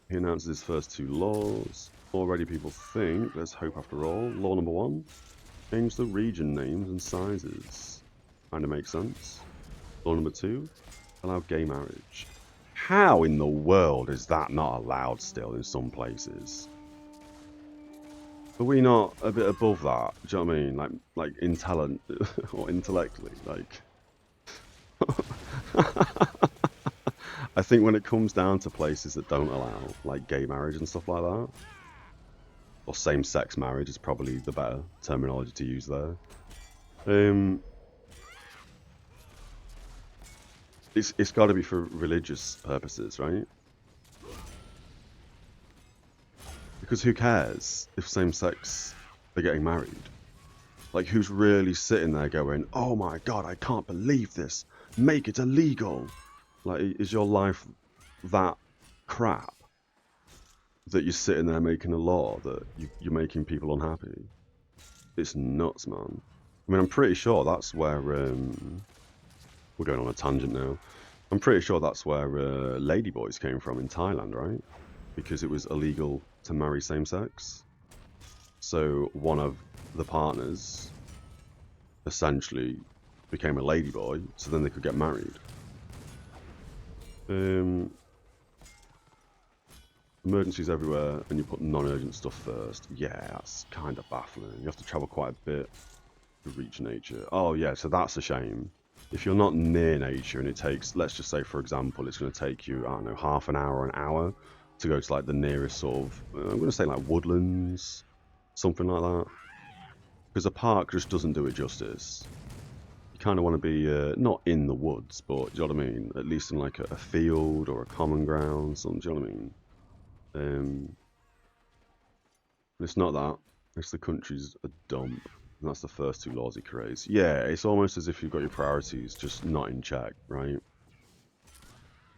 Speaker 1: He announces his first 2 laws. Already people think there's hope after all. Law number 1, change the region names and sizes. Kinda makes sense. Law number 2, allow gay marriage. How in the world is that not allowed still in some places? Are we not a bit above that? Do you know what I mean? Like in talent or intellectually, like. I think when it comes down to places that don't allow like gay marriage and stuff like that, or same-sex marriage is probably the better terminology to use there. It's got to be for religious purposes, right? Because who cares if same-sex are getting married? Like, who's really sitting there going, "Oh my god, I can't believe this! Make it illegal!" Like, is your life that crap that you're sitting there making a law that you're making people unhappy? It's nuts, man. I mean, I'm pretty sure that's where we're going on a tangent now. I'm pretty sure that's where ladyboys came from in Thailand, right? Because it was illegal to marry same-sex. So one of the partners essentially became a ladyboy, so then they could get married. Emergencies everywhere, and you put non-urgent stuff first. Yeah, that's kind of baffling. You have to travel quite a bit to reach nature. Oh yeah, so that's a shame. If you're not near nature and it takes, let's just say for example, it's going to take you, I don't know, half an hour or an hour to go to like the nearest sort of, I'm going to say like woodlands, something like that. Because a park just doesn't do it justice. You kind of want to be, not in the woods, but do you know what I mean? At least in like a field or a common ground, something, do you know what I mean? It's not that. It's the country's a dump. And that's the first 2 laws he creates. Yeah, it's almost as if you've got your priorities just not in check, right?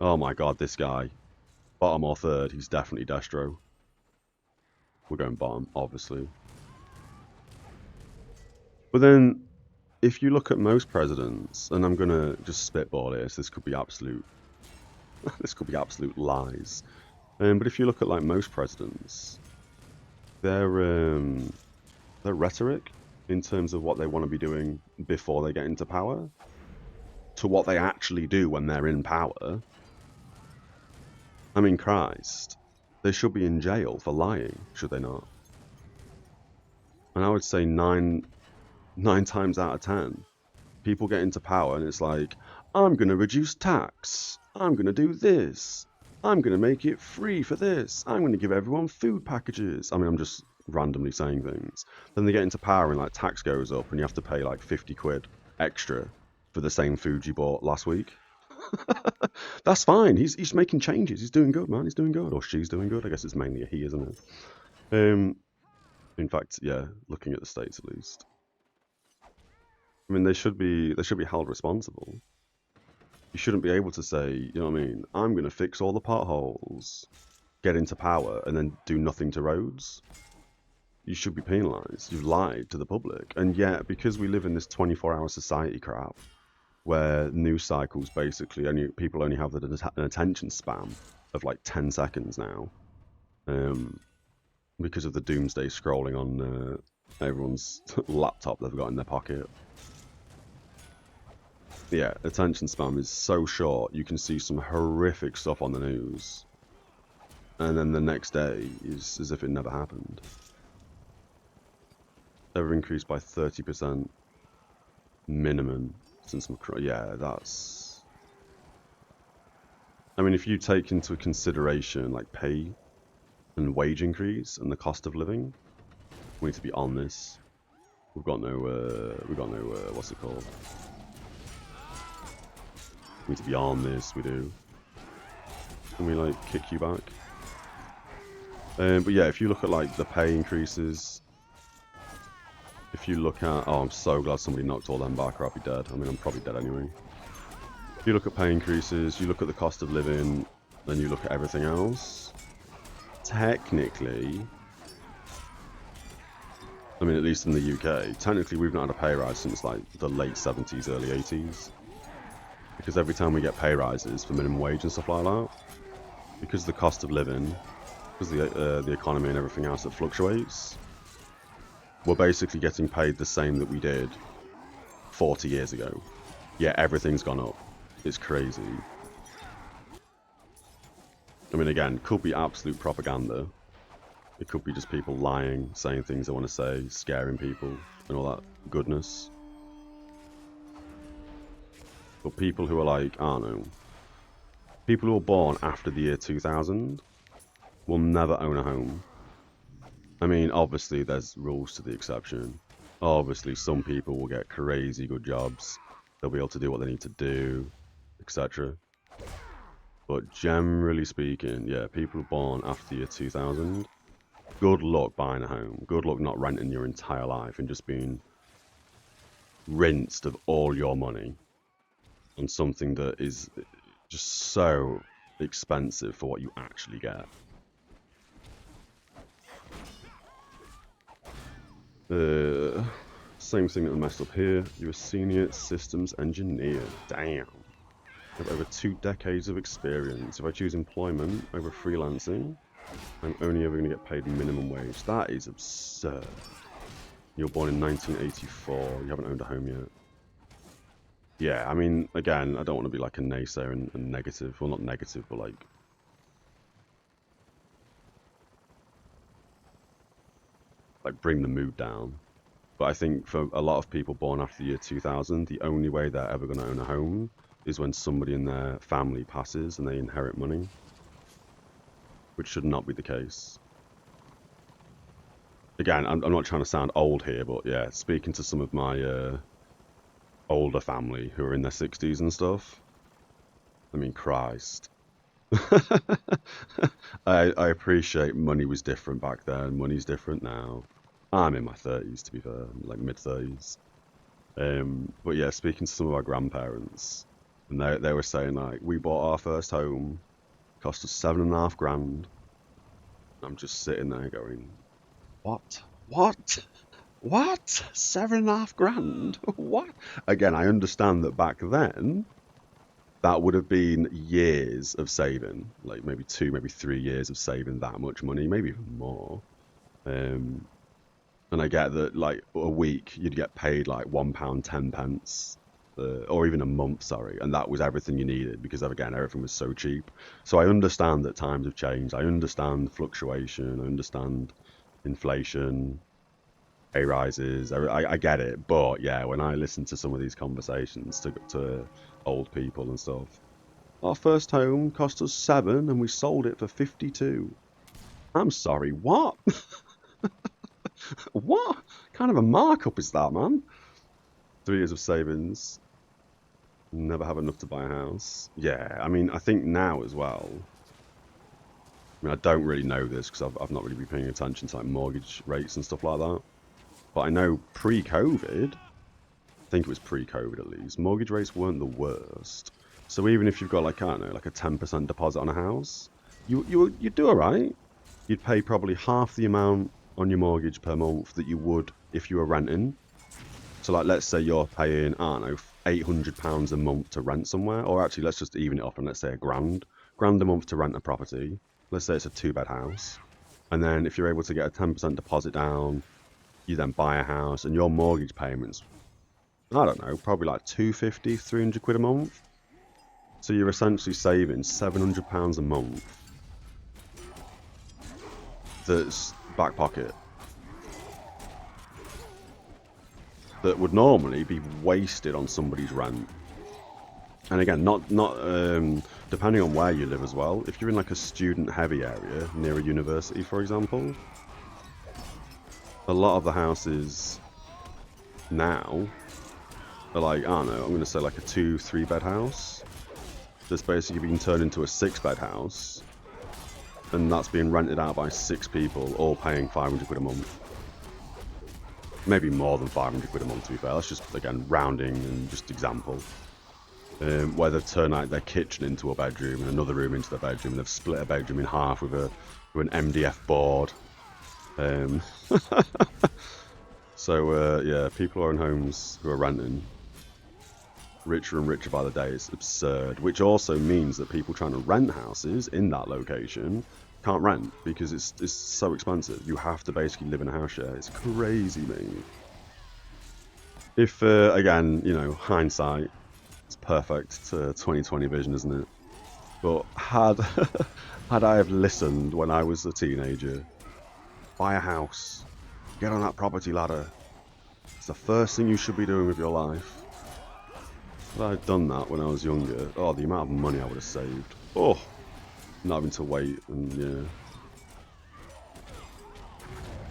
Speaker 1: Oh my god, this guy. Bottom or third, he's definitely Destro. We're going bottom, obviously. But then, if you look at most presidents, and I'm gonna just spitball this, this could be absolute lies. But if you look at like most presidents, their rhetoric in terms of what they want to be doing before they get into power, to what they actually do when they're in power. I mean, Christ, they should be in jail for lying, should they not? And I would say nine times out of 10, people get into power and it's like, I'm going to reduce tax, I'm going to do this, I'm going to make it free for this, I'm going to give everyone food packages. I mean, I'm just randomly saying things. Then they get into power and like tax goes up and you have to pay like 50 quid extra for the same food you bought last week. That's fine. He's making changes. He's doing good, man. He's doing good, or she's doing good. I guess it's mainly a he, isn't it? In fact, yeah, looking at the states at least. I mean, they should be held responsible. You shouldn't be able to say, you know what I mean? I'm going to fix all the potholes, get into power, and then do nothing to roads. You should be penalised. You've lied to the public. And yet, because we live in this 24-hour society crap, where news cycles basically people only have an attention span of like 10 seconds now, because of the doomsday scrolling on everyone's laptop they've got in their pocket. Yeah, attention span is so short. You can see some horrific stuff on the news, and then the next day is as if it never happened. Ever increased by 30% minimum since yeah, that's. I mean, if you take into consideration like pay and wage increase and the cost of living, we need to be on this. We've got no what's it called? We need to be on this. We do. Can we like kick you back? But yeah, if you look at like the pay increases. If you look at, oh, I'm so glad somebody knocked all them back, or I'll be dead. I mean, I'm probably dead anyway. If you look at pay increases, you look at the cost of living, then you look at everything else. Technically, I mean, at least in the UK, technically we've not had a pay rise since like the late 70s, early 80s. Because every time we get pay rises for minimum wage and stuff like that, because the cost of living, because the economy and everything else that fluctuates, we're basically getting paid the same that we did 40 years ago. Yeah, everything's gone up. It's crazy. I mean, again, could be absolute propaganda. It could be just people lying, saying things they want to say, scaring people, and all that goodness. But people who are like, I don't know, people who are born after the year 2000 will never own a home. I mean, obviously there's rules to the exception. Obviously some people will get crazy good jobs. They'll be able to do what they need to do, etc. But generally speaking, yeah, people born after the year 2000, good luck buying a home. Good luck not renting your entire life and just being rinsed of all your money on something that is just so expensive for what you actually get. Same thing that we messed up here. You're a senior systems engineer. Damn. I have over 2 decades of experience. If I choose employment over freelancing, I'm only ever going to get paid minimum wage. That is absurd. You're born in 1984. You haven't owned a home yet. Yeah, I mean, again, I don't want to be like a naysayer and negative. Well, not negative, but like bring the mood down. But I think for a lot of people born after the year 2000, the only way they're ever going to own a home is when somebody in their family passes and they inherit money, which should not be the case. Again, I'm not trying to sound old here, but yeah, speaking to some of my older family who are in their 60s and stuff, I mean, Christ. I appreciate money was different back then. Money's different now. I'm in my 30s, to be fair, like mid-30s. But yeah, speaking to some of our grandparents, and they were saying like, we bought our first home, cost us $7.5 grand. I'm just sitting there going, what? 7.5 grand? What? Again, I understand that back then, that would have been years of saving, like maybe 2, maybe 3 years of saving that much money, maybe even more. And I get that, like, a week you'd get paid like £1.10, or even a month, sorry, and that was everything you needed because, again, everything was so cheap. So I understand that times have changed. I understand fluctuation. I understand inflation, pay rises. I get it, but yeah, when I listen to some of these conversations to old people and stuff, our first home cost us 7 and we sold it for 52. I'm sorry, what? What kind of a markup is that, man? 3 years of savings. Never have enough to buy a house. Yeah, I mean, I think now as well. I mean, I don't really know this because I've not really been paying attention to like mortgage rates and stuff like that. But I know pre-COVID, I think it was pre-COVID at least, mortgage rates weren't the worst. So even if you've got like, I don't know, like a 10% deposit on a house, you'd do alright. You'd pay probably half the amount on your mortgage per month that you would if you were renting. So like, let's say you're paying, I don't know, £800 a month to rent somewhere, or actually let's just even it off and let's say £1,000 a month to rent a property. Let's say it's a 2-bed house. And then if you're able to get a 10% deposit down, you then buy a house and your mortgage payments, I don't know, probably like 250, 300 quid a month. So you're essentially saving £700 a month. That's back pocket. That would normally be wasted on somebody's rent. And again, not depending on where you live as well. If you're in like a student-heavy area near a university, for example, a lot of the houses now are like, I don't know, I'm going to say like a 2-3 bed house that's basically being turned into a 6-bed house, and that's being rented out by 6 people, all paying 500 quid a month. Maybe more than 500 quid a month, to be fair. That's just, again, rounding and just example. Where they've turned like their kitchen into a bedroom and another room into their bedroom, and they've split a bedroom in half with an MDF board. So yeah, people who are in homes who are renting, richer and richer by the day. It's absurd. Which also means that people trying to rent houses in that location can't rent because it's so expensive. You have to basically live in a house share. It's crazy, mate. If again, you know, hindsight, it's perfect 2020 vision, isn't it? But had I have listened when I was a teenager, buy a house, get on that property ladder. It's the first thing you should be doing with your life. Had I done that when I was younger, oh, the amount of money I would have saved. Oh, not having to wait, and yeah.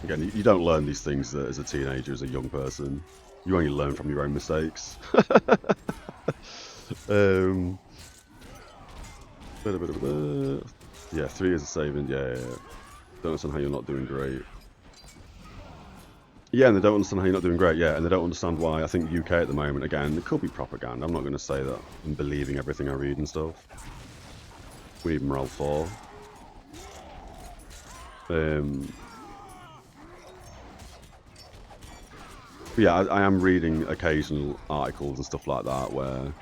Speaker 1: Again, you don't learn these things as a teenager, as a young person. You only learn from your own mistakes. Yeah, 3 years of saving, yeah. Don't understand how you're not doing great. Yeah, and they don't understand how you're not doing great, yeah, and they don't understand why. I think UK at the moment, again, it could be propaganda. I'm not going to say that I'm believing everything I read and stuff. We need Morale 4. But yeah, I am reading occasional articles and stuff like that where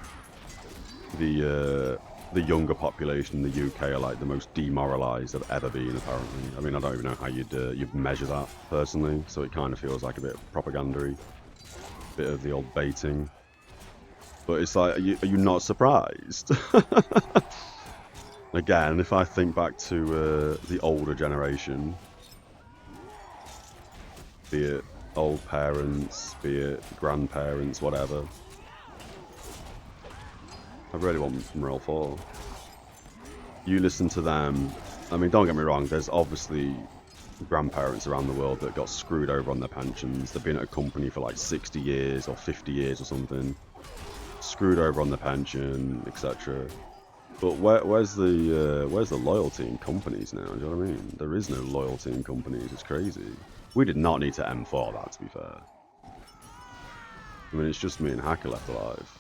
Speaker 1: the younger population in the UK are like the most demoralised they've ever been, apparently. I mean, I don't even know how you'd measure that personally, so it kind of feels like a bit propaganda-y, bit of the old baiting. But it's like, are you not surprised? Again, if I think back to the older generation, be it old parents, be it grandparents, whatever, I really want Morale 4. You listen to them. I mean, don't get me wrong, there's obviously grandparents around the world that got screwed over on their pensions. They've been at a company for like 60 years or 50 years or something. Screwed over on their pension, etc. But where's the loyalty in companies now? Do you know what I mean? There is no loyalty in companies. It's crazy. We did not need to M4 that, to be fair. I mean, it's just me and Hacker left alive.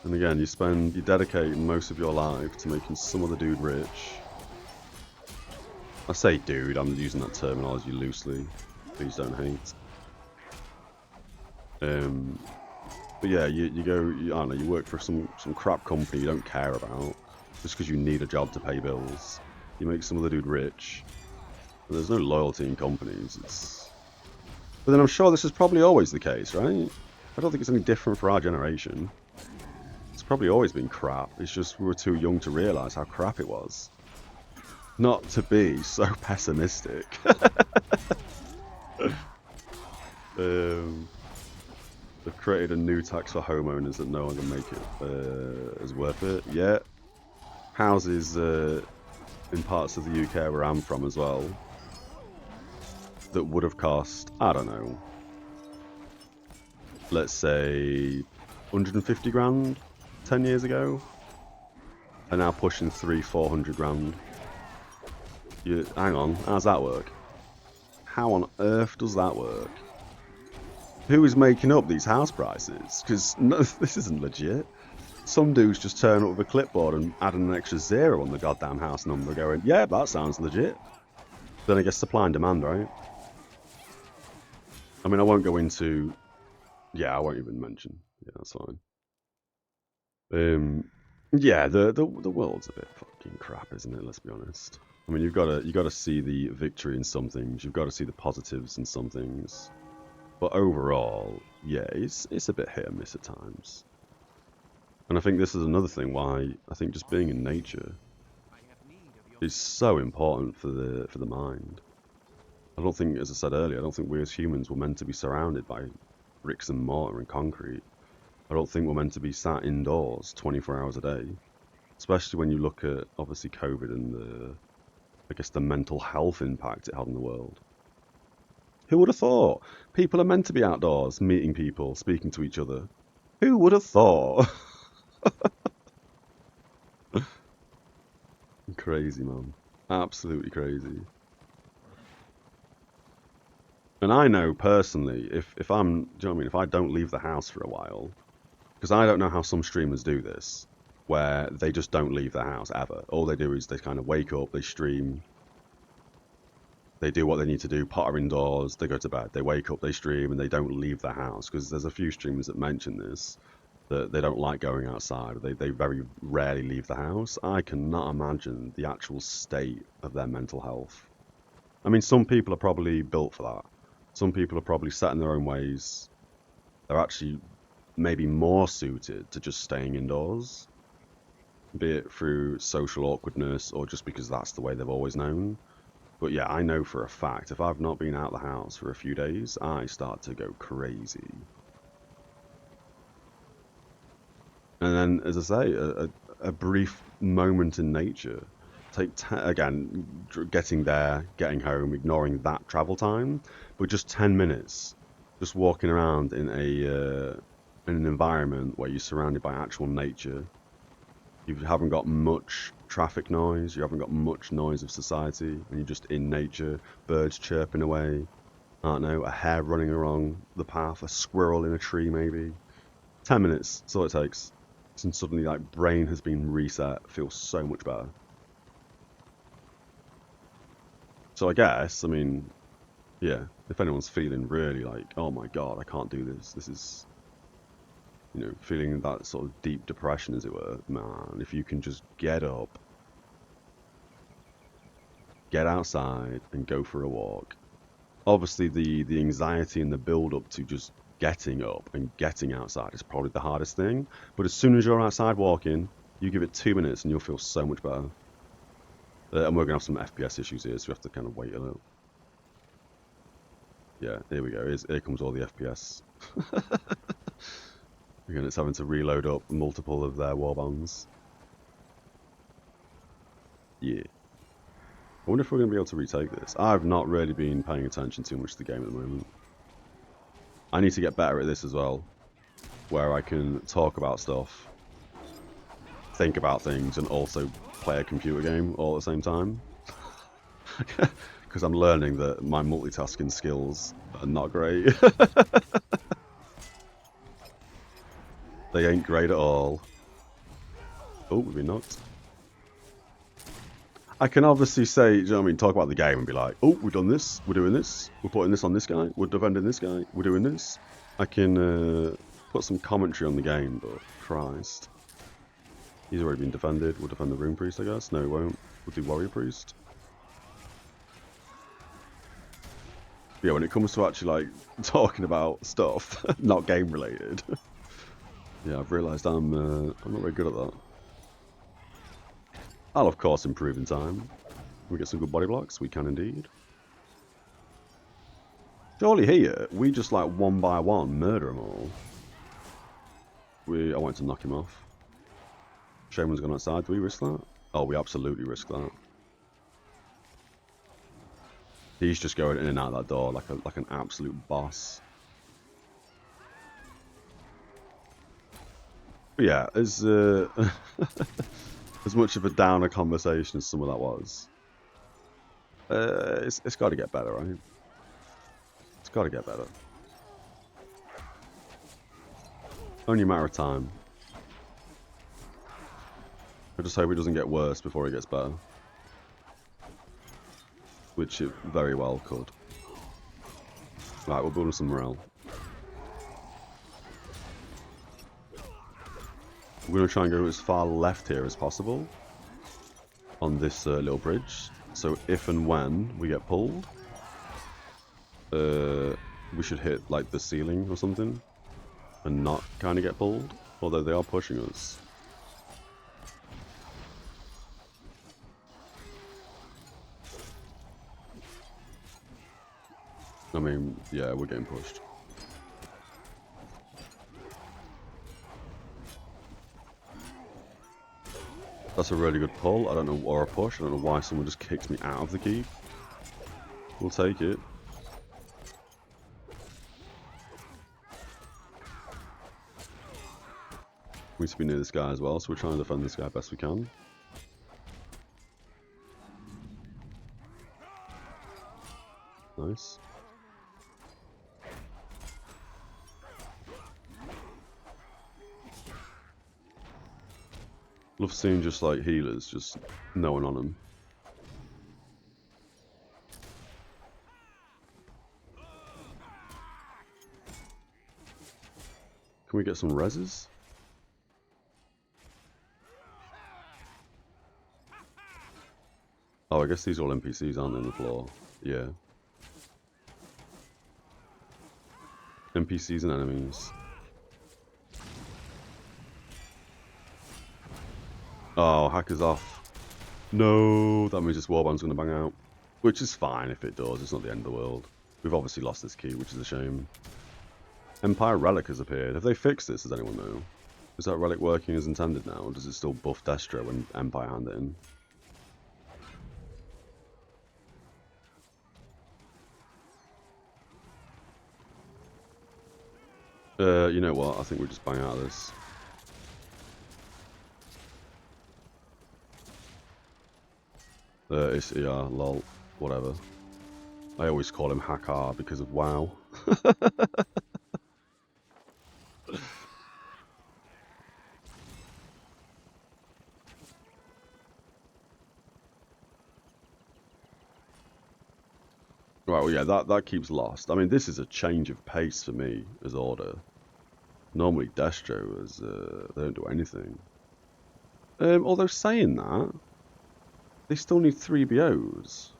Speaker 1: And again, you dedicate most of your life to making some other dude rich. I say dude, I'm using that terminology loosely. Please don't hate. But yeah, you go, I don't know, you work for some crap company you don't care about, just because you need a job to pay bills. You make some other dude rich. And there's no loyalty in companies. But then I'm sure this is probably always the case, right? I don't think it's any different for our generation. It's probably always been crap. It's just we were too young to realise how crap it was. Not to be so pessimistic. They've created a new tax for homeowners that no longer make it as worth it. Yeah. Houses in parts of the UK where I'm from as well that would have cost, I don't know, let's say, 150 grand 10 years ago, are now pushing 400 grand. Hang on, how's that work? How on earth does that work? Who is making up these house prices? Because no, this isn't legit. Some dudes just turn up with a clipboard and add an extra 0 on the goddamn house number going, yeah, that sounds legit. Then I guess supply and demand, right? I mean, I won't go into... Yeah, I won't even mention. Yeah, that's fine. Yeah, the world's a bit fucking crap, isn't it? Let's be honest. I mean, you gotta see the victory in some things. You've got to see the positives in some things. But overall, yeah, it's a bit hit and miss at times. And I think this is another thing why I think just being in nature is so important for the mind. I don't think, as I said earlier, I don't think we as humans were meant to be surrounded by bricks and mortar and concrete. I don't think we're meant to be sat indoors 24 hours a day. Especially when you look at, obviously, COVID and I guess the mental health impact it had on the world. Who would have thought? People are meant to be outdoors, meeting people, speaking to each other. Who would have thought? Crazy, man. Absolutely crazy. And I know personally, if I'm, do you know what I mean? If I don't leave the house for a while, because I don't know how some streamers do this, where they just don't leave the house ever. All they do is they kind of wake up, they stream, they do what they need to do, potter indoors, they go to bed, they wake up, they stream, and they don't leave the house. Because there's a few streamers that mention this, that they don't like going outside. They very rarely leave the house. I cannot imagine the actual state of their mental health. I mean, some people are probably built for that. Some people are probably set in their own ways. They're actually maybe more suited to just staying indoors, be it through social awkwardness or just because that's the way they've always known. But yeah, I know for a fact, if I've not been out of the house for a few days, I start to go crazy. And then, as I say, a brief moment in nature. Again, getting there, getting home, ignoring that travel time, but just 10 minutes, just walking around in an environment where you're surrounded by actual nature. You haven't got much traffic noise, you haven't got much noise of society, and you're just in nature, birds chirping away, I don't know, a hare running along the path, a squirrel in a tree maybe. 10 minutes, that's all it takes. And suddenly, like, brain has been reset, feels so much better. So I guess, I mean, yeah, if anyone's feeling really like, oh my god, I can't do this, this is, you know, feeling that sort of deep depression, as it were, man, if you can just get up, get outside, and go for a walk. Obviously, the anxiety and the build-up to just getting up and getting outside is probably the hardest thing, but as soon as you're outside walking, you give it 2 minutes and you'll feel so much better. And we're going to have some FPS issues here, so we have to kind of wait a little. Yeah, here we go. Here comes all the FPS. Again, it's having to reload up multiple of their warbonds. Yeah. I wonder if we're going to be able to retake this. I've not really been paying attention too much to the game at the moment. I need to get better at this as well, where I can talk about stuff, think about things, and also play a computer game all at the same time. Because I'm learning that my multitasking skills are not great. They ain't great at all. Oh, we've been knocked. I can obviously say, you know what I mean, talk about the game and be like, oh, we've done this, we're doing this, we're putting this on this guy, we're defending this guy, we're doing this. I can put some commentary on the game, but Christ. He's already been defended. We'll defend the Rune Priest, I guess. No, we won't. We'll do Warrior Priest. But yeah, when it comes to actually, like, talking about stuff, not game related. Yeah, I've realised I'm not very good at that. I'll, of course, improve in time. We get some good body blocks. We can indeed. Surely here, we just, like, one by one murder them all. I wanted to knock him off. Shaman's gone outside. Do we risk that? Oh, we absolutely risk that. He's just going in and out of that door like an absolute boss. But yeah, as as much of a downer conversation as some of that was, it's got to get better, right? It's got to get better. Only a matter of time. I just hope it doesn't get worse before it gets better. Which it very well could. Right, we're building some morale. We're going to try and go as far left here as possible on this little bridge. So if and when we get pulled, we should hit like the ceiling or something and not kind of get pulled, although they are pushing us. I mean, yeah, we're getting pushed. That's a really good pull. I don't know, or a push. I don't know why someone just kicked me out of the keep. We'll take it. We need to be near this guy as well, so we're trying to defend this guy best we can. Nice. Love seeing just like healers, just no one on them. Can we get some reses? Oh, I guess these are all NPCs, aren't they, on the floor? Yeah. NPCs and enemies. Oh, hacker's off. No, that means this warband's going to bang out. Which is fine if it does, it's not the end of the world. We've obviously lost this key, which is a shame. Empire Relic has appeared. Have they fixed this, does anyone know? Is that Relic working as intended now, or does it still buff Destro when Empire hand it in? You know what, I think we just bang out of this. It's ER, lol, whatever. I always call him Hackar because of WoW. Right, well yeah, that keeps lost. I mean, this is a change of pace for me as Order. Normally Destro is, they don't do anything. Although saying that, they still need 3 BOs.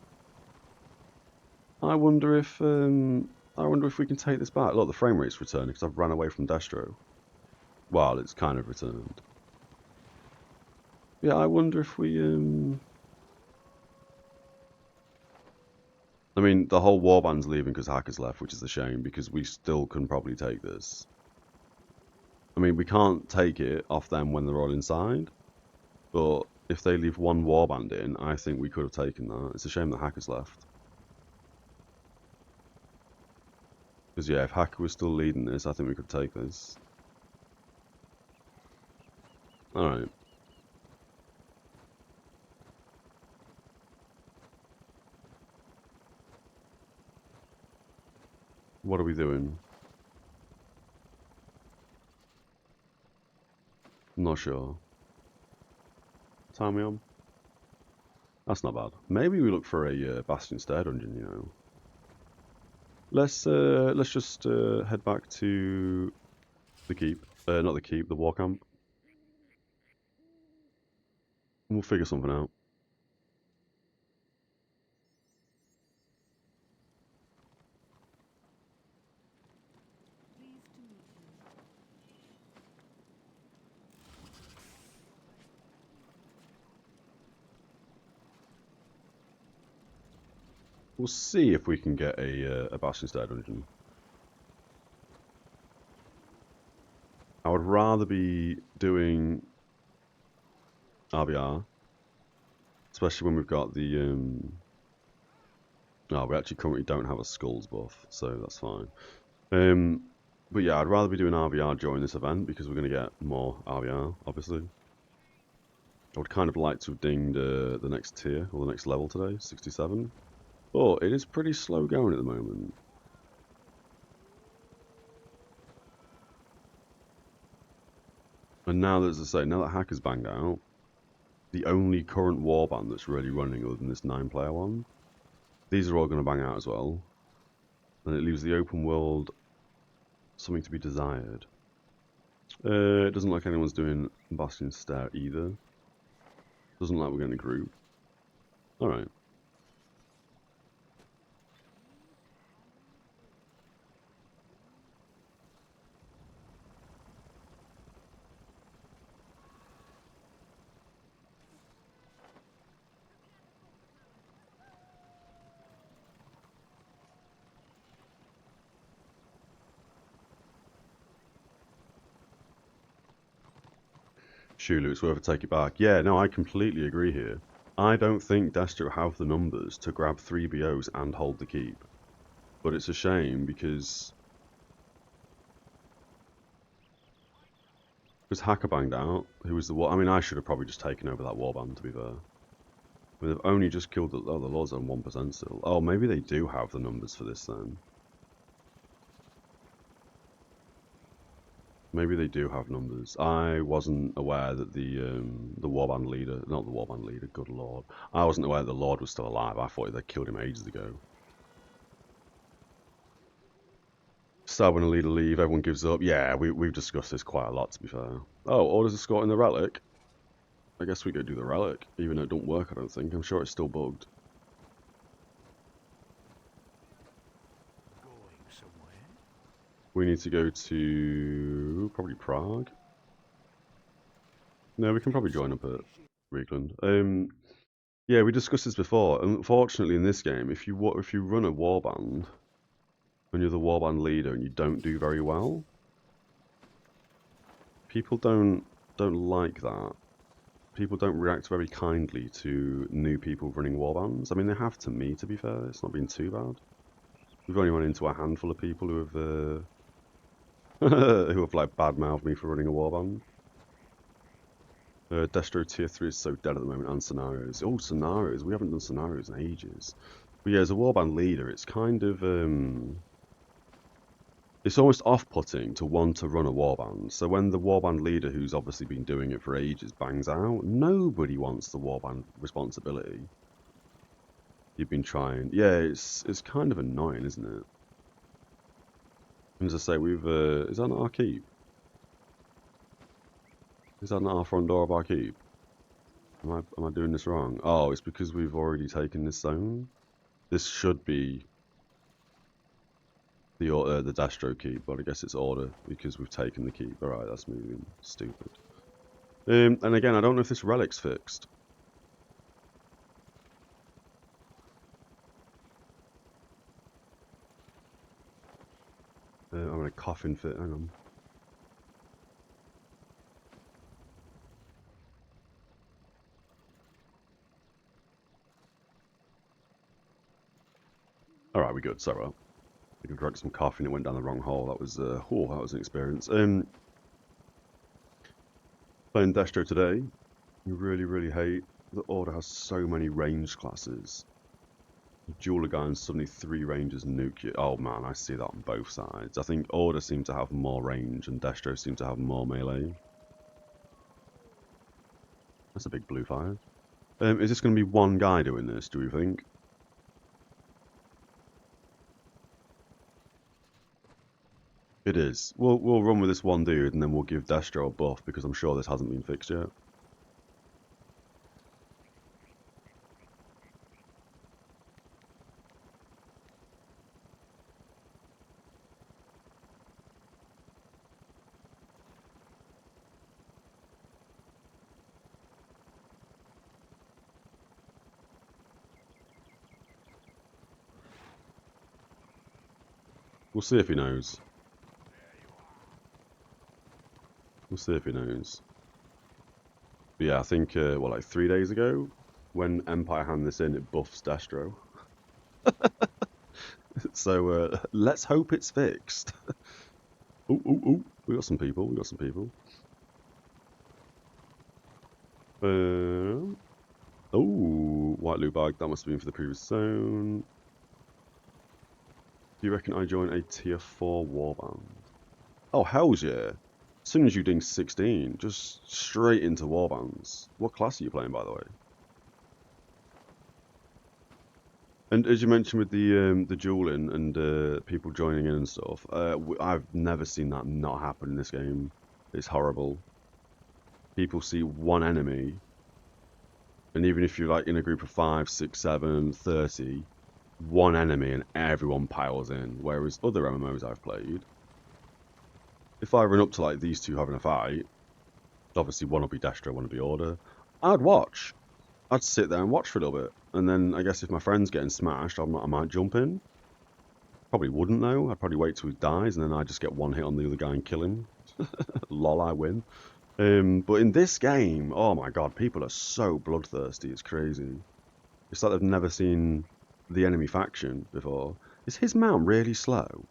Speaker 1: I wonder if we can take this back. Look, the frame rate's returning because I've ran away from Destro. Well, it's kind of returned. Yeah, I wonder if we I mean, the whole warband's leaving because Hacker's left, which is a shame because we still can probably take this. I mean, we can't take it off them when they're all inside, but if they leave one warband in, I think we could have taken that. It's a shame that Hacker's left. Because yeah, if Hacker was still leading this, I think we could take this. Alright. What are we doing? Not sure. Time we on? That's not bad. Maybe we look for a Bastion Stair dungeon, you know. Let's just head back to the keep. Not the keep, the war camp. We'll figure something out. We'll see if we can get a Bastion Stair dungeon. I would rather be doing RvR, especially when we've got the no, we actually currently don't have a skulls buff, so that's fine. But yeah, I'd rather be doing RvR during this event because we're going to get more RvR, obviously. I would kind of like to have dinged the next tier, or the next level today, 67. Oh, it is pretty slow going at the moment. And now, as I say, now that Hacker's banged out, the only current warband that's really running other than this 9-player one, these are all going to bang out as well. And it leaves the open world something to be desired. It doesn't look like anyone's doing Bastion Stare either. Doesn't look like we're going to group. Alright. Shulu, it's worth a take it back. Yeah, no, I completely agree here. I don't think Destro have the numbers to grab 3 BOs and hold the keep. But it's a shame because Hacker banged out, who was the war. I mean, I should have probably just taken over that warband, to be fair. I mean, they've only just killed the Lord's on 1% still. Oh, maybe they do have the numbers for this then. Maybe they do have numbers. I wasn't aware that the warband leader, not the warband leader, good lord. I wasn't aware that the Lord was still alive. I thought they killed him ages ago. Start when a leader leave, everyone gives up. Yeah, we've discussed this quite a lot, to be fair. Oh, orders escorting the Relic. I guess we go do the Relic, even though it don't work, I don't think. I'm sure it's still bugged.
Speaker 2: Going somewhere?
Speaker 1: We need to go to probably Prague. No, we can probably join up at Riegland. Yeah, we discussed this before. Unfortunately, in this game, if you run a warband and you're the warband leader and you don't do very well, people don't like that. People don't react very kindly to new people running warbands. I mean, they have to me, to be fair. It's not been too bad. We've only run into a handful of people who have who have like badmouthed me for running a warband. Destro tier 3 is so dead at the moment, and scenarios. Oh, scenarios. We haven't done scenarios in ages. But yeah, as a warband leader, it's kind of it's almost off-putting to want to run a warband. So when the warband leader, who's obviously been doing it for ages, bangs out, nobody wants the warband responsibility. You've been trying. Yeah, it's kind of annoying, isn't it? And as I say, we've is that not our keep? Is that not our front door of our keep? Am I doing this wrong? Oh, it's because we've already taken this zone. This should be the Destro keep, but I guess it's order because we've taken the keep. Alright, that's moving. Stupid. And again, I don't know if this relic's fixed. I'm in a coffin fit, hang on. Alright, we're good, sorry. I drank some coffee and it went down the wrong hole. That was, that was an experience. Playing Destro today, you really hate the order has so many range classes. Dual guy and suddenly 3 rangers nuke you. Oh man, I see that on both sides. I think order seem to have more range and Destro seem to have more melee. That's a big blue 5. Is this going to be one guy doing this, do we think? It is. We'll run with this one dude and then we'll give Destro a buff because I'm sure this hasn't been fixed yet. We'll see if he knows. We'll see if he knows. But yeah, I think, what, like 3 days ago? When Empire hand this in, it buffs Destro. So, let's hope it's fixed. Ooh, ooh, ooh. We got some people. We got some people. Oh, white loot bag. That must have been for the previous zone. Do you reckon I join a tier 4 warband? Oh, hells yeah. As soon as you ding 16, just straight into warbands. What class are you playing, by the way? And as you mentioned with the dueling and people joining in and stuff, I've never seen that not happen in this game. It's horrible. People see one enemy, and even if you're like in a group of 5, 6, 7, 30, one enemy and everyone piles in. Whereas other MMOs I've played, if I run up to like these two having a fight, obviously one will be Destro, one will be Order, I'd watch. I'd sit there and watch for a little bit. And then I guess if my friend's getting smashed, I might jump in. Probably wouldn't though. I'd probably wait till he dies and then I'd just get one hit on the other guy and kill him. Lol, I win. But in this game, oh my god, people are so bloodthirsty, it's crazy. It's like they've never seen the enemy faction before. Is his mount really slow?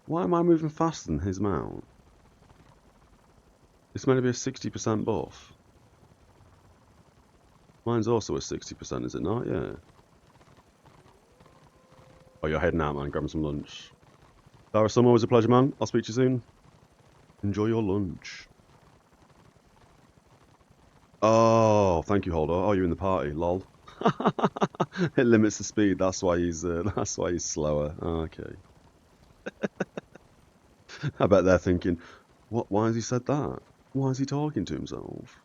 Speaker 1: Why am I moving faster than his mount? It's meant to be a 60% buff. Mine's also a 60%, is it not? Yeah. Oh, you're heading out, man. Grabbing some lunch. Darasum, always a pleasure, man. I'll speak to you soon. Enjoy your lunch. Oh, thank you, Holder. Oh, you're in the party. Lol. It limits the speed. That's why he's slower. Okay. I bet they're thinking, what? Why has he said that? Why is he talking to himself?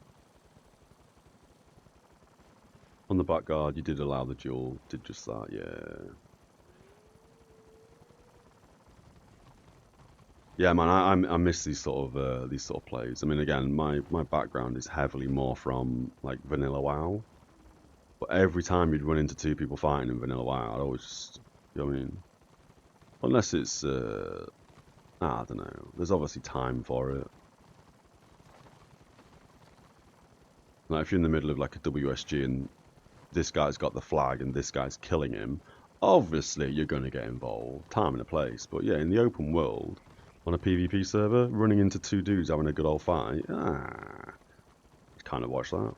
Speaker 1: On the back guard, you did allow the duel. Did just that, yeah. Yeah, man, I miss these sort of plays. I mean, again, my background is heavily more from like vanilla WoW, but every time you'd run into two people fighting in vanilla WoW, I'd always just, you know what I mean, unless it's I don't know. There's obviously time for it. Like if you're in the middle of like a WSG and this guy's got the flag and this guy's killing him, obviously you're gonna get involved, time and a place. But yeah, in the open world. On a PvP server, running into two dudes having a good old fight. Kind of watch that.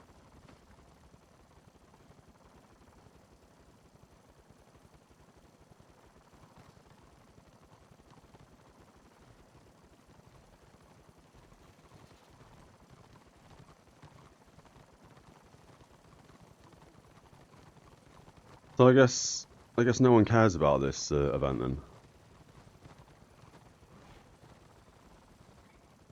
Speaker 1: So I guess no one cares about this event then,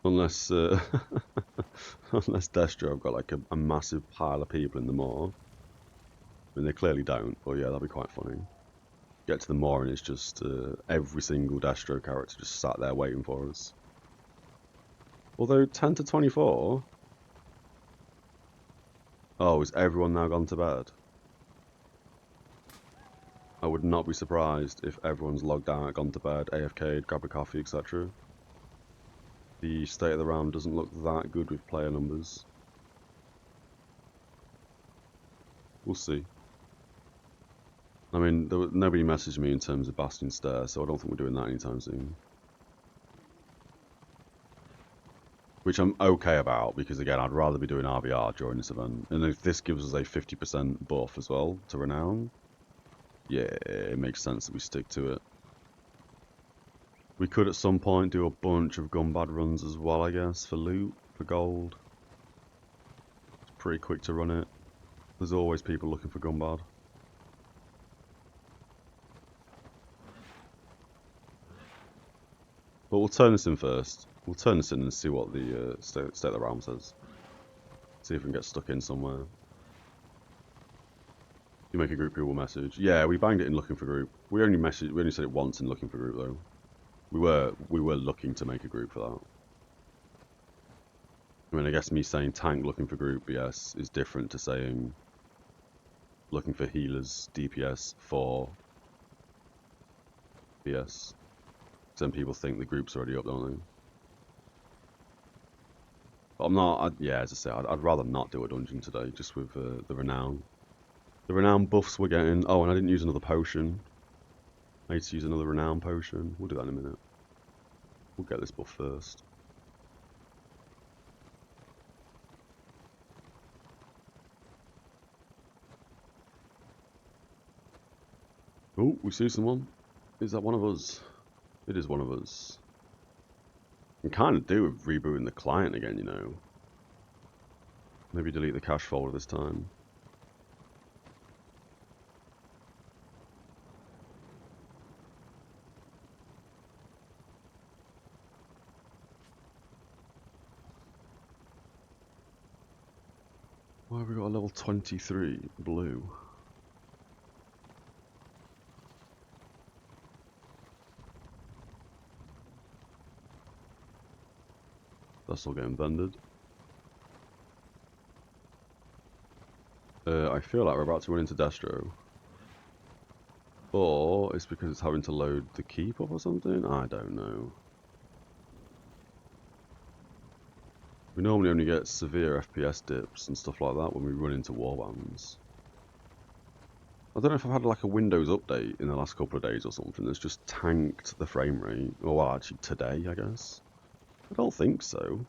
Speaker 1: unless unless Destro have got like a massive pile of people in the moor. I mean, they clearly don't, but yeah, that'd be quite funny. Get to the moor and it's just every single Destro character just sat there waiting for us. Although 10 to 24. Oh, is everyone now gone to bed? I would not be surprised if everyone's logged out, gone to bed, AFK'd, grabbed a coffee, etc. The state of the realm doesn't look that good with player numbers. We'll see. I mean, nobody messaged me in terms of Bastion Stair, so I don't think we're doing that anytime soon. Which I'm okay about, because again, I'd rather be doing RvR during this event. And if this gives us a 50% buff as well to Renown, yeah, it makes sense that we stick to it. We could at some point do a bunch of Gumbad runs as well, I guess, for loot, for gold. It's pretty quick to run it. There's always people looking for Gumbad. But we'll turn this in first. We'll turn this in and see what the state of the realm says. See if we can get stuck in somewhere. You make a group, people will message. Yeah, we banged it in looking for group. We only said it once in looking for group though. We were looking to make a group for that. I mean, I guess me saying tank looking for group BS is different to saying looking for healers DPS for BS. Then people think the group's already up, don't they? But I'm not, yeah, as I say, I'd rather not do a dungeon today, just with the renown. The renown buffs we're getting. Oh, and I didn't use another potion. I need to use another renown potion. We'll do that in a minute. We'll get this buff first. Oh, we see someone. Is that one of us? It is one of us. I can kind of do with rebooting the client again, you know. Maybe delete the cache folder this time. Why have we got a level 23 blue? That's all getting vended. I feel like we're about to run into Destro. Or it's because it's having to load the keep up or something? I don't know. We normally only get severe FPS dips and stuff like that when we run into warbands. I don't know if I've had like a Windows update in the last couple of days or something that's just tanked the frame rate. Or well, actually today, I guess. I don't think so.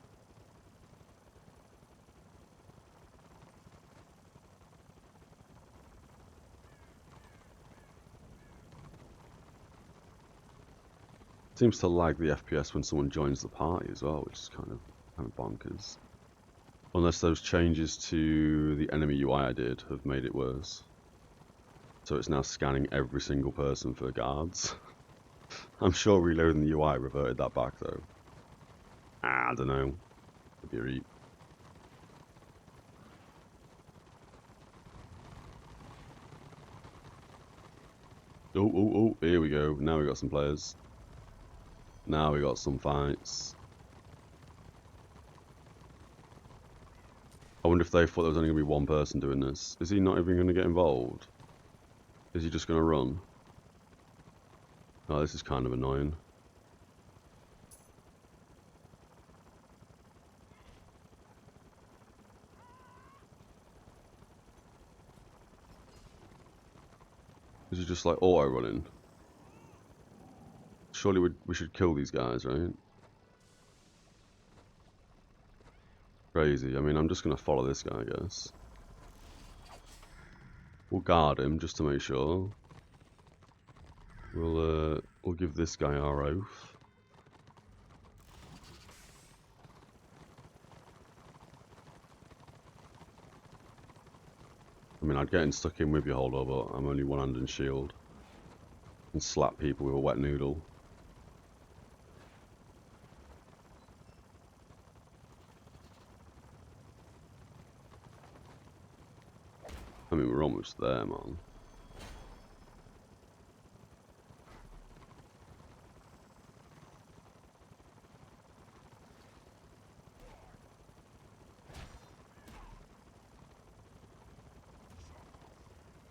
Speaker 1: Seems to lag the FPS when someone joins the party as well, which is kind of bonkers. Unless those changes to the enemy UI I did have made it worse. So it's now scanning every single person for guards. I'm sure reloading the UI reverted that back though. I don't know. Could be a reap. Oh, here we go. Now we got some players. Now we got some fights. I wonder if they thought there was only going to be one person doing this. Is he not even going to get involved? Is he just going to run? Oh, this is kind of annoying. Is he just like auto-running? Surely we should kill these guys, right? Crazy. I mean, I'm just going to follow this guy, I guess. We'll guard him just to make sure. We'll give this guy our oath. I mean, I'd get stuck in with your holder, but I'm only one hand and shield. And slap people with a wet noodle. I mean, we're almost there, man.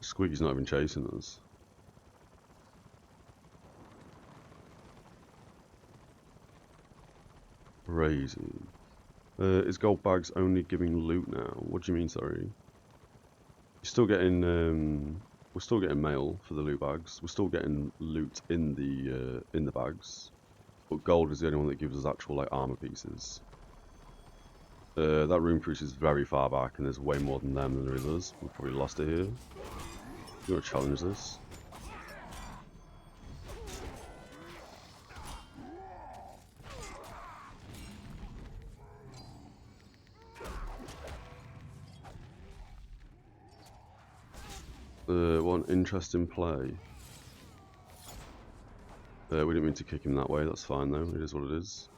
Speaker 1: Squeaky's not even chasing us. Crazy. Is gold bags only giving loot now? What do you mean, sorry? You're still getting, we're still getting mail for the loot bags. We're still getting loot in the bags. But gold is the only one that gives us actual, like, armor pieces. That room cruise is very far back, and there's way more than them than there is us. We've probably lost it here. I'm gonna challenge this. One interesting play. We didn't mean to kick him that way, that's fine though, it is what it is.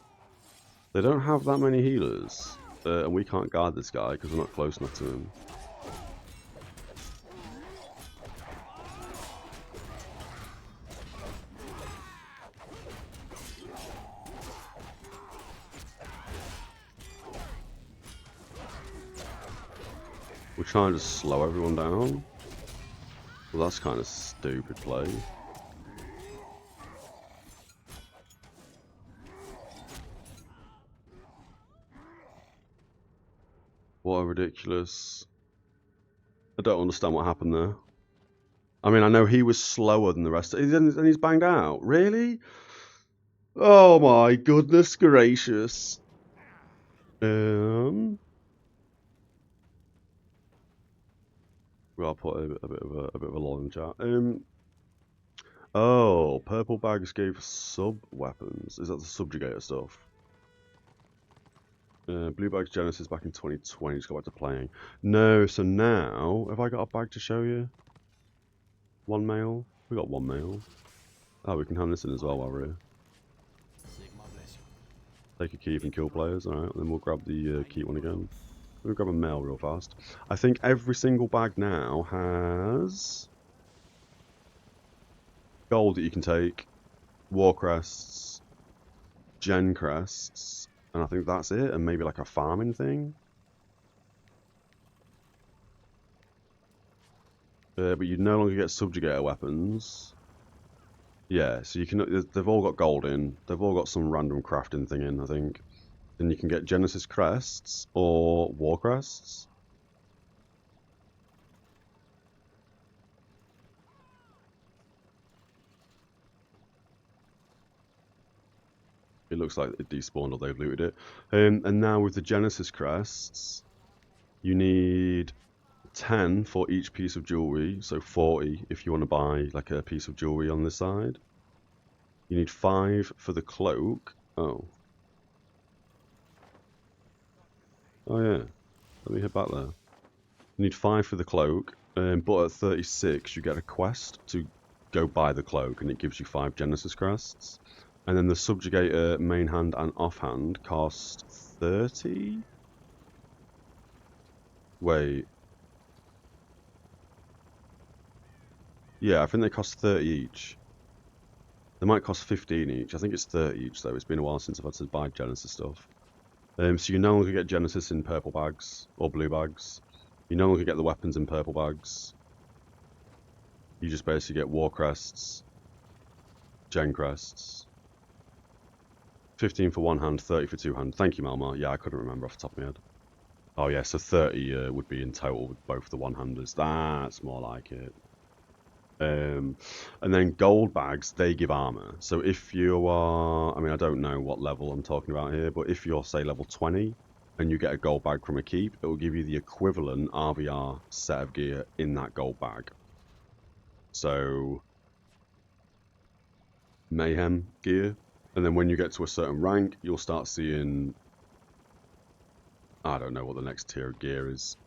Speaker 1: They don't have that many healers, and we can't guard this guy because we're not close enough to him. We're trying to slow everyone down. Well, that's kind of stupid play. What a ridiculous... I don't understand what happened there. I mean, I know he was slower than the rest, and he's banged out. Really? Oh my goodness gracious. Well, I'll put a bit of a lull in the chat. Oh, purple bags gave sub weapons. Is that the subjugator stuff? Blue bags Genesis back in 2020. Just got back to playing. No, so now have I got a bag to show you? One mail. We got one mail. Oh, we can hand this in as well while we're here. Take a keep and kill players. All right, then we'll grab the keep one again. We'll grab a mail real fast. I think every single bag now has gold that you can take, war crests, gen crests, and I think that's it, and maybe like a farming thing. But you no longer get subjugator weapons. Yeah, so you can. They've all got gold in. They've all got some random crafting thing in, I think. Then you can get Genesis crests or war crests. It looks like it despawned or they've looted it. And now with the Genesis crests, you need 10 for each piece of jewelry, so 40 if you want to buy like a piece of jewelry on this side. You need 5 for the cloak. Oh. Oh yeah. Let me hit back there. You need 5 for the cloak, but at 36 you get a quest to go buy the cloak and it gives you 5 Genesis crests. And then the subjugator main hand and offhand cost 30? Wait. Yeah, I think they cost 30 each. They might cost 15 each. I think it's 30 each though. It's been a while since I've had to buy Genesis stuff. So you no longer get Genesis in purple bags or blue bags. You no longer get the weapons in purple bags. You just basically get war crests, gen crests. 15 for one hand, 30 for two hand. Thank you, Malmar. Yeah, I couldn't remember off the top of my head. Oh yeah, so 30 would be in total with both the one-handers. That's more like it. And then gold bags, they give armor. So if you are, I mean, I don't know what level I'm talking about here, but if you're, say, level 20 and you get a gold bag from a keep, it will give you the equivalent RvR set of gear in that gold bag. So, Mayhem gear. And then when you get to a certain rank, you'll start seeing, I don't know what the next tier of gear is.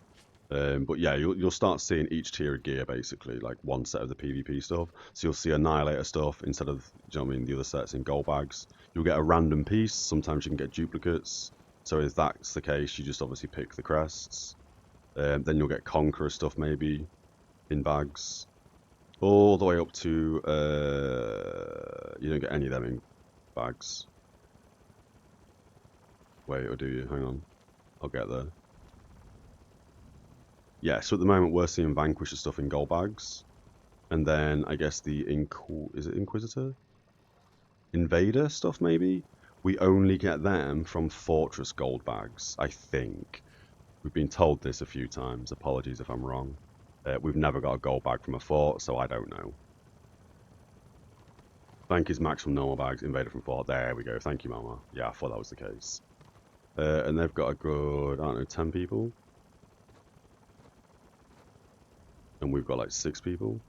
Speaker 1: But yeah, you'll start seeing each tier of gear basically, like one set of the PvP stuff. So you'll see Annihilator stuff instead of, you know what I mean, the other sets in gold bags. You'll get a random piece. Sometimes you can get duplicates. So if that's the case, you just obviously pick the crests. Then you'll get Conqueror stuff maybe in bags. All the way up to, you don't get any of them in bags. Wait, or do you? Hang on. I'll get there. Yeah, so at the moment we're seeing Vanquisher stuff in gold bags. And then I guess the is it Inquisitor? Invader stuff maybe? We only get them from Fortress gold bags, I think. We've been told this a few times, apologies if I'm wrong. We've never got a gold bag from a fort, so I don't know. Thank is max from normal bags, Invader from fort. There we go, thank you Mama. Yeah, I thought that was the case. And they've got a good, I don't know, 10 people? And we've got like 6 people.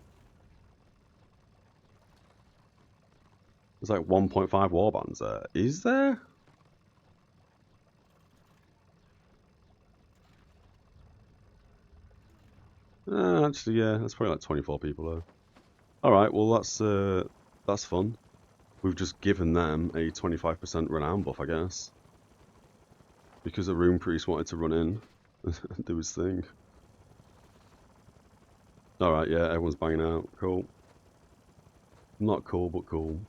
Speaker 1: There's like 1.5 warbands there. Is there? Actually, yeah, that's probably like 24 people though. Alright, well that's fun. We've just given them a 25% renown buff, I guess. Because the Rune Priest wanted to run in and do his thing. Alright, yeah, everyone's banging out. Cool. Not cool, but cool.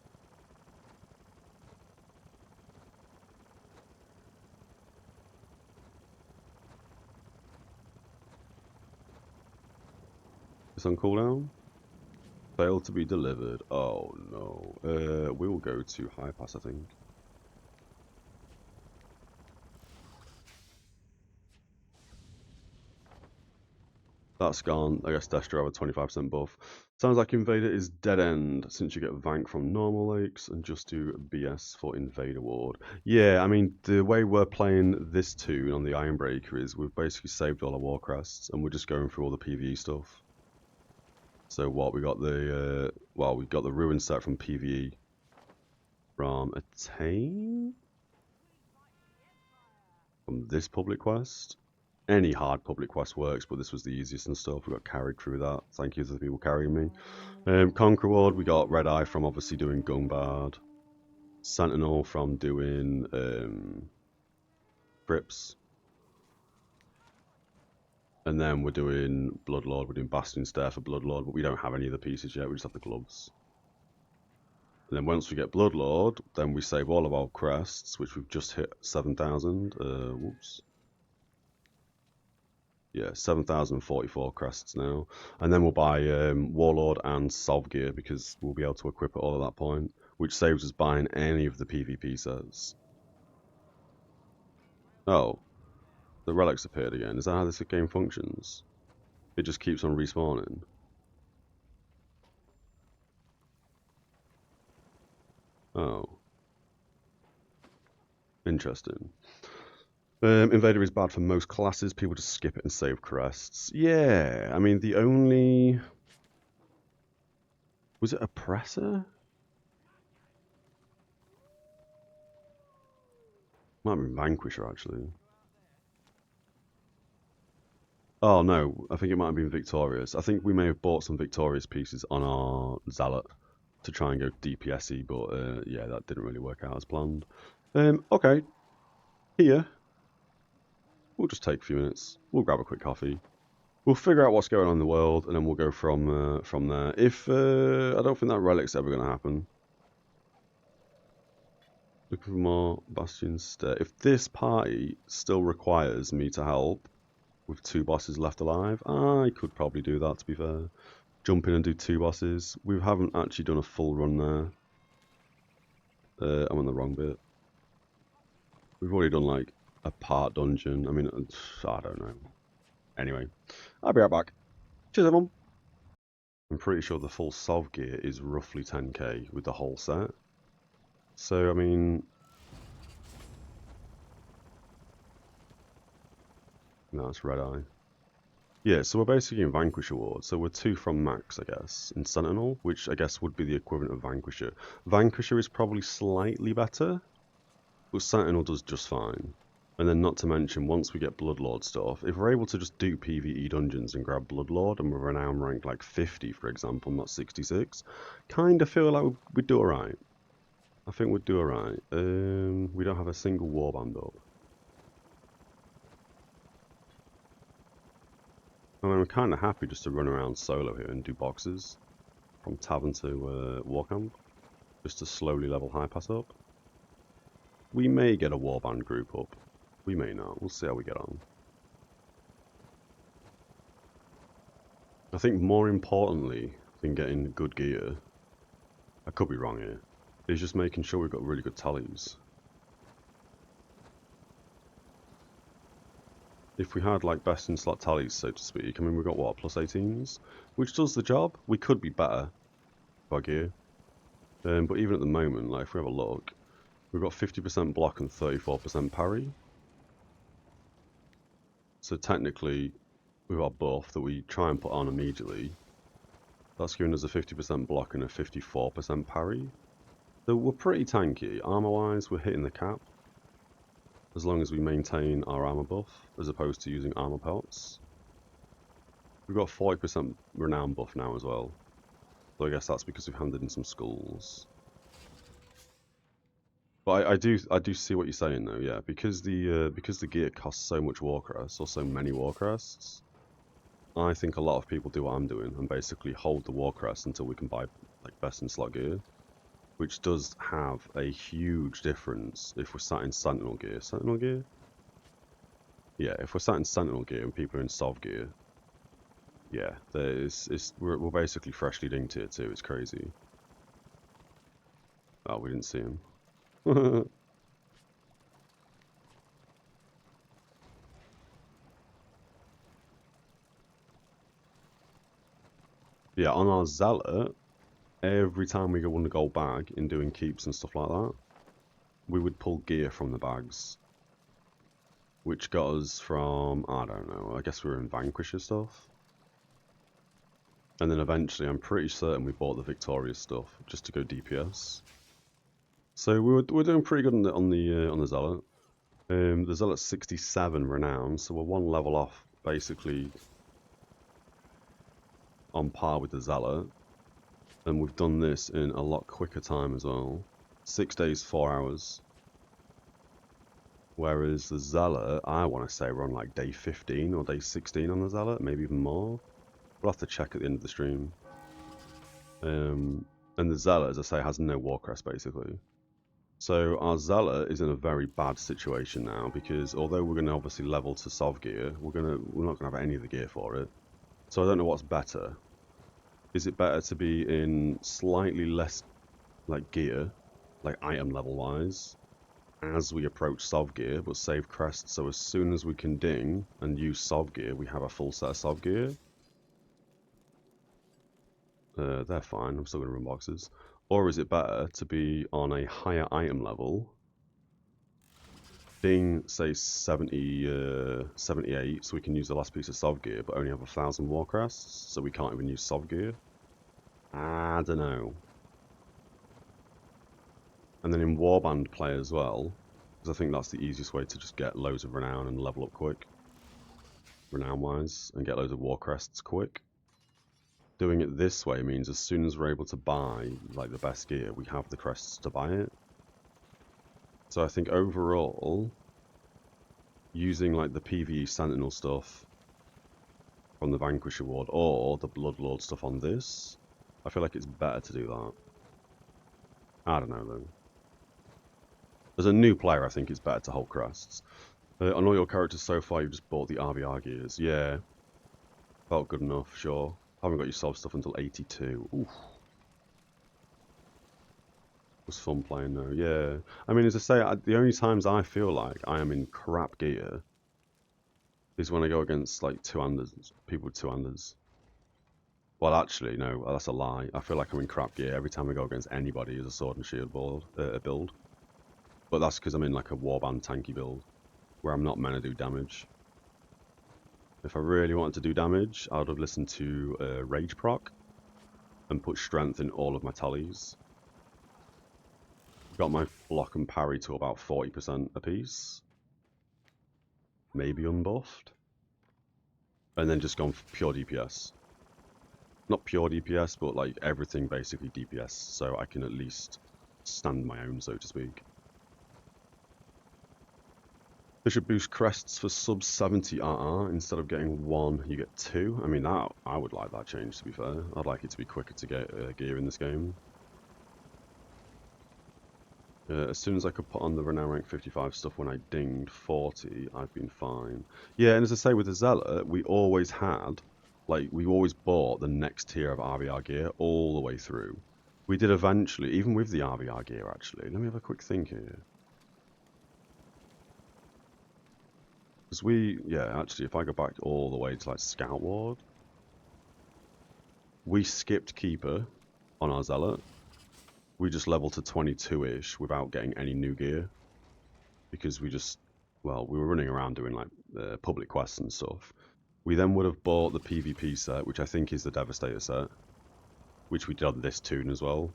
Speaker 1: It's on cooldown. Failed to be delivered. Oh no. We will go to High Pass, I think. That's gone. I guess Destro have a 25% buff. Sounds like Invader is dead end since you get Vank from normal lakes and just do BS for Invader Ward. Yeah, I mean, the way we're playing this tune on the Ironbreaker is we've basically saved all our war crests and we're just going through all the PvE stuff. So what, we got the, well, we got the Ruin set from PvE from Attain? From this public quest. Any hard public quest works, but this was the easiest and stuff. We got carried through that. Thank you to the people carrying me. Conqueror Ward, we got Red Eye from obviously doing Gunbard. Sentinel from doing Crips. And then we're doing Bloodlord, we're doing Bastion Stair for Bloodlord, but we don't have any of the pieces yet, we just have the gloves. And then once we get Bloodlord, then we save all of our crests, which we've just hit 7,000. Whoops. Yeah, 7,044 crests now. And then we'll buy Warlord and Solve gear because we'll be able to equip it all at that point, which saves us buying any of the PvP sets. Oh, the relics appeared again. Is that how this game functions? It just keeps on respawning. Oh. Interesting. Invader is bad for most classes. People just skip it and save crests. Yeah, I mean, the only... Was it Oppressor? Might be Vanquisher, actually. Oh, no. I think it might have been Victorious. I think we may have bought some Victorious pieces on our Zealot to try and go DPS-y, but yeah, that didn't really work out as planned. Okay. Here. We'll just take a few minutes. We'll grab a quick coffee. We'll figure out what's going on in the world, and then we'll go from there. If I don't think that relic's ever going to happen. Looking for more bastions. If this party still requires me to help with 2 bosses left alive, I could probably do that. To be fair, jump in and do 2 bosses. We haven't actually done a full run there. I'm on the wrong bit. We've already done like a part dungeon. I mean, I don't know. Anyway, I'll be right back. Cheers, everyone. I'm pretty sure the full Solve gear is roughly 10k with the whole set. So, I mean... No, it's Red Eye. Yeah, so we're basically in Vanquisher Ward. So we're 2 from max, I guess, in Sentinel, which I guess would be the equivalent of Vanquisher. Vanquisher is probably slightly better, but Sentinel does just fine. And then not to mention, once we get Bloodlord stuff, if we're able to just do PvE dungeons and grab Bloodlord and we're renown rank like 50, for example, not 66, kind of feel like we'd do alright. I think we'd do alright. We don't have a single warband up. I mean, I'm kind of happy just to run around solo here and do boxes from tavern to warcamp, just to slowly level high pass up. We may get a warband group up. We may not. We'll see how we get on. I think more importantly than getting good gear, I could be wrong here, is just making sure we've got really good tallies. If we had like best in slot tallies, so to speak, I mean, we've got what, plus 18s? Which does the job. We could be better for gear. But even at the moment, like if we have a look, we've got 50% block and 34% parry. So technically, with our buff that we try and put on immediately, that's giving us a 50% block and a 54% parry. So we're pretty tanky. Armor-wise, we're hitting the cap. As long as we maintain our armor buff, as opposed to using armor pelts. We've got 40% renown buff now as well. So I guess that's because we've handed in some skulls. But I do see what you're saying though, yeah. Because the gear costs so much war crest, or so many war crests, I think a lot of people do what I'm doing and basically hold the war crest until we can buy like best in slot gear. Which does have a huge difference if we're sat in Sentinel gear. Sentinel gear? Yeah, if we're sat in Sentinel gear and people are in Solve gear, yeah, we're basically freshly dinged here too. It's crazy. Oh, we didn't see him. Yeah, on our Zealot, every time we go on the gold bag in doing keeps and stuff like that, we would pull gear from the bags. Which got us from, I don't know, I guess we were in Vanquisher stuff. And then eventually, I'm pretty certain we bought the Victorious stuff just to go DPS. So we're doing pretty good on the Zealot. The Zealot's 67 renown, so we're one level off, basically on par with the Zealot. And we've done this in a lot quicker time as well. 6 days, 4 hours. Whereas the Zealot, I want to say we're on like day 15 or day 16 on the Zealot, maybe even more. We'll have to check at the end of the stream. And the Zealot, as I say, has no Warcrest basically. So our Zealot is in a very bad situation now because although we're going to obviously level to Sov gear, we're not going to have any of the gear for it. So I don't know what's better. Is it better to be in slightly less like gear, like item level wise, as we approach Sov gear, but save crests so as soon as we can ding and use Sov gear, we have a full set of Sov gear? They're fine, I'm still going to run boxes. Or is it better to be on a higher item level, ding, say 78, so we can use the last piece of Sov gear, but only have 1,000 war crests, so we can't even use Sov gear? I don't know. And then in Warband play as well, because I think that's the easiest way to just get loads of renown and level up quick, renown-wise, and get loads of war crests quick. Doing it this way means as soon as we're able to buy like the best gear, we have the crests to buy it. So I think overall, using like the PvE Sentinel stuff from the Vanquish Award or the Bloodlord stuff on this, I feel like it's better to do that. I don't know though. As a new player, I think it's better to hold crests. On all your characters so far, you've just bought the RvR gears. Yeah, felt good enough, sure. Haven't got your Sov stuff until 82. Oof. It was fun playing though, yeah. I mean, as I say, the only times I feel like I am in crap gear is when I go against like two-handers, people with two-handers. Well, actually, no, that's a lie. I feel like I'm in crap gear every time I go against anybody as a sword and shield build. But that's because I'm in like a warband tanky build, where I'm not meant to do damage. If I really wanted to do damage, I would have listened to Rage Proc and put strength in all of my tallies. Got my block and parry to about 40% apiece. Maybe unbuffed. And then just gone for pure DPS. Not pure DPS, but like everything basically DPS, so I can at least stand my own, so to speak. They should boost crests for sub 70 RR. Instead of getting 1, you get 2. I mean, that I would like that change, to be fair. I'd like it to be quicker to get gear in this game. As soon as I could put on the renown rank 55 stuff when I dinged 40, I've been fine. Yeah, and as I say, with the Zealot, we always had, like, we always bought the next tier of RvR gear all the way through. We did eventually, even with the RvR gear, actually. Let me have a quick think here. Because yeah, actually, if I go back all the way to, like, Scout Ward, we skipped Keeper on our Zealot. We just leveled to 22-ish without getting any new gear. Because we just, well, we were running around doing, like, public quests and stuff. We then would have bought the PvP set, which I think is the Devastator set. Which we did on this tune as well.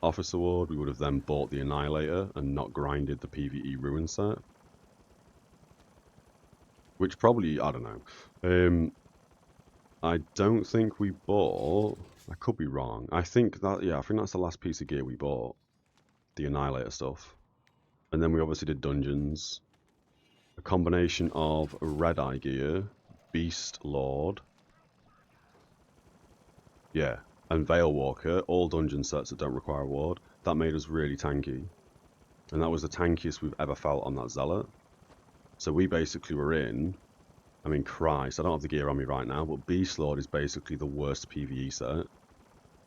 Speaker 1: Officer Ward, we would have then bought the Annihilator and not grinded the PvE Ruin set. Which probably, I don't know. I don't think we bought, I could be wrong. I think that, yeah, I think that's the last piece of gear we bought. The Annihilator stuff. And then we obviously did dungeons. A combination of Red Eye gear, Beast Lord, yeah, and Veil Walker, all dungeon sets that don't require a ward. That made us really tanky. And that was the tankiest we've ever felt on that Zealot. So we basically were in, I mean, Christ, I don't have the gear on me right now, but Beast Lord is basically the worst PvE set.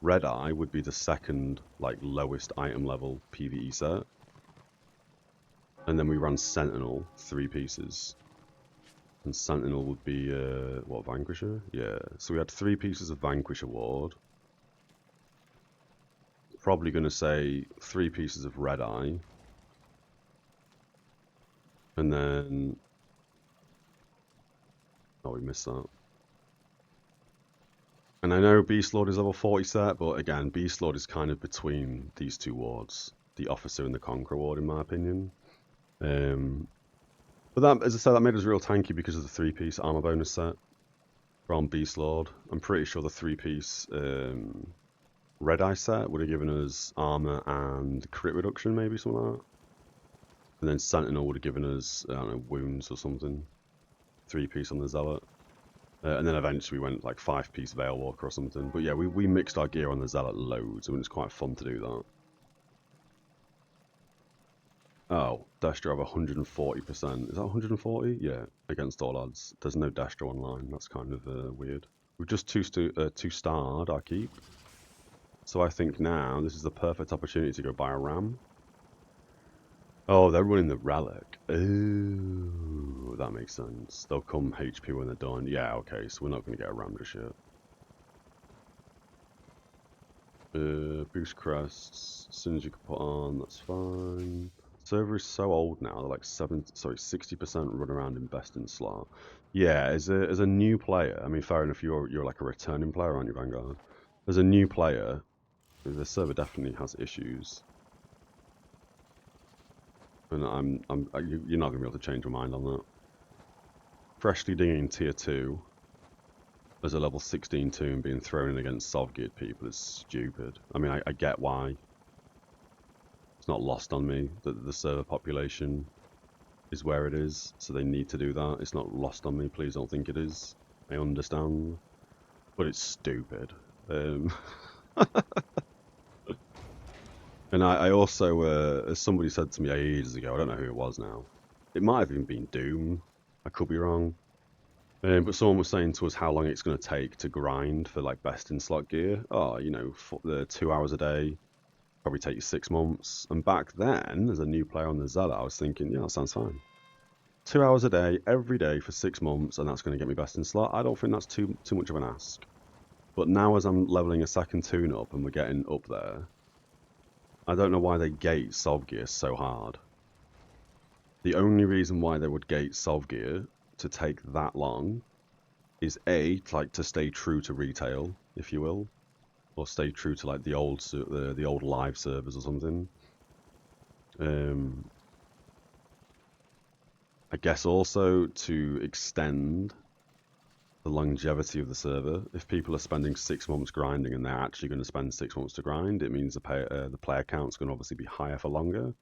Speaker 1: Red Eye would be the second, like, lowest item level PvE set. And then we ran Sentinel, 3 pieces. And Sentinel would be, what, Vanquisher? Yeah, so we had 3 pieces of Vanquisher Ward. Probably going to say 3 pieces of Red Eye. And then... Oh, we missed that. And I know Beast Lord is level 40 set, but again, Beast Lord is kind of between these 2 wards. The Officer and the Conqueror ward, in my opinion. But that, as I said, that made us real tanky because of the 3-piece armor bonus set from Beast Lord. I'm pretty sure the 3-piece Red Eye set would have given us armor and crit reduction, maybe something like that. And then Sentinel would have given us, I don't know, wounds or something. 3-piece on the Zealot. And then eventually we went like 5-piece Veil Walker or something. But yeah, we mixed our gear on the Zealot loads, and it's quite fun to do that. Oh, Destro of 140%. Is that 140? Yeah, against all odds. There's no Destro online. That's kind of weird. We've just two-starred our keep. So I think now this is the perfect opportunity to go buy a ram. Oh, they're running the Relic. Ooh, that makes sense. They'll come HP when they're done. Yeah, okay, so we're not going to get a ram just yet. Boost crests. As soon as you can put on, that's fine. Server is so old now. They're like 60% run around in best in slot. Yeah, as a new player, I mean, fair enough. You're like a returning player, aren't you, Vanguard? As a new player, the server definitely has issues, and you're not gonna be able to change your mind on that. Freshly dinging tier 2 as a level 16 toon being thrown in against Sovgeared people is stupid. I mean, I get why. It's not lost on me that the server population is where it is, so they need to do that. It's not lost on me, please don't think it is. I understand. But it's stupid. And I also, as somebody said to me ages ago, I don't know who it was now. It might have even been Doom. I could be wrong. But someone was saying to us how long it's going to take to grind for like best in slot gear. Oh, you know, for the 2 hours a day, probably take you 6 months. And back then, as a new player on the Zealot, I was thinking, yeah, that sounds fine. 2 hours a day, every day for 6 months, and that's going to get me best in slot. I don't think that's too much of an ask. But now as I'm leveling a second toon up and we're getting up there, I don't know why they gate Sovgear so hard. The only reason why they would gate Sovgear to take that long is A, like to stay true to retail, if you will, or stay true to like the old live servers or something. I guess also to extend the longevity of the server. If people are spending 6 months grinding and they're actually going to spend 6 months to grind, it means the player count's going to obviously be higher for longer,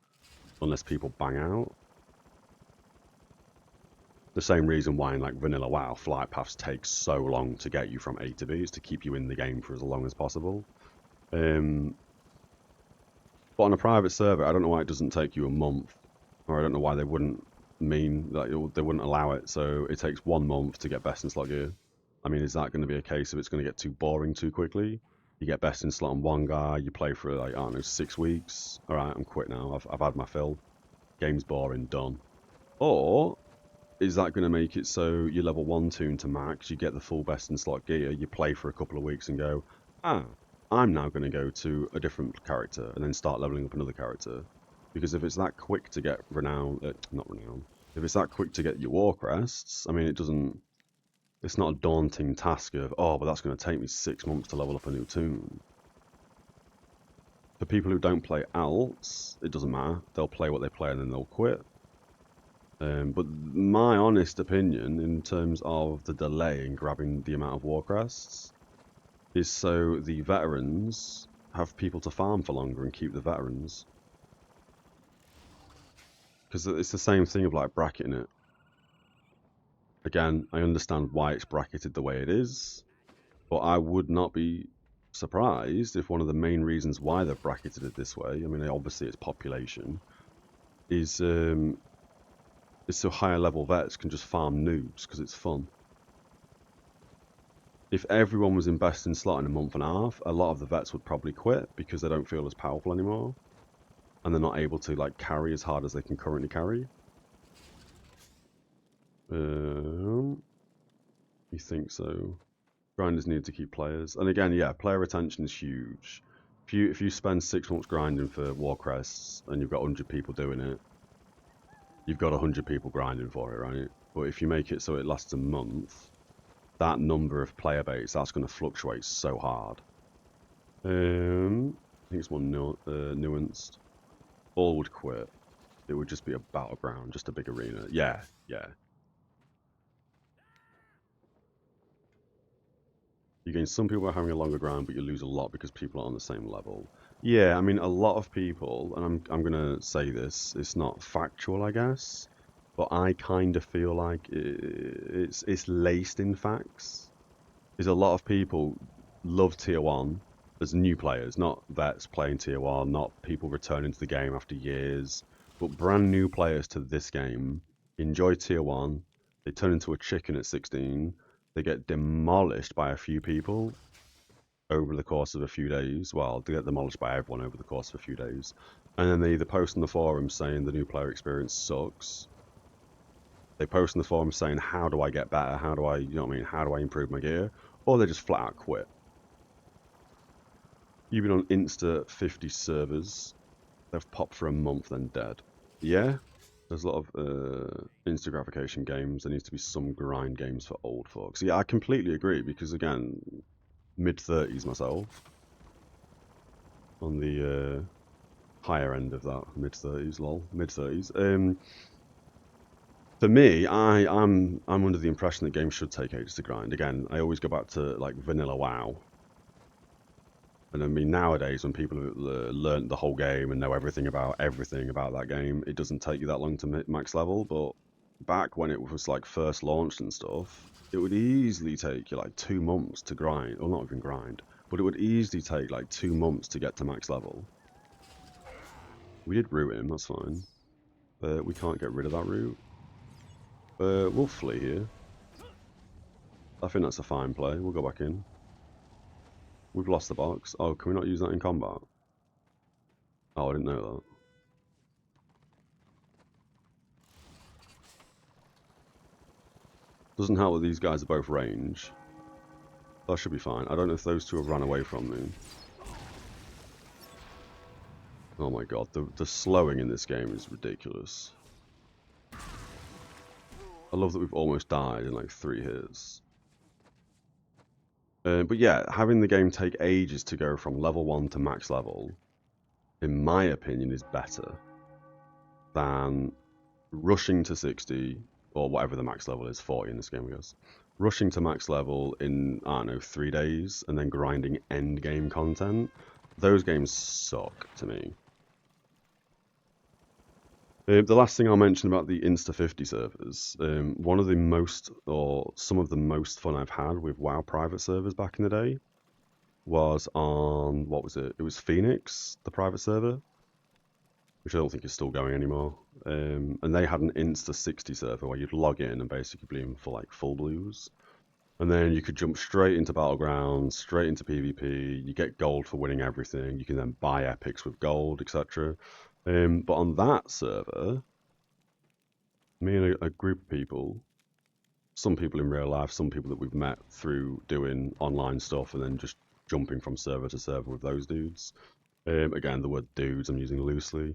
Speaker 1: unless people bang out. The same reason why in like vanilla WoW, flight paths take so long to get you from A to B is to keep you in the game for as long as possible. But on a private server, I don't know why it doesn't take you a month, or I don't know why they wouldn't they wouldn't allow it. So it takes 1 month to get best in slot gear. I mean, is that going to be a case of it's going to get too boring too quickly? You get best in slot on one guy, you play for like, I don't know, 6 weeks. All right, I'm quit now. I've had my fill. Game's boring, done. Or is that going to make it so you level 1 toon to max, you get the full best in slot gear, you play for a couple of weeks and go, I'm now going to go to a different character and then start leveling up another character. Because if it's that quick to get not renown, if it's that quick to get your war crests, I mean, it's not a daunting task of, oh, but that's going to take me 6 months to level up a new toon. For people who don't play alts, it doesn't matter. They'll play what they play and then they'll quit. But my honest opinion in terms of the delay in grabbing the amount of war crests is so the veterans have people to farm for longer and keep the veterans. Because it's the same thing of like bracketing it. Again, I understand why it's bracketed the way it is, but I would not be surprised if one of the main reasons why they've bracketed it this way, I mean, obviously it's population, is so higher level vets can just farm noobs because it's fun. If everyone was in best in slot in a month and a half, a lot of the vets would probably quit because they don't feel as powerful anymore, and they're not able to like carry as hard as they can currently carry. You think so? Grinders need to keep players, and again, yeah, player retention is huge. If you spend 6 months grinding for War Crests and you've got 100 people doing it, you've got 100 people grinding for it, right? But if you make it so it lasts a month, that number of player base, that's going to fluctuate so hard. I think it's more nuanced. All would quit. It would just be a battleground, just a big arena. Yeah, yeah. You gain some people by having a longer grind, but you lose a lot because people are on the same level. Yeah, I mean, a lot of people, and I'm gonna say this, it's not factual, I guess, but I kind of feel like it's laced in facts. Is a lot of people love Tier 1 as new players, not vets playing Tier 1, not people returning to the game after years, but brand new players to this game enjoy Tier 1, they turn into a chicken at 16, they get demolished by a few people over the course of a few days. Well, they get demolished by everyone over the course of a few days. And then they either post on the forums saying the new player experience sucks. They post on the forums saying, how do I get better? How do I, you know what I mean? How do I improve my gear? Or they just flat out quit. You've been on Insta 50 servers. They've popped for a month, then dead. Yeah, there's a lot of instant gratification games. There needs to be some grind games for old folks. Yeah, I completely agree because, again, mid-30s myself. On the higher end of that, mid-30s, lol, mid-30s. For me, I'm under the impression that games should take ages to grind. Again, I always go back to like vanilla WoW. And I mean, nowadays, when people have learned the whole game and know everything about that game, it doesn't take you that long to max level. But back when it was like first launched and stuff, it would easily take you like 2 months to grind, or not even grind, but it would easily take like 2 months to get to max level. We did root him, that's fine. We can't get rid of that root. We'll flee here. I think that's a fine play. We'll go back in. We've lost the box. Oh, can we not use that in combat? Oh, I didn't know that. Doesn't help that these guys are both range. That should be fine. I don't know if those two have run away from me. Oh my god, the slowing in this game is ridiculous. I love that we've almost died in like 3 hits. But yeah, having the game take ages to go from level 1 to max level, in my opinion, is better than rushing to 60, or whatever the max level is, 40 in this game, I guess. Rushing to max level in, I don't know, 3 days, and then grinding end game content. Those games suck to me. The last thing I'll mention about the Insta 50 servers, one of the most, or some of the most fun I've had with WoW private servers back in the day was on, what was it? It was Phoenix, the private server, which I don't think is still going anymore. And they had an Insta 60 server where you'd log in and basically be in for like full blues. And then you could jump straight into Battlegrounds, straight into PvP, you get gold for winning everything, you can then buy epics with gold, etc. But on that server, me and a group of people, some people in real life, some people that we've met through doing online stuff and then just jumping from server to server with those dudes. Again, the word dudes I'm using loosely.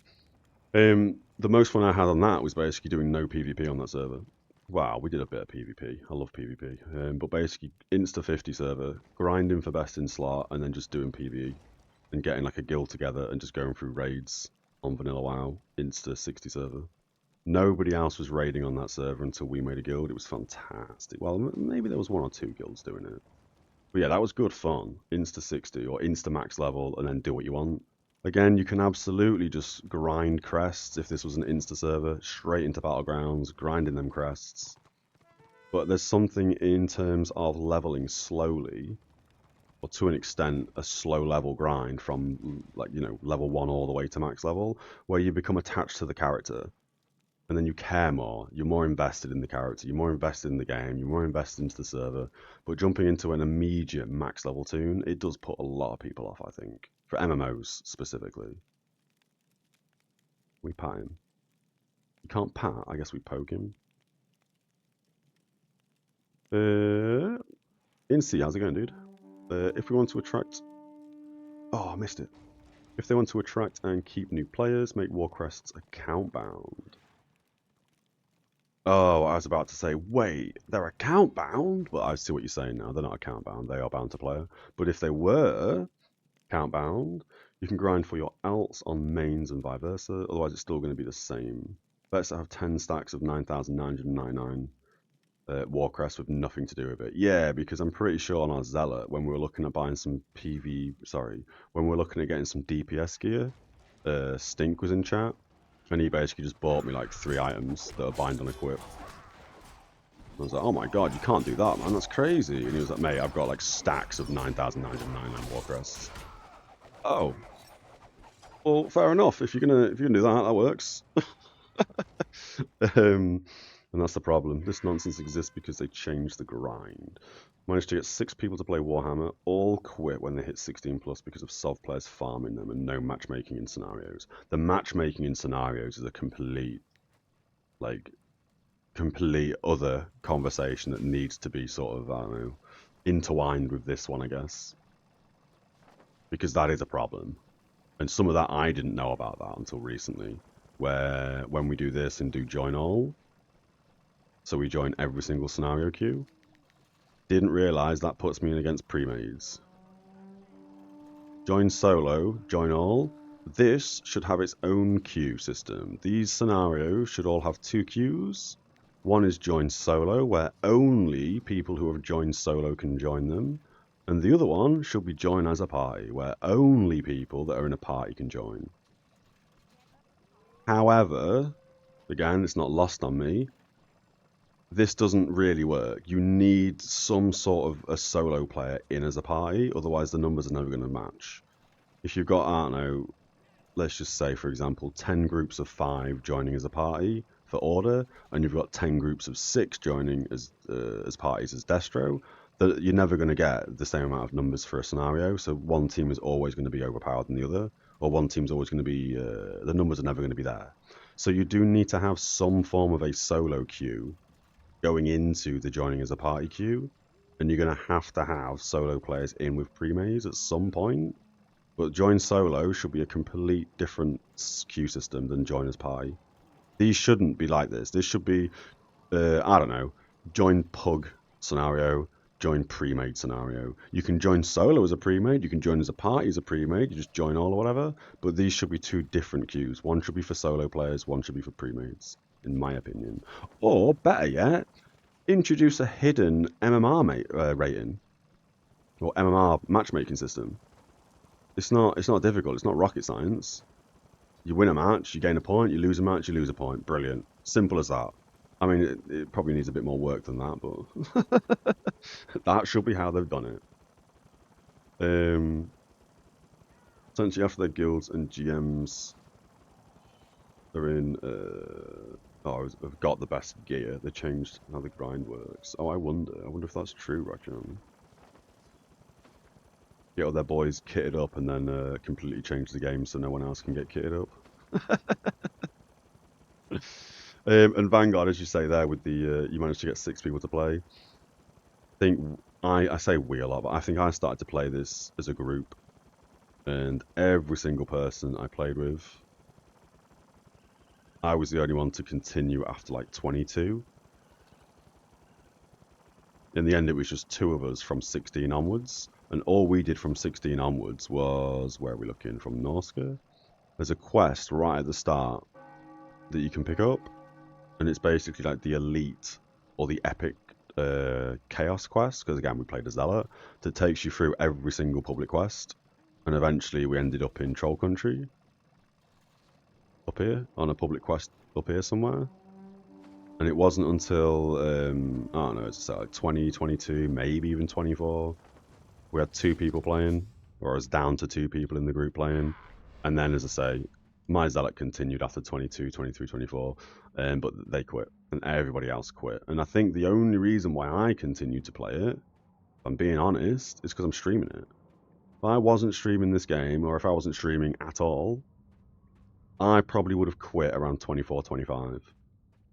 Speaker 1: The most fun I had on that was basically doing no PvP on that server. Wow, we did a bit of PvP. I love PvP. But basically, Insta 50 server, grinding for best in slot, and then just doing PvE. And getting like a guild together and just going through raids on Vanilla WoW, Insta 60 server. Nobody else was raiding on that server until we made a guild. It was fantastic. Well, maybe there was 1 or 2 guilds doing it. But yeah, that was good fun. Insta 60 or Insta max level and then do what you want. Again, you can absolutely just grind crests if this was an Insta server, straight into Battlegrounds, grinding them crests. But there's something in terms of leveling slowly, or to an extent, a slow level grind from, like, you know, level 1 all the way to max level, where you become attached to the character. And then you care more, you're more invested in the character, you're more invested in the game, you're more invested into the server. But jumping into an immediate max level toon, it does put a lot of people off, I think. For MMOs, specifically. We pat him. You can't pat, I guess we poke him. Incy, how's it going, dude? If we want to attract... Oh, I missed it. If they want to attract and keep new players, make war crests account bound. Oh, I was about to say, wait, they're account bound? But I see what you're saying now. They're not account bound. They are bound to player. But if they were account bound, you can grind for your alts on mains and vice versa. Otherwise, it's still going to be the same. Let's have 10 stacks of 9,999 Warcrest with nothing to do with it. Yeah, because I'm pretty sure on our Zealot, when we were looking at buying some when we were looking at getting some DPS gear, Stink was in chat, and he basically just bought me like 3 items that are bind on equip. I was like, oh my god, you can't do that, man, that's crazy. And he was like, mate, I've got like stacks of 9,999 Warcrests. Oh. Well, fair enough. If you're gonna do that, that works. And that's the problem. This nonsense exists because they changed the grind. Managed to get 6 people to play Warhammer, all quit when they hit 16 plus because of soft players farming them and no matchmaking in scenarios. The matchmaking in scenarios is a complete other conversation that needs to be sort of, I don't know, intertwined with this one, I guess. Because that is a problem. And some of that I didn't know about that until recently, where when we do this and do join all, so we join every single scenario queue. Didn't realise that puts me in against pre-mades. Join solo, join all. This should have its own queue system. These scenarios should all have 2 queues. One is join solo, where only people who have joined solo can join them. And the other one should be join as a party, where only people that are in a party can join. However, again, it's not lost on me, this doesn't really work. You need some sort of a solo player in as a party, otherwise the numbers are never going to match. If you've got, I don't know, let's just say, for example, 10 groups of 5 joining as a party for Order, and you've got 10 groups of 6 joining as parties as Destro, you're never going to get the same amount of numbers for a scenario, so one team is always going to be overpowered than the other, or one team's always going to be, the numbers are never going to be there. So you do need to have some form of a solo queue going into the joining as a party queue, and you're going to have solo players in with pre-maze at some point. But join solo should be a complete different queue system than join as party. These shouldn't be like this. This should be, I don't know, join pug scenario, join pre-made scenario. You can join solo as a pre-made, you can join as a party as a pre-made, you just join all or whatever, but these should be 2 different queues. One should be for solo players, one should be for pre-mades, in my opinion. Or, better yet, introduce a hidden MMR rating, or MMR matchmaking system. It's not difficult, it's not rocket science. You win a match, you gain a point, you lose a match, you lose a point. Brilliant. Simple as that. I mean, it probably needs a bit more work than that, but that should be how they've done it. Essentially, after their guilds and GMs are in, have got the best gear, they changed how the grind works. Oh, I wonder if that's true, Rajan. Get all their boys kitted up and then completely change the game so no one else can get kitted up. And Vanguard, as you say there, with the you managed to get 6 people to play. I think I say we a lot, but I think I started to play this as a group, and every single person I played with, I was the only one to continue after like 22. In the end, it was just 2 of us from 16 onwards, and all we did from 16 onwards was, where are we looking, from Norska? There's a quest right at the start that you can pick up, and it's basically like the elite or the epic chaos quest, because again we played as Zealot, that takes you through every single public quest, and eventually we ended up in Troll Country, up here, on a public quest up here somewhere. And it wasn't until, I don't know, it's like 2022, maybe even 24, we had 2 people playing, or I was down to 2 people in the group playing. And then, as I say, my Zealot continued after 22, 23, 24, but they quit, and everybody else quit. And I think the only reason why I continued to play it, if I'm being honest, is because I'm streaming it. If I wasn't streaming this game, or if I wasn't streaming at all, I probably would have quit around 24, 25.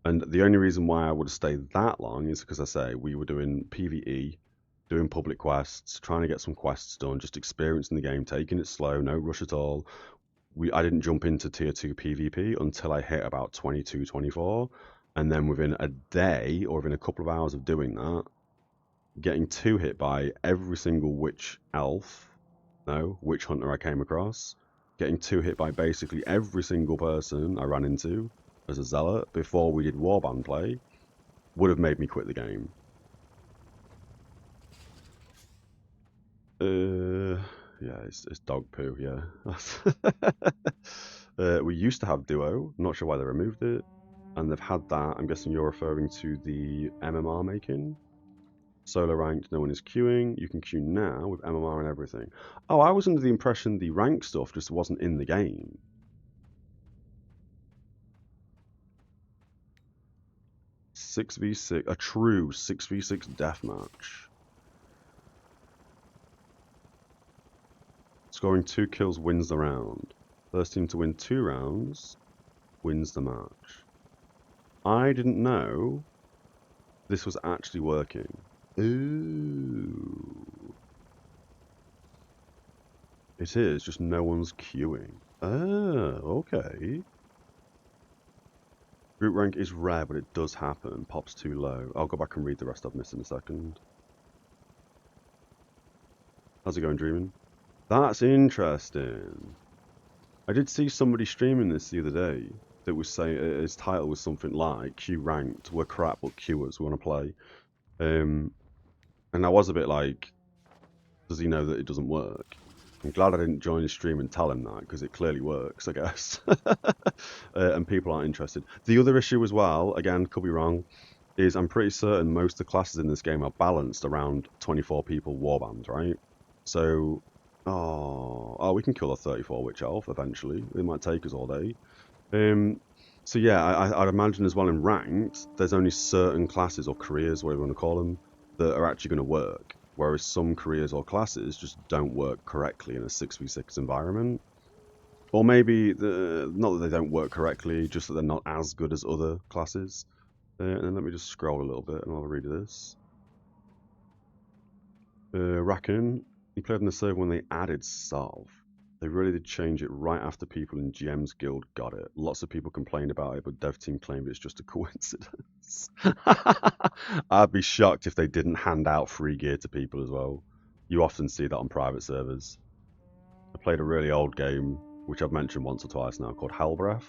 Speaker 1: And the only reason why I would have stayed that long is because, I say, we were doing PvE doing public quests, trying to get some quests done, just experiencing the game, taking it slow, no rush at all. I didn't jump into tier 2 PvP until I hit about 22, 24, and then within a day or within a couple of hours of doing that, getting 2 hit by every single witch hunter I came across, getting 2 hit by basically every single person I ran into as a zealot before we did warband play, would have made me quit the game. Yeah, it's dog poo, yeah. We used to have duo, not sure why they removed it. And they've had that, I'm guessing you're referring to the MMR making. Solo ranked, no one is queuing. You can queue now with MMR and everything. Oh, I was under the impression the rank stuff just wasn't in the game. A true 6v6 deathmatch. Scoring 2 kills wins the round. First team to win 2 rounds wins the match. I didn't know this was actually working. Ooh. It is, just no one's queuing. Ah, okay. Group rank is rare, but it does happen. Pop's too low. I'll go back and read the rest I've missed in a second. How's it going, Dreaming? That's interesting. I did see somebody streaming this the other day that was saying his title was something like Q ranked, we're crap but queuers, we want to play. And I was a bit like, does he know that it doesn't work? I'm glad I didn't join his stream and tell him that, because it clearly works, I guess. And people aren't interested. The other issue as well, again, could be wrong, is I'm pretty certain most of the classes in this game are balanced around 24 people warband, right? So, oh, we can kill a 34 witch elf eventually. It might take us all day. So yeah, I'd imagine as well in ranked, there's only certain classes or careers, whatever you want to call them, that are actually going to work. Whereas some careers or classes just don't work correctly in a 6v6 environment. Or maybe, not that they don't work correctly, just that they're not as good as other classes. And then let me just scroll a little bit and I'll read this. Racken, he played on the server when they added Salve. They really did change it right after people in GM's guild got it. Lots of people complained about it, but dev team claimed it's just a coincidence. I'd be shocked if they didn't hand out free gear to people as well. You often see that on private servers. I played a really old game, which I've mentioned once or twice now, called Hellbreath.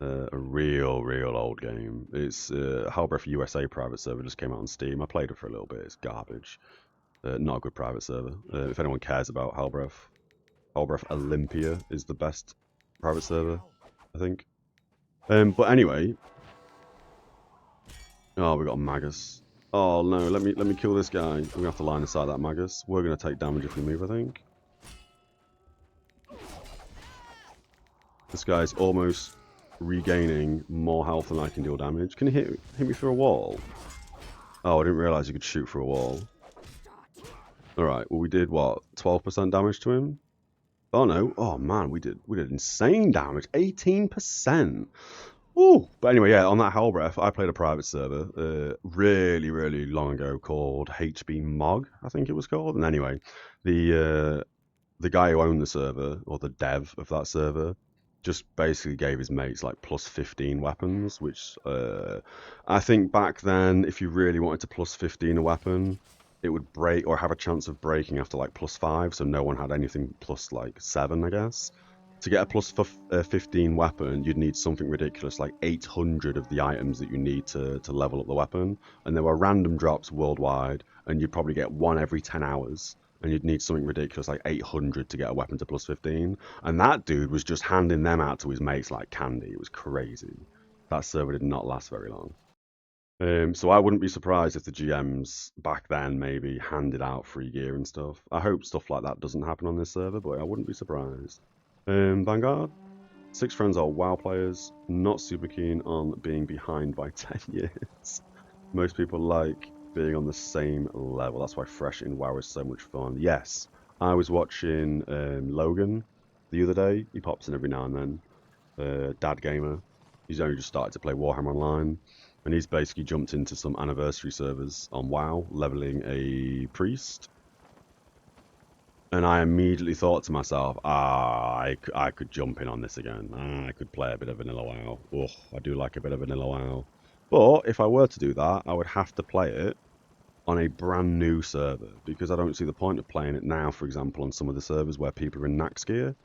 Speaker 1: A real old game. It's Hellbreath USA private server, just came out on Steam. I played it for a little bit, it's garbage. Not a good private server. If anyone cares about Hellbreath Olympia is the best private server, I think. But anyway. Oh, we got a Magus. Oh no, let me kill this guy. We're gonna have to line aside that Magus. We're gonna take damage if we move, I think. This guy's almost regaining more health than I can deal damage. Can he hit me through a wall? Oh, I didn't realise you could shoot through a wall. Alright, well we did what, 12% damage to him? Oh no, oh man, we did insane damage, 18%. Ooh, but anyway, yeah, on that Hellbreath, I played a private server really long ago called HB Mog, I think it was called. And anyway, the guy who owned the server, or the dev of that server, just basically gave his mates like plus 15 weapons, which I think back then, if you really wanted to plus 15 a weapon, it would break or have a chance of breaking after like plus 5, so no one had anything plus like 7, I guess. To get a plus 15 weapon, you'd need something ridiculous like 800 of the items that you need to level up the weapon, and there were random drops worldwide, and you'd probably get one every 10 hours. And you'd need something ridiculous like 800 to get a weapon to plus 15. And that dude was just handing them out to his mates like candy. It was crazy. That server did not last very long. So I wouldn't be surprised if the GMs back then maybe handed out free gear and stuff. I hope stuff like that doesn't happen on this server, but I wouldn't be surprised. Vanguard. 6 friends are WoW players. Not super keen on being behind by 10 years. Most people like being on the same level. That's why fresh in WoW is so much fun. Yes, I was watching Logan the other day. He pops in every now and then. Dad gamer. He's only just started to play Warhammer Online. And he's basically jumped into some anniversary servers on WoW, leveling a priest. And I immediately thought to myself, I could jump in on this again. I could play a bit of vanilla WoW. Ugh, I do like a bit of vanilla WoW. But if I were to do that, I would have to play it on a brand new server, because I don't see the point of playing it now, for example, on some of the servers where people are in Nax gear.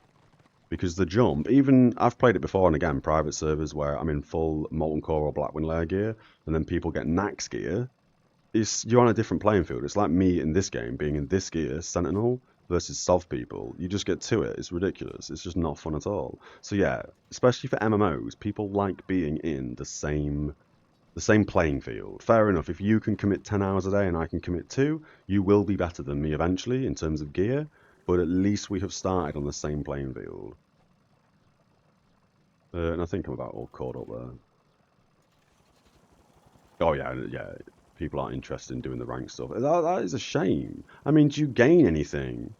Speaker 1: Because the jump, even I've played it before, and again, private servers where I'm in full Molten Core or Blackwing Lair gear, and then people get Nax gear. You're on a different playing field. It's like me in this game being in this gear, Sentinel, versus Sov people. You just get to it. It's ridiculous. It's just not fun at all. So yeah, especially for MMOs, people like being in the same playing field. Fair enough, if you can commit 10 hours a day and I can commit 2, you will be better than me eventually in terms of gear, but at least we have started on the same playing field. And I think I'm about all caught up there. Oh yeah, people aren't interested in doing the rank stuff. That is a shame. I mean, do you gain anything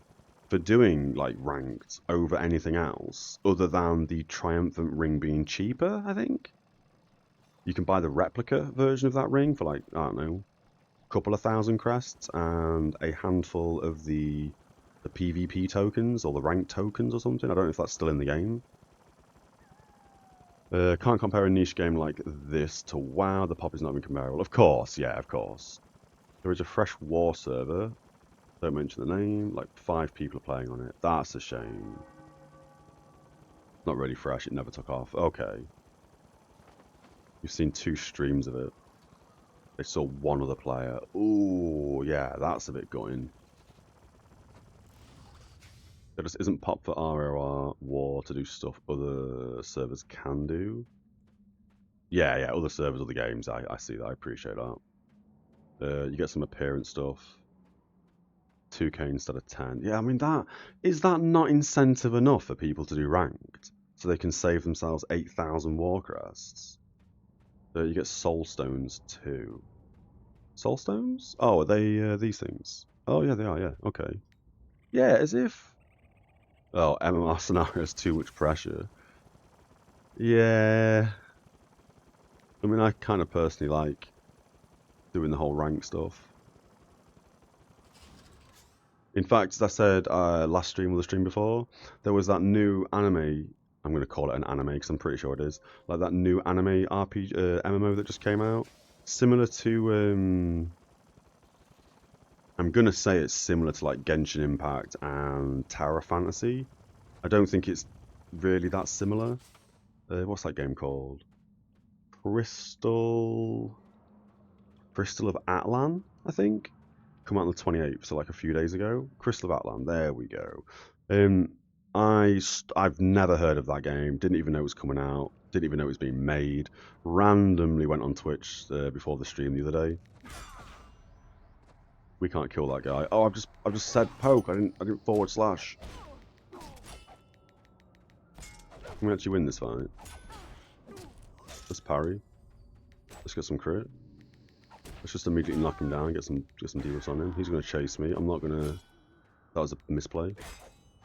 Speaker 1: for doing like ranked over anything else other than the triumphant ring being cheaper, I think? You can buy the replica version of that ring for like, I don't know, a couple of thousand crests and a handful of the PvP tokens or the rank tokens or something. I don't know if that's still in the game. Can't compare a niche game like this to WoW. The pop is not even comparable. Of course, yeah, of course. There is a fresh war server. Don't mention the name. Like 5 people are playing on it. That's a shame. Not really fresh. It never took off. Okay. You've seen 2 streams of it. They saw 1 other player. Ooh, yeah, that's a bit gutting. There just isn't pop for RvR War to do stuff other servers can do. Yeah, other servers, other games. I see that. I appreciate that. You get some appearance stuff. 2k instead of 10. Yeah, I mean, is that not incentive enough for people to do ranked? So they can save themselves 8,000 war crests? You get soul stones too. Soul stones? Oh, are they these things? Oh yeah, they are, yeah. Okay. Yeah, as if... Oh, MMR scenarios too much pressure. Yeah. I mean, I kind of personally like doing the whole rank stuff. In fact, as I said last stream or the stream before, there was that new anime. I'm going to call it an anime because I'm pretty sure it is. Like that new anime RPG MMO that just came out. Similar to... I'm going to say it's similar to like Genshin Impact and Tower Fantasy. I don't think it's really that similar. What's that game called? Crystal of Atlan, I think. Come out on the 28th, so like a few days ago. Crystal of Atlan, there we go. I've never heard of that game. Didn't even know it was coming out. Didn't even know it was being made. Randomly went on Twitch before the stream the other day. We can't kill that guy. Oh, I've just said poke. I didn't forward slash. Can we actually win this fight? Let's parry. Let's get some crit. Let's just immediately knock him down, get some debuffs on him. He's going to chase me. I'm not going to... That was a misplay.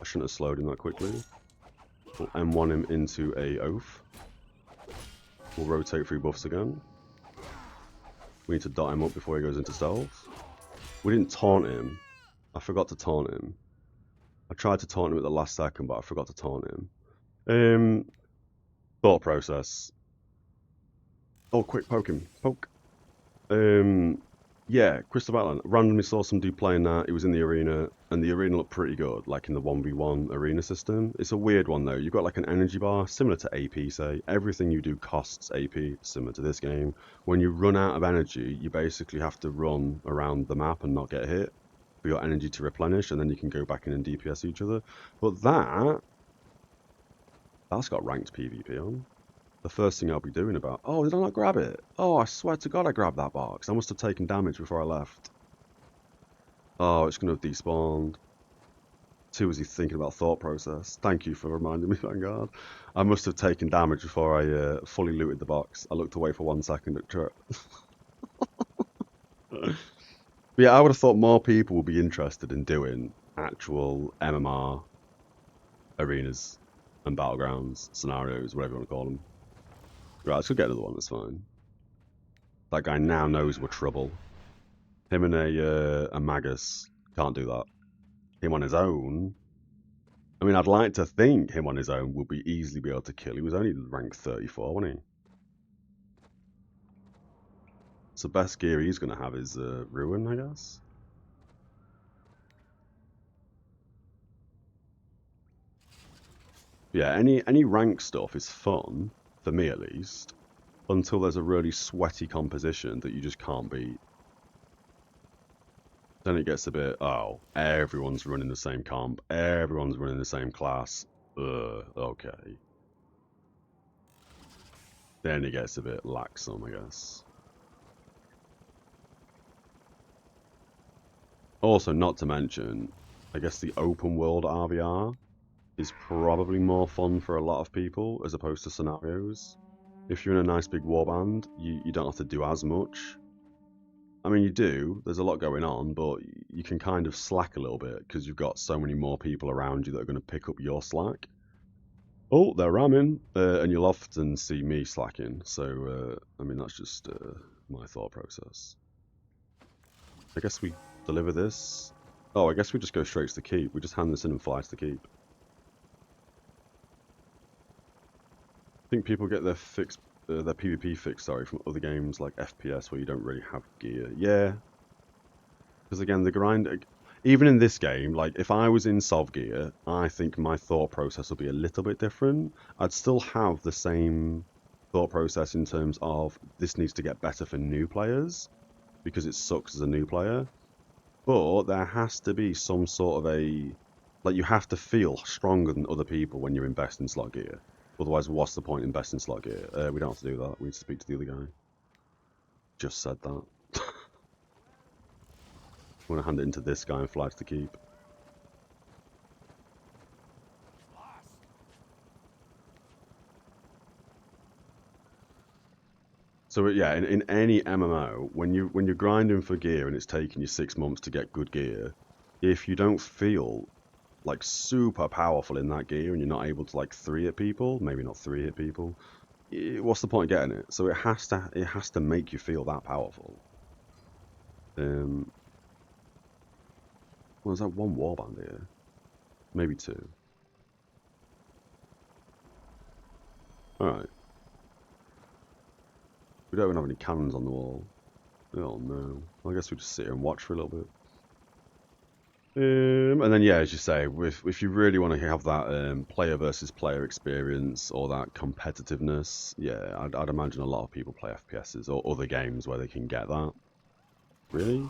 Speaker 1: I shouldn't have slowed him that quickly. We'll M1 him into a oath. We'll rotate through buffs again. We need to dot him up before he goes into stealth. We didn't taunt him. I forgot to taunt him. I tried to taunt him at the last second, but I forgot to taunt him. Thought process. Oh, quick, poke him. Poke. Yeah, Crystal Battleland. Randomly saw some dude playing that. It was in the arena, and the arena looked pretty good, like in the 1v1 arena system. It's a weird one, though. You've got like an energy bar, similar to AP, say. Everything you do costs AP, similar to this game. When you run out of energy, you basically have to run around the map and not get hit for your energy to replenish, and then you can go back in and DPS each other. But that's got ranked PvP on. The first thing I'll be doing about... Oh, did I not grab it? Oh, I swear to God I grabbed that box. I must have taken damage before I left. Oh, it's going to have despawned. Too was he thinking about thought process. Thank you for reminding me, Vanguard. I must have taken damage before I fully looted the box. I looked away for 1 second at Trip. But yeah, I would have thought more people would be interested in doing actual MMR arenas and battlegrounds, scenarios, whatever you want to call them. Right, let's go get another one, that's fine. That guy now knows we're trouble. Him and a Magus can't do that. Him on his own. I mean, I'd like to think him on his own would be easily be able to kill. He was only rank 34, wasn't he? So best gear he's going to have is Ruin, I guess. Yeah, any rank stuff is fun, for me at least, until there's a really sweaty composition that you just can't beat. Then it gets a bit, oh, everyone's running the same comp, everyone's running the same class, okay. Then it gets a bit laxum, I guess. Also, not to mention, I guess the open world RvR is probably more fun for a lot of people as opposed to scenarios. If you're in a nice big warband, you don't have to do as much. I mean, you do, there's a lot going on, but you can kind of slack a little bit because you've got so many more people around you that are going to pick up your slack. Oh, they're ramming, and you'll often see me slacking, so, I mean, that's just my thought process. I guess we deliver this. Oh, I guess we just go straight to the keep. We just hand this in and fly to the keep. I think people get their PvP fix, sorry, from other games like FPS where you don't really have gear. Yeah. Because again, the grind, even in this game, like if I was in Sov gear, I think my thought process would be a little bit different. I'd still have the same thought process in terms of this needs to get better for new players because it sucks as a new player. But there has to be some sort of like you have to feel stronger than other people when you're investing in slot gear. Otherwise, what's the point in investing in slot gear? We don't have to do that. We need to speak to the other guy. Just said that. I'm going to hand it into this guy and fly to the keep. So yeah, in any MMO, when you're grinding for gear and it's taking you 6 months to get good gear, if you don't feel like super powerful in that gear and you're not able to like 3-hit people, maybe not 3-hit people, what's the point of getting it? So it has to make you feel that powerful. Well, there's that one warband here, maybe 2. All right. We don't even have any cannons on the wall. Oh no. I guess we just sit here and watch for a little bit. And then yeah, as you say, if you really want to have that player versus player experience or that competitiveness, yeah, I'd imagine a lot of people play FPSs or other games where they can get that. Really?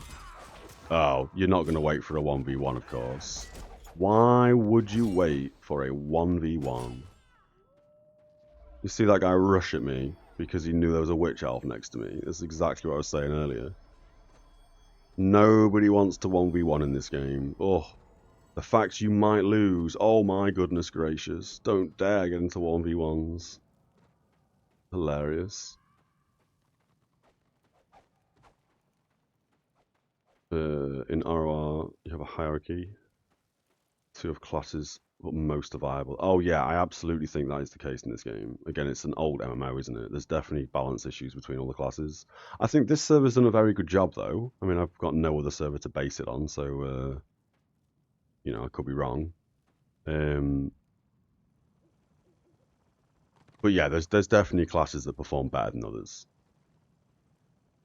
Speaker 1: Oh, you're not going to wait for a 1v1, of course. Why would you wait for a 1v1? You see that guy rush at me because he knew there was a witch elf next to me. That's exactly what I was saying earlier. Nobody wants to 1v1 in this game. Oh, the fact you might lose. Oh my goodness gracious. Don't dare get into 1v1s. Hilarious. In RvR, you have a hierarchy. 2 of classes, but most are viable. Oh yeah, I absolutely think that is the case in this game. Again, it's an old MMO, isn't it? There's definitely balance issues between all the classes. I think this server's done a very good job, though. I mean, I've got no other server to base it on, so, you know, I could be wrong. But yeah, there's definitely classes that perform better than others.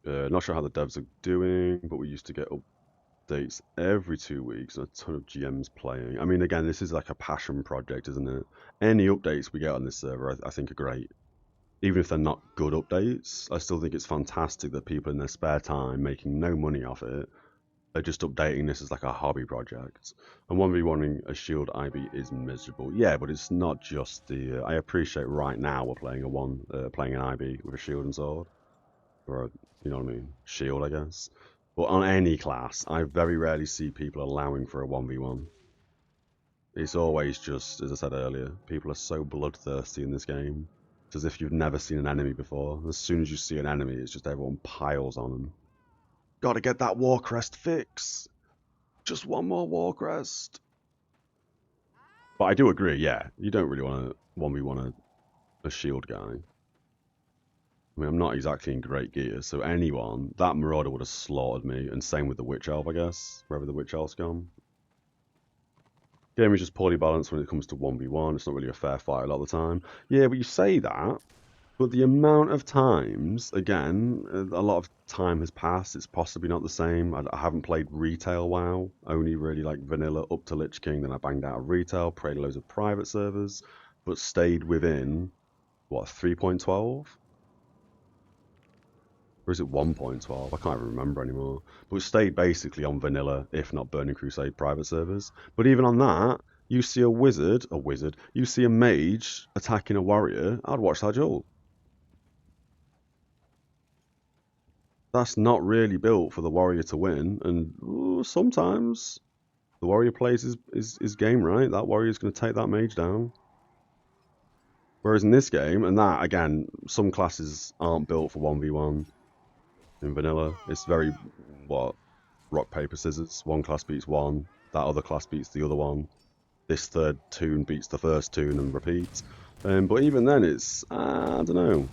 Speaker 1: Not sure how the devs are doing, but we used to get updates every 2 weeks and a ton of GMs playing. I mean, again, this is like a passion project, isn't it? Any updates we get on this server, I think are great. Even if they're not good updates, I still think it's fantastic that people in their spare time, making no money off it, are just updating this as like a hobby project. And 1v1ing a shield IB is miserable. Yeah, but it's not just the... I appreciate right now we're playing playing an IB with a shield and sword. Or, you know what I mean? Shield, I guess. But on any class, I very rarely see people allowing for a 1v1. It's always just, as I said earlier, people are so bloodthirsty in this game. It's as if you've never seen an enemy before. As soon as you see an enemy, it's just everyone piles on them. Gotta get that Warcrest fix! Just one more Warcrest! But I do agree, yeah, you don't really want to 1v1 a shield guy. I mean, I'm not exactly in great gear, so anyone, that Marauder would have slaughtered me, and same with the Witch Elf, I guess, wherever the Witch Elf's gone. Game is just poorly balanced when it comes to 1v1, it's not really a fair fight a lot of the time. Yeah, but you say that, but the amount of times, again, a lot of time has passed, it's possibly not the same. I haven't played retail WoW, only really like vanilla up to Lich King, then I banged out of retail, played loads of private servers, but stayed within, what, 3.12? Or is it 1.12? I can't even remember anymore. But it stayed basically on vanilla, if not Burning Crusade private servers. But even on that, you see a wizard, you see a mage attacking a warrior, I'd watch that duel. That's not really built for the warrior to win, and sometimes the warrior plays his game right. That warrior's going to take that mage down. Whereas in this game, and that, again, some classes aren't built for 1v1 in vanilla. It's very, rock, paper, scissors. One class beats one, that other class beats the other one. This third toon beats the first toon and repeats. But even then, it's, I don't know.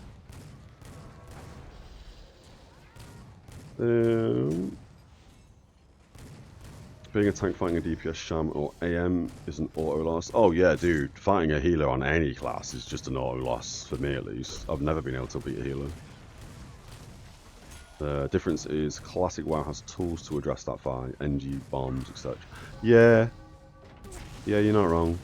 Speaker 1: Being a tank fighting a DPS sham or AM is an auto loss. Oh yeah, dude, fighting a healer on any class is just an auto loss, for me at least. I've never been able to beat a healer. The difference is classic WoW has tools to address that fight, NG, bombs, etc. Yeah, you're not wrong.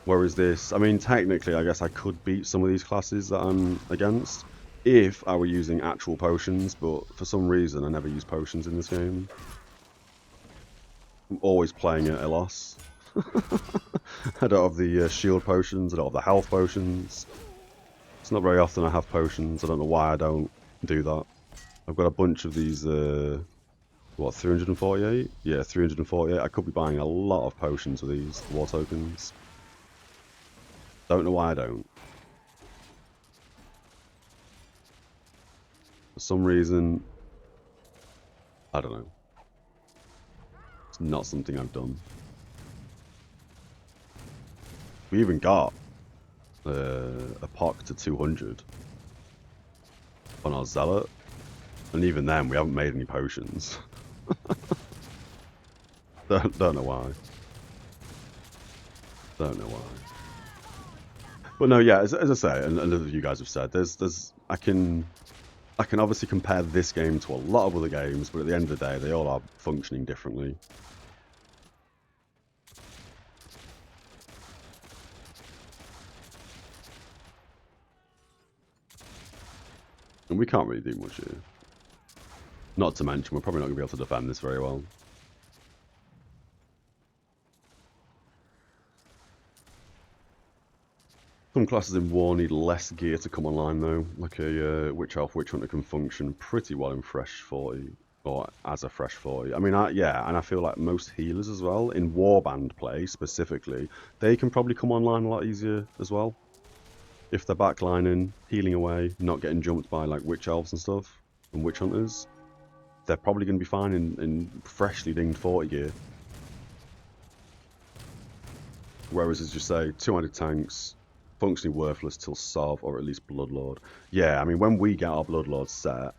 Speaker 1: Whereas this, I mean, technically, I guess I could beat some of these classes that I'm against if I were using actual potions, but for some reason I never use potions in this game. I'm always playing at a loss. I don't have the shield potions, I don't have the health potions. It's not very often I have potions, I don't know why I don't do that. I've got a bunch of these, what, 348? Yeah, 348. I could be buying a lot of potions with these war tokens. Don't know why I don't. For some reason, I don't know. It's not something I've done. We even got a POC to 200 on our Zealot, and even then we haven't made any potions. don't know why. Don't know why. But no, yeah, as I say, and as you guys have said, I can obviously compare this game to a lot of other games, but at the end of the day, they all are functioning differently. And we can't really do much here. Not to mention, we're probably not going to be able to defend this very well. Some classes in War need less gear to come online though, like a Witch Elf Witch Hunter can function pretty well in Fresh 40, or as a Fresh 40. I mean, yeah, and I feel like most healers as well, in Warband play specifically, they can probably come online a lot easier as well. If they're backlining, healing away, not getting jumped by like Witch Elves and stuff, and Witch Hunters, they're probably going to be fine in freshly dinged 40 gear. Whereas, as you say, 200 tanks, functionally worthless till Sov or at least Bloodlord. Yeah, I mean, when we get our Bloodlord set,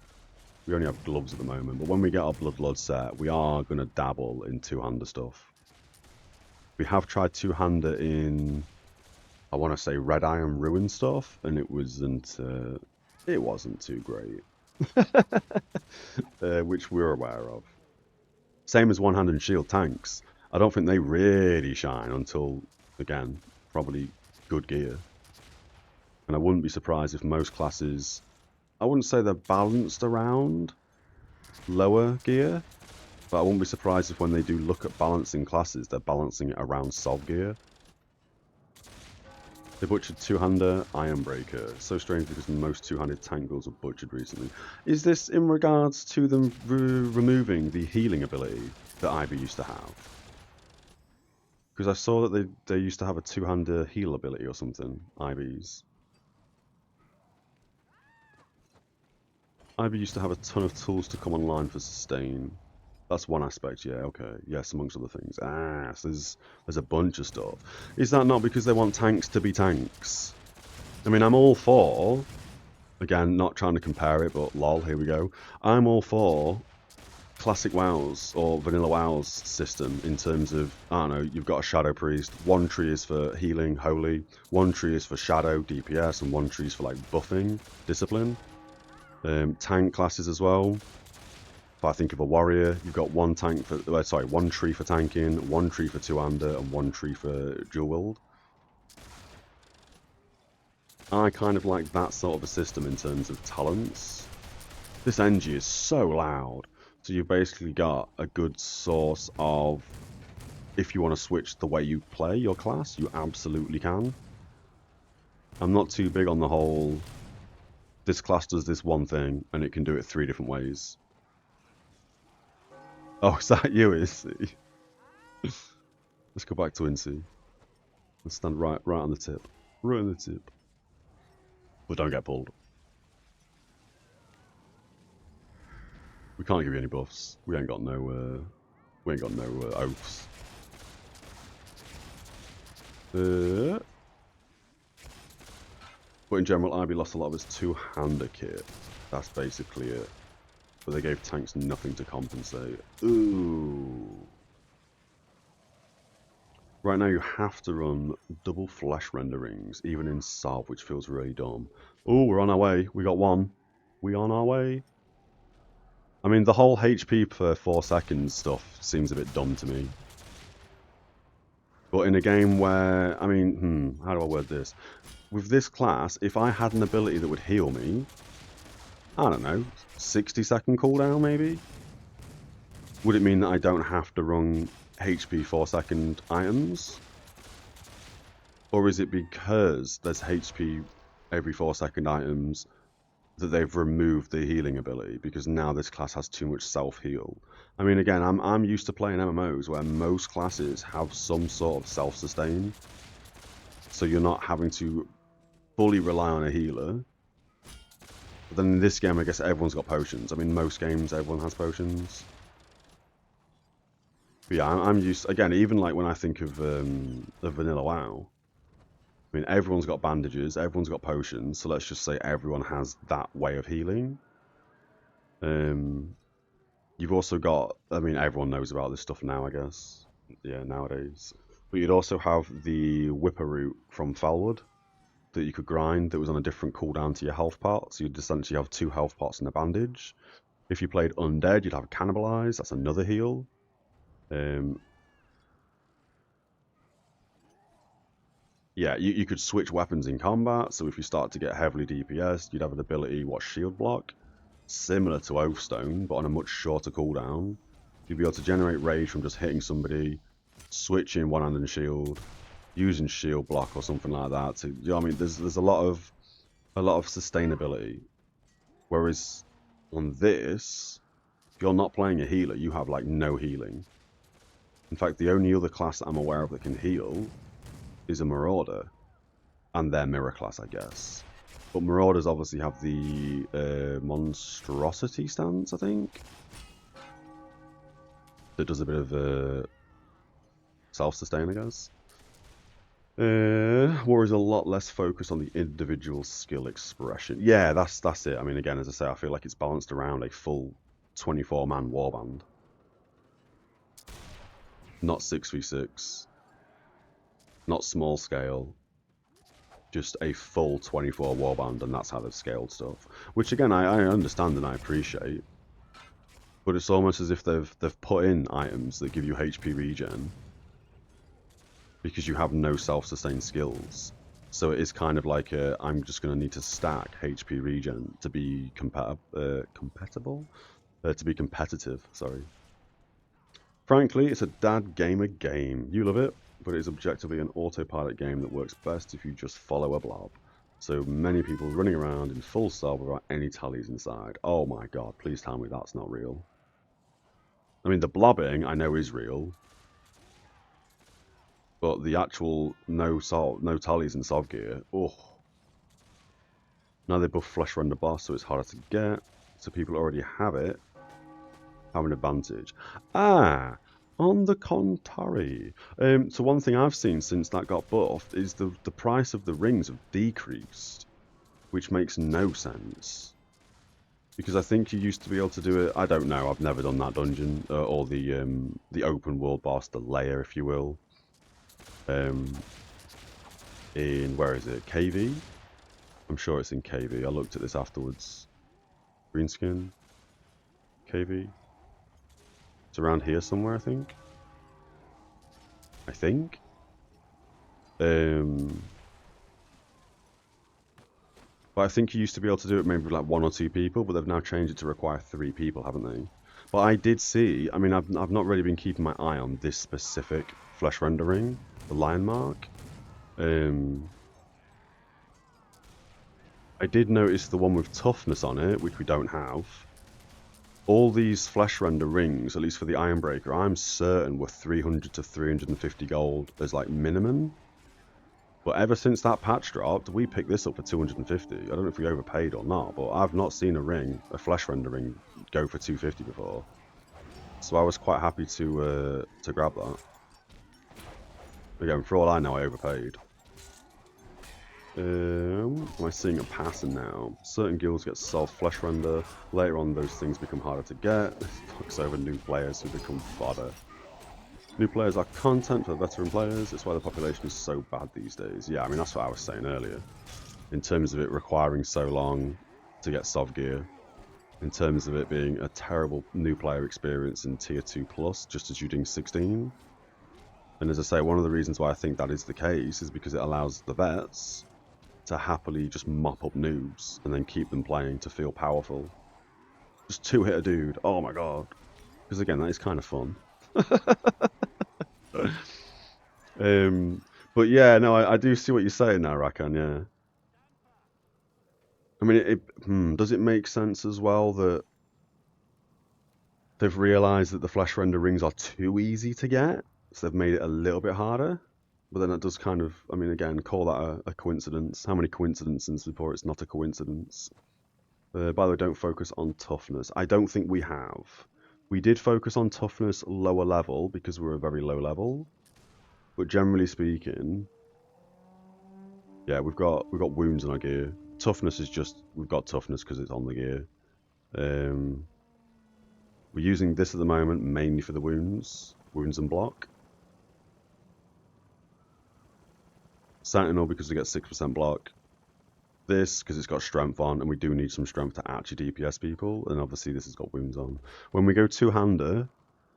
Speaker 1: we only have gloves at the moment, but when we get our Bloodlord set, we are going to dabble in two-hander stuff. We have tried two-hander in, I want to say, Red Iron Ruin stuff, and it wasn't too great. Which we're aware of. Same as one-handed shield tanks. I don't think they really shine until, again, probably good gear. And I wouldn't be surprised if most classes, I wouldn't say they're balanced around lower gear, but I wouldn't be surprised if when they do look at balancing classes, they're balancing it around Sov gear. They butchered two-hander Ironbreaker. So strange because most two-handed tank builds were butchered recently. Is this in regards to them removing the healing ability that Ivy used to have? Because I saw that they used to have a two-hander heal ability or something, Ivy's. Ivy used to have a ton of tools to come online for sustain. That's one aspect, yeah, okay. Yes, amongst other things. So there's a bunch of stuff. Is that not because they want tanks to be tanks? I mean, I'm all for Again, not trying to compare it, but lol, here we go. I'm all for classic WoW's or vanilla WoW's system in terms of, I don't know, you've got a Shadow Priest, one tree is for healing, holy, one tree is for shadow, DPS, and one tree is for like buffing, discipline. Tank classes as well. If I think of a warrior, you've got one tank for, one tree for tanking, one tree for two-hander, and one tree for dual wield. I kind of like that sort of a system in terms of talents. This NG is so loud. So you've basically got a good source of, if you want to switch the way you play your class, you absolutely can. I'm not too big on the whole, this class does this one thing, and it can do it 3 different ways. Oh, is that you, Incy? Let's go back to Incy. Let's stand right on the tip. Right on the tip. But don't get pulled. We can't give you any buffs. We ain't got no oaths. But in general, IB lost a lot of his two-hander kit. That's basically it. But they gave tanks nothing to compensate. Ooh. Right now you have to run double flesh renderings, even in Salve, which feels really dumb. Ooh, we're on our way. We got one. We on our way. I mean, the whole HP per 4 seconds stuff seems a bit dumb to me. But in a game where, I mean, how do I word this? With this class, if I had an ability that would heal me, I don't know, 60-second cooldown maybe? Would it mean that I don't have to run HP 4-second items? Or is it because there's HP every 4-second items that they've removed the healing ability because now this class has too much self-heal? I mean, again, I'm used to playing MMOs where most classes have some sort of self-sustain, so you're not having to fully rely on a healer. But then in this game, I guess everyone's got potions. I mean, most games, everyone has potions. But yeah, I'm used, again, even like when I think of vanilla WoW, I mean, everyone's got bandages, everyone's got potions, so let's just say everyone has that way of healing. You've also got, I mean, everyone knows about this stuff now, I guess. Yeah, nowadays. But you'd also have the Whipper root from Felwood that you could grind that was on a different cooldown to your health pot. So you'd essentially have 2 health pots and a bandage. If you played Undead, you'd have Cannibalize, that's another heal. Yeah, you could switch weapons in combat, so if you start to get heavily DPS, you'd have an ability, Shield Block, similar to Oathstone, but on a much shorter cooldown. You'd be able to generate rage from just hitting somebody, switching one-handed shield, using Shield Block or something like that. To, you know what I mean? There's a lot of sustainability. Whereas on this, if you're not playing a healer, you have like no healing. In fact, the only other class that I'm aware of that can heal is a Marauder, and their mirror class, I guess. But Marauders obviously have the Monstrosity stance, I think, that does a bit of self-sustain, I guess. War is a lot less focused on the individual skill expression. Yeah, that's it. I mean, again, as I say, I feel like it's balanced around a full 24-man warband, not 6v6. Not small scale, just a full 24 warband, and that's how they've scaled stuff. Which again, I understand and I appreciate, but it's almost as if they've put in items that give you HP regen because you have no self-sustained skills. So it is kind of like I'm just going to need to stack HP regen to be compatible, to be competitive. Sorry. Frankly, it's a dad gamer game. You love it, but it is objectively an autopilot game that works best if you just follow a blob. So many people running around in full stealth without any tallies inside. Oh my god, please tell me that's not real. I mean, the blobbing I know is real, but the actual no tallies in Sov gear, oh. Now they buff flesh render boss, so it's harder to get, so people already have it, have an advantage. Ah! On the contrary. So one thing I've seen since that got buffed is the price of the rings have decreased. which makes no sense. Because I think you used to be able to do it. I don't know. I've never done that dungeon or the open world boss, the layer, if you will. In where is it? KV? I'm sure it's in KV. I looked at this afterwards. Greenskin. KV. It's around here somewhere, I think. But I think you used to be able to do it maybe with like 1 or 2 people, but they've now changed it to require 3 people, haven't they? But I did see, I mean, I've not really been keeping my eye on this specific flesh rendering, the lion mark. I did notice the one with toughness on it, which we don't have. All these flesh render rings, at least for the Ironbreaker, I'm certain were 300 to 350 gold as like minimum. But ever since that patch dropped, we picked this up for 250. I don't know if we overpaid or not, but I've not seen a flesh render ring, go for 250 before. So I was quite happy to grab that. Again, for all I know, I overpaid. Am I seeing a pattern now? Certain guilds get self-flesh render. Later on, those things become harder to get. This fucks over new players who become fodder. New players are content for veteran players. It's why the population is so bad these days. Yeah, I mean, that's what I was saying earlier. In terms of it requiring so long to get Sov gear. In terms of it being a terrible new player experience in Tier 2 Plus, just as you doing 16. And as I say, one of the reasons why I think that is the case is because it allows the vets to happily just mop up noobs and then keep them playing to feel powerful. Just 2-hit a dude. Oh my god. Because again, that is kind of fun. But yeah, no, I do see what you're saying now, Rakan, yeah. I mean, does it make sense as well that they've realised that the flesh render rings are too easy to get, so they've made it a little bit harder? But then that does kind of, I mean, again, call that a coincidence. How many coincidences before it's not a coincidence? By the way, don't focus on toughness. I don't think we have. We did focus on toughness lower level because we're a very low level. But generally speaking, yeah, we've got wounds in our gear. Toughness is just, we've got toughness because it's on the gear. We're using this at the moment mainly for the wounds and block. Sentinel because we get 6% block. This because it's got strength on, and we do need some strength to actually DPS people. And obviously this has got wounds on. When we go two-hander,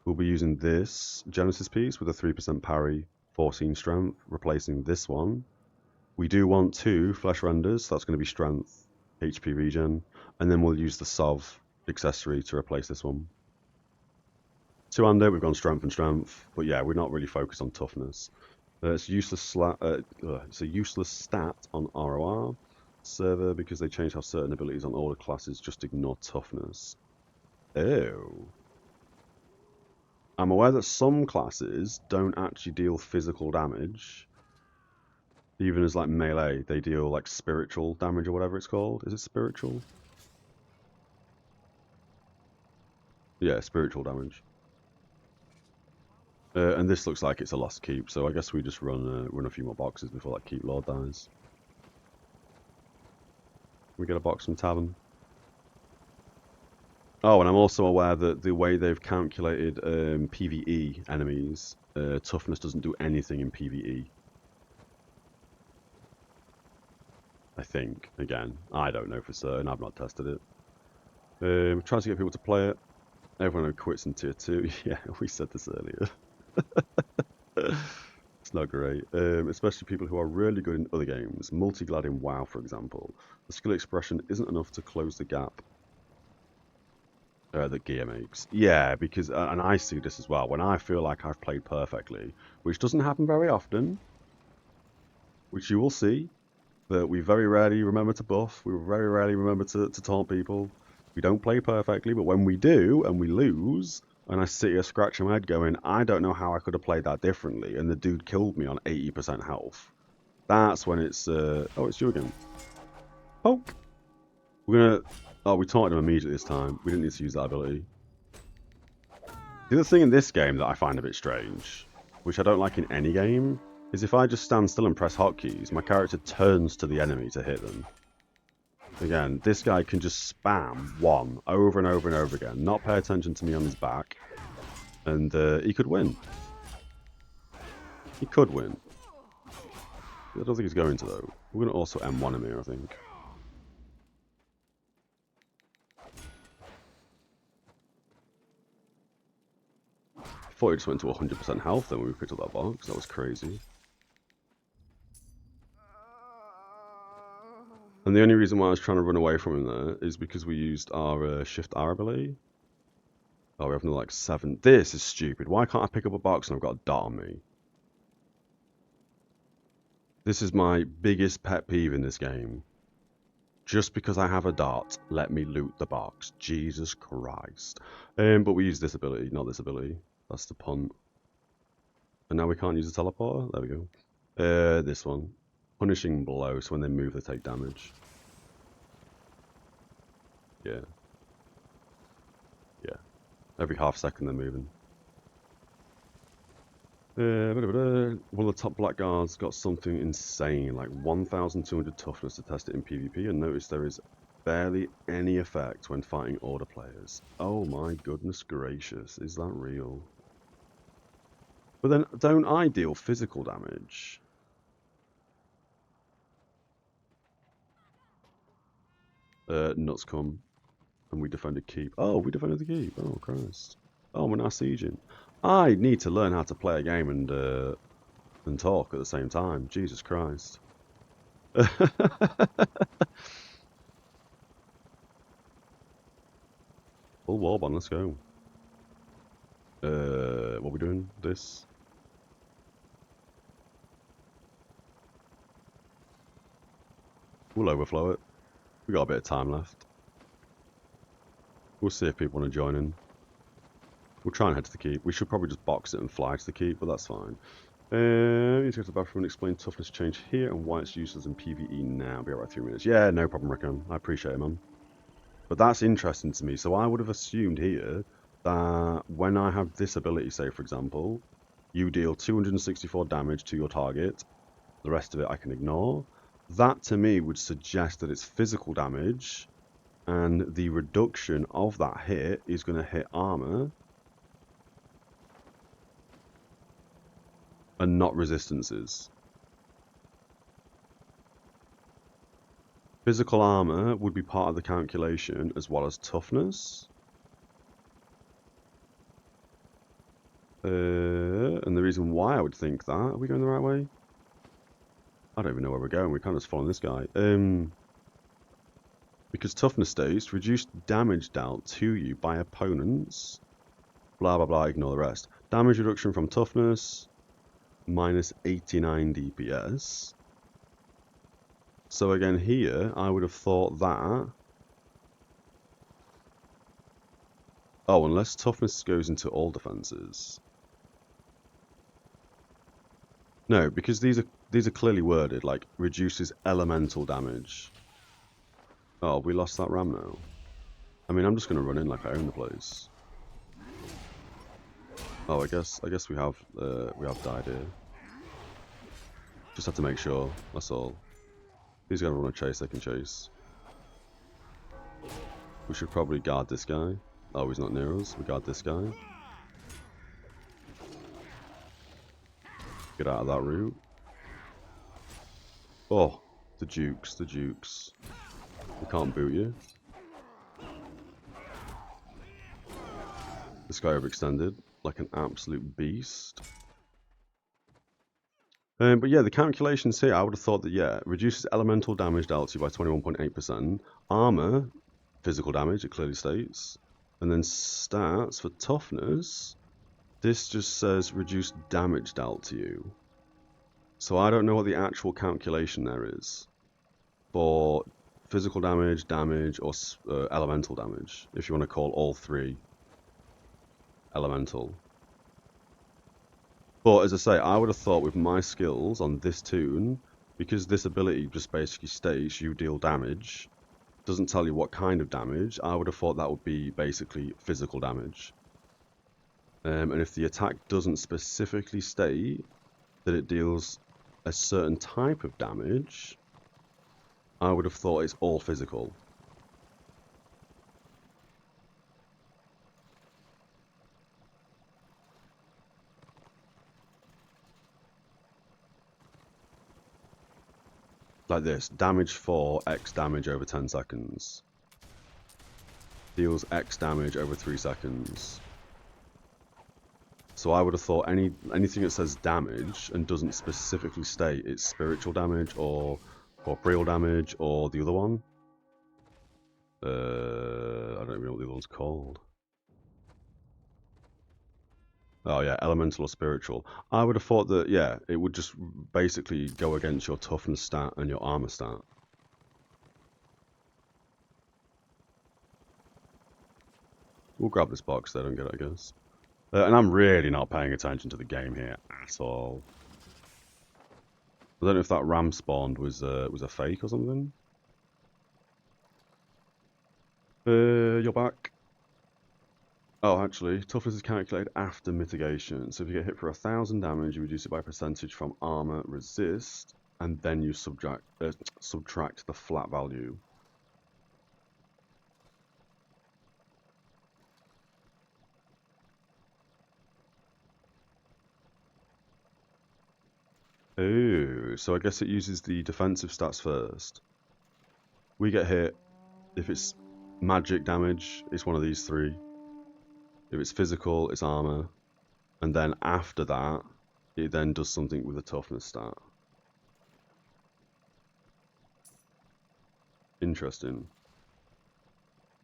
Speaker 1: we'll be using this Genesis piece with a 3% parry, 14 strength, replacing this one. We do want 2 flesh renders, so that's going to be strength, HP regen, and then we'll use the Sov accessory to replace this one. Two-hander, we've gone strength and strength, but yeah, we're not really focused on toughness. It's a useless stat on RvR server because they changed how certain abilities on older classes just ignore toughness. Oh. I'm aware that some classes don't actually deal physical damage. Even as like melee, they deal like spiritual damage or whatever it's called. Is it spiritual? Yeah, spiritual damage. And this looks like it's a lost keep, so I guess we just run a few more boxes before that keep lord dies. We get a box from Tavern. Oh, and I'm also aware that the way they've calculated PvE enemies, toughness doesn't do anything in PvE. I think. Again, I don't know for certain. I've not tested it. Trying to get people to play it. Everyone who quits in Tier 2. Yeah, we said this earlier. It's not great. Especially people who are really good in other games. Multi-glad in WoW, for example. The skill expression isn't enough to close the gap that gear makes. Yeah, because, and I see this as well, when I feel like I've played perfectly, which doesn't happen very often, which you will see, that we very rarely remember to buff, we very rarely remember to taunt people. We don't play perfectly, but when we do, and we lose, and I sit here scratching my head going, I don't know how I could have played that differently, and the dude killed me on 80% health. That's when it's, oh, it's you again. Oh! We're gonna, oh, we taunted him immediately this time. We didn't need to use that ability. The other thing in this game that I find a bit strange, which I don't like in any game, is if I just stand still and press hotkeys, my character turns to the enemy to hit them. Again, this guy can just spam 1 over and over and over again, not pay attention to me on his back, and he could win. He could win. I don't think he's going to, though. We're going to also M1 him here, I think. I thought he just went to 100% health then when we picked up that box. That was crazy. And the only reason why I was trying to run away from him there is because we used our Shift R ability. Oh, we have another like 7. This is stupid. Why can't I pick up a box and I've got a dot on me? This is my biggest pet peeve in this game. Just because I have a dot, let me loot the box. Jesus Christ. But we use this ability, not this ability. That's the punt. And now we can't use the teleporter? There we go. This one. Punishing blow, so when they move they take damage. Yeah. Yeah. Every half second they're moving. One of the top black guards got something insane, like 1,200 toughness to test it in PvP, and notice there is barely any effect when fighting order players. Oh my goodness gracious, is that real? But then, don't I deal physical damage? Nuts come, and we defended keep. Oh, we defended the keep. Oh Christ. Oh, we're now sieging. I need to learn how to play a game and talk at the same time. Jesus Christ. Full warband, let's go. What are we doing? This? We'll overflow it. We got a bit of time left. We'll see if people want to join in. We'll try and head to the keep. We should probably just box it and fly to the keep, but that's fine. You need to go to the bathroom and explain toughness change here and why it's useless in PvE now. Be alright, 3 minutes. Yeah, no problem, Rickon. I appreciate it, man. But that's interesting to me. So I would have assumed here that when I have this ability, say for example, you deal 264 damage to your target. The rest of it I can ignore. That to me would suggest that it's physical damage, and the reduction of that hit is going to hit armor and not resistances. Physical armor would be part of the calculation as well as toughness. And the reason why I would think that, are we going the right way? I don't even know where we're going, we're kind of just following this guy. Because toughness states, reduced damage dealt to you by opponents, blah blah blah, ignore the rest. Damage reduction from toughness, minus 89 DPS. So again here, I would have thought that... Oh, unless toughness goes into all defenses. No, because these are clearly worded, like, reduces elemental damage. Oh, we lost that ram now. I mean, I'm just going to run in like I own the place. Oh, I guess we have died here. Just have to make sure, that's all. These guys want to chase, they can chase. We should probably guard this guy. Oh, he's not near us. We guard this guy. Get out of that route. Oh, the Dukes, the Dukes. We can't boot you. This guy overextended like an absolute beast. But yeah, the calculations here, I would have thought that, yeah, reduces elemental damage dealt to you by 21.8%. Armor, physical damage, it clearly states. And then stats for toughness, this just says reduced damage dealt to you. So I don't know what the actual calculation there is for physical damage, or elemental damage, if you want to call all three elemental. But as I say, I would have thought with my skills on this toon, because this ability just basically states you deal damage, doesn't tell you what kind of damage, I would have thought that would be basically physical damage. And if the attack doesn't specifically state that it deals a certain type of damage, I would have thought it's all physical. Like this, damage 4, X damage over 10 seconds. Deals X damage over 3 seconds. So I would have thought anything that says damage and doesn't specifically state it's spiritual damage or corporeal damage or the other one. I don't even know what the other one's called. Oh yeah, elemental or spiritual. I would have thought that, yeah, it would just basically go against your toughness stat and your armor stat. We'll grab this box there and get it, I guess. And I'm really not paying attention to the game here at all. I don't know if that ram spawned was a fake or something. You're back. Oh, actually, toughness is calculated after mitigation. So if you get hit for 1,000 damage, you reduce it by percentage from armor resist, and then you subtract the flat value. Oh, so I guess it uses the defensive stats first. We get hit. If it's magic damage, it's one of these three. If it's physical, it's armor. And then after that, it then does something with the toughness stat. Interesting.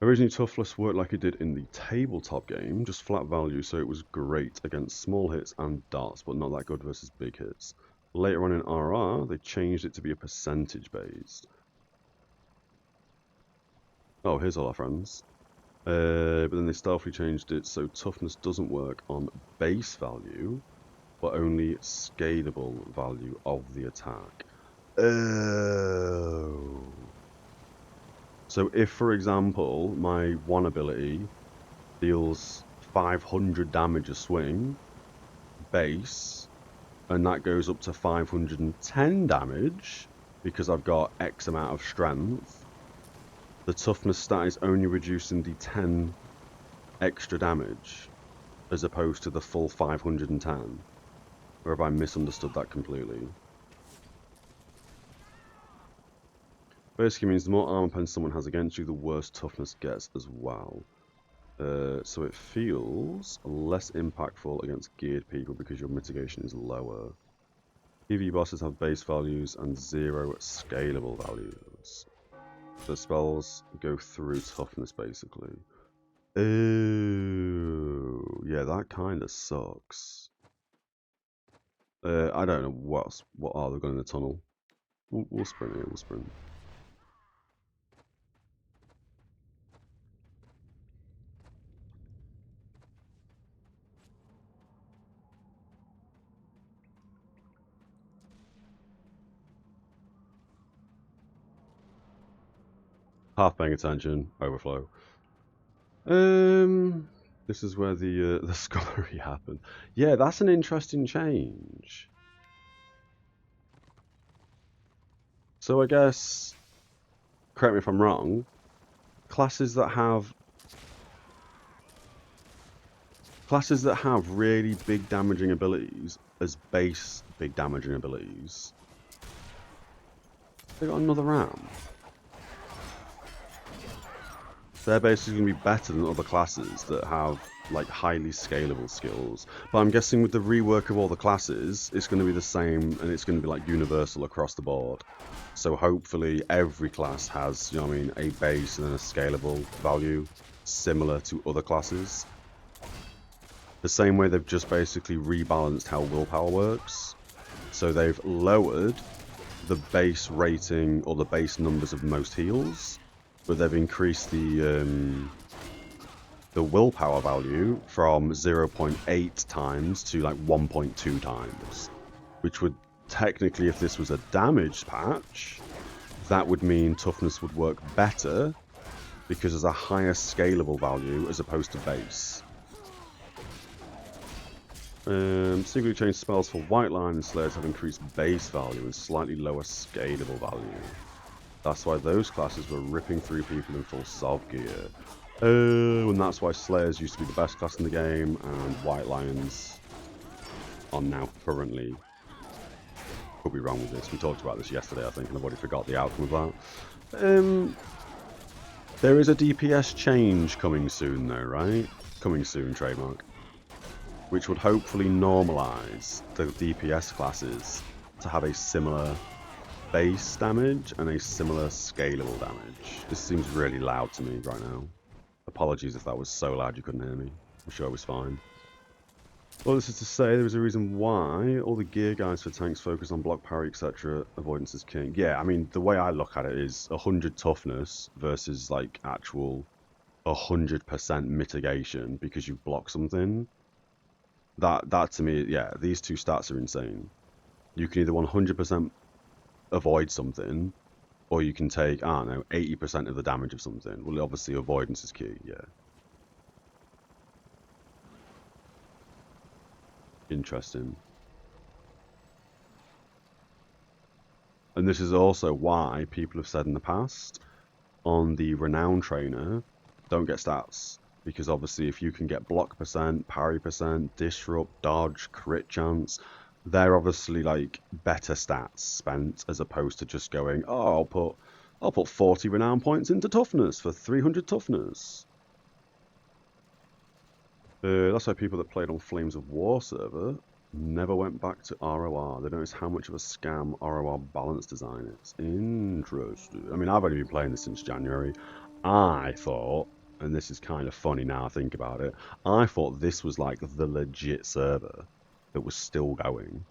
Speaker 1: Originally, toughness worked like it did in the tabletop game, just flat value, so it was great against small hits and darts, but not that good versus big hits. Later on in RvR, they changed it to be a percentage based. Oh, here's all our friends. But then they stealthily changed it so toughness doesn't work on base value, but only scalable value of the attack. Oh. So if, for example, my one ability deals 500 damage a swing, base, and that goes up to 510 damage, because I've got X amount of strength, the toughness stat is only reducing the 10 extra damage, as opposed to the full 510. Or have I misunderstood that completely? Basically means the more armor pen someone has against you, the worse toughness gets as well. So it feels less impactful against geared people because your mitigation is lower. PvE bosses have base values and 0 scalable values. The spells go through toughness, basically. Oh, yeah, that kind of sucks. I don't know what are they going in the tunnel. We'll sprint here, we'll sprint. Half paying attention, overflow. This is where the scullery happened. Yeah, that's an interesting change. So I guess, correct me if I'm wrong, classes that have really big damaging abilities as base big damaging abilities, they got another ram. They're basically going to be better than other classes that have like highly scalable skills. But I'm guessing with the rework of all the classes, it's going to be the same, and it's going to be like universal across the board. So hopefully every class has, you know what I mean, a base and then a scalable value similar to other classes. The same way they've just basically rebalanced how willpower works. So they've lowered the base rating or the base numbers of most heals, but they've increased the willpower value from 0.8 times to like 1.2 times, which would technically, if this was a damage patch, that would mean toughness would work better because there's a higher scalable value as opposed to base. Singularly changed spells for White Lion and Slayers have increased base value and slightly lower scalable value. That's why those classes were ripping through people in full Sov gear. Oh, and that's why Slayers used to be the best class in the game, and White Lions are now currently... Could be wrong with this. We talked about this yesterday, I think, and I've already forgot the outcome of that. There is a DPS change coming soon, though, right? Coming soon, trademark. Which would hopefully normalise the DPS classes to have a similar base damage and a similar scalable damage. This seems really loud to me right now. Apologies if that was so loud you couldn't hear me. I'm sure it was fine. Well, this is to say there is a reason why all the gear guys for tanks focus on block parry, etc. Avoidance is king. Yeah, I mean, the way I look at it is 100 toughness versus, like, actual 100% mitigation because you block something. That to me, yeah, these two stats are insane. You can either 100% avoid something, or you can take, I don't know, 80% of the damage of something. Well, obviously avoidance is key, yeah. Interesting. And this is also why people have said in the past, on the Renown Trainer, don't get stats. Because obviously if you can get block percent, parry percent, disrupt, dodge, crit chance, they're obviously like better stats spent as opposed to just going, oh, I'll put 40 Renown points into toughness for 300 toughness. That's why people that played on Flames of War server never went back to ROR. They noticed how much of a scam ROR balance design is. Interesting. I mean, I've only been playing this since January. I thought, and this is kind of funny now I think about it, I thought this was like the legit server that was still going.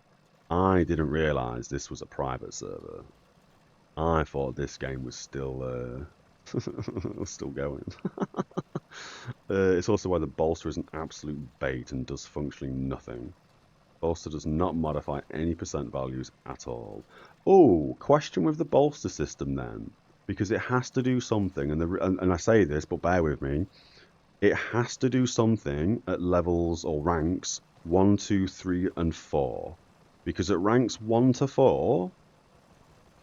Speaker 1: I didn't realise this was a private server. I thought this game was still still going. It's also why the bolster is an absolute bait and does functionally nothing. Bolster does not modify any percent values at all. Oh, question with the bolster system then. Because it has to do something, and I say this, but bear with me. It has to do something at levels or ranks 1, 2, 3, and 4. Because at ranks 1 to 4,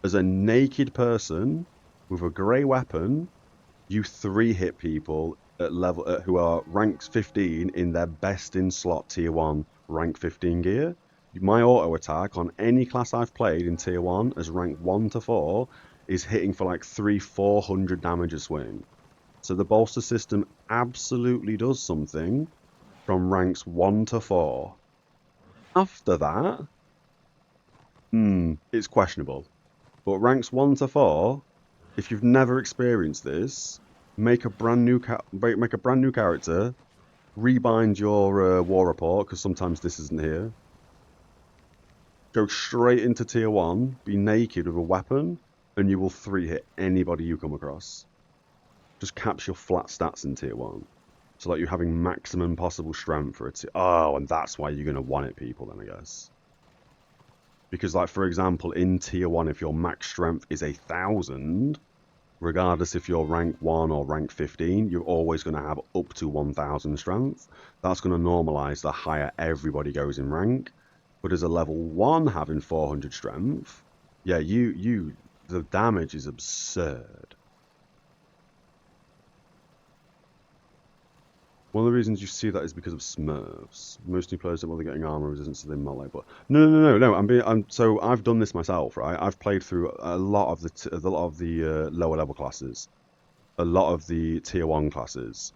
Speaker 1: as a naked person with a grey weapon, you 3-hit people at level who are ranks 15 in their best in slot tier 1 rank 15 gear. My auto attack on any class I've played in tier 1 as rank 1 to 4 is hitting for like 300-400 damage a swing. So the bolster system absolutely does something from ranks 1 to 4. After that, it's questionable. But ranks 1 to 4, if you've never experienced this, make a brand new character, rebind your war report, because sometimes this isn't here. Go straight into tier 1, be naked with a weapon, and you will 3-hit anybody you come across. Just caps your flat stats in tier 1. So like you're having maximum possible strength for it. Oh, and that's why you're going to want it, people, then, I guess. Because, like, for example, in tier 1, if your max strength is 1,000, regardless if you're rank 1 or rank 15, you're always going to have up to 1,000 strength. That's going to normalise the higher everybody goes in rank. But as a level 1 having 400 strength, yeah, the damage is absurd. One of the reasons you see that is because of Smurfs. Most new players don't bother getting armor resistance to the melee, but no. So I've done this myself, right? I've played through a lot of the lower level classes, a lot of the tier 1 classes.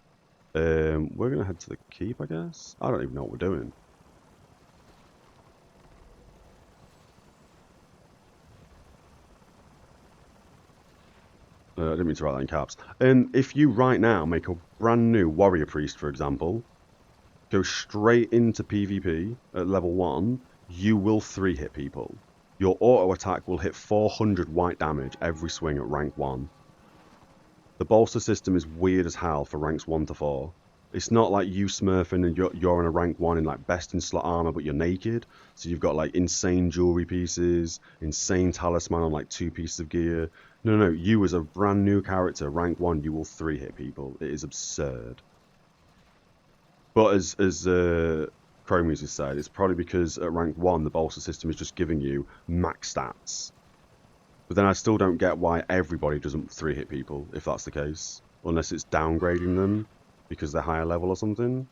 Speaker 1: We're gonna head to the keep, I guess. I don't even know what we're doing. I didn't mean to write that in caps. If you right now make a brand new warrior priest, for example, go straight into PvP at level 1, you will 3-hit people. Your auto attack will hit 400 white damage every swing at rank 1. The bolster system is weird as hell for ranks 1 to 4. It's not like you smurfing and you're in a rank 1 in like best in slot armor, but you're naked. So you've got like insane jewelry pieces, insane talisman on like 2 pieces of gear. No, you as a brand new character, rank 1, you will 3-hit people. It is absurd. But as Chromies has said, it's probably because at rank 1, the bolster system is just giving you max stats. But then I still don't get why everybody doesn't 3-hit people, if that's the case. Unless it's downgrading them because they're higher level or something.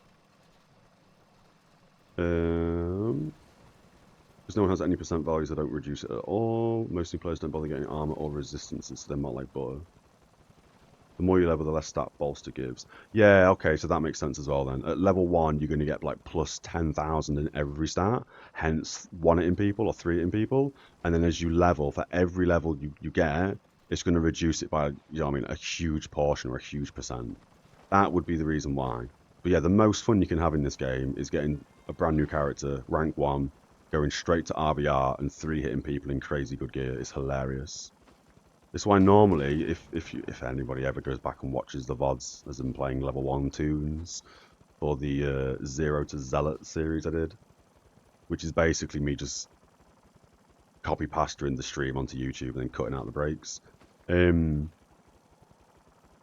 Speaker 1: Because no one has any percent values that don't reduce it at all. Most new players don't bother getting armor or resistances, so they're not like butter. The more you level, the less stat bolster gives. Yeah, okay, so that makes sense as well then. At level 1, you're going to get like plus 10,000 in every stat, hence 1-hitting people or 3-hitting people. And then as you level, for every level you get, it's going to reduce it by, you know what I mean, a huge portion or a huge percent. That would be the reason why. But yeah, the most fun you can have in this game is getting a brand new character, rank 1, going straight to RvR and 3-hitting people in crazy good gear. It's hilarious. It's why normally, if anybody ever goes back and watches the VODs, as in playing level 1 tunes for the Zero to Zealot series I did, which is basically me just copy pasturing the stream onto YouTube and then cutting out the breaks.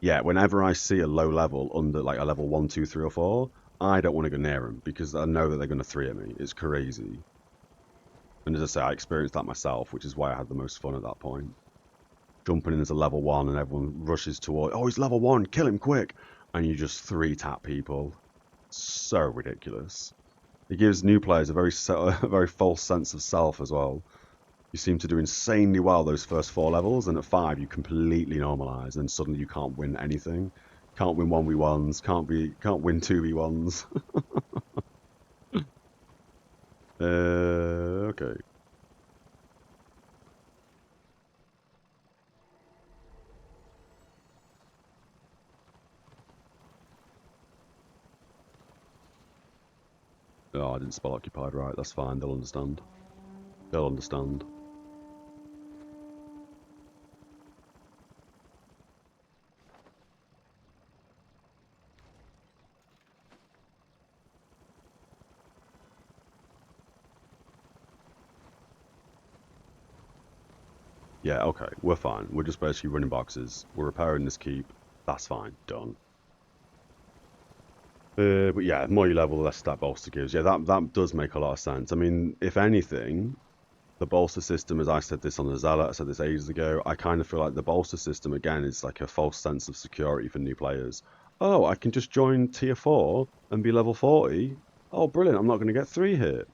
Speaker 1: Yeah, whenever I see a low level under like a level 1, 2, 3, or 4, I don't want to go near them because I know that they're going to 3 at me. It's crazy. And as I say, I experienced that myself, which is why I had the most fun at that point. Jumping in as a level 1 and everyone rushes toward, oh, he's level 1, kill him quick! And you just 3-tap people. So ridiculous. It gives new players a very false sense of self as well. You seem to do insanely well those first 4 levels, and at 5 you completely normalise, and suddenly you can't win anything. Can't win 1v1s, can't win 2v1s. Okay. Oh, I didn't spell occupied right, that's fine, they'll understand. They'll understand. Yeah, okay, we're fine. We're just basically running boxes. We're repairing this keep. That's fine. Done. But yeah, the more you level, the less stat bolster gives. Yeah, that does make a lot of sense. I mean, if anything, the bolster system, as I said this on the Zealot, I said this ages ago, I kind of feel like the bolster system, again, is like a false sense of security for new players. Oh, I can just join tier 4 and be level 40. Oh, brilliant, I'm not going to get 3 hit.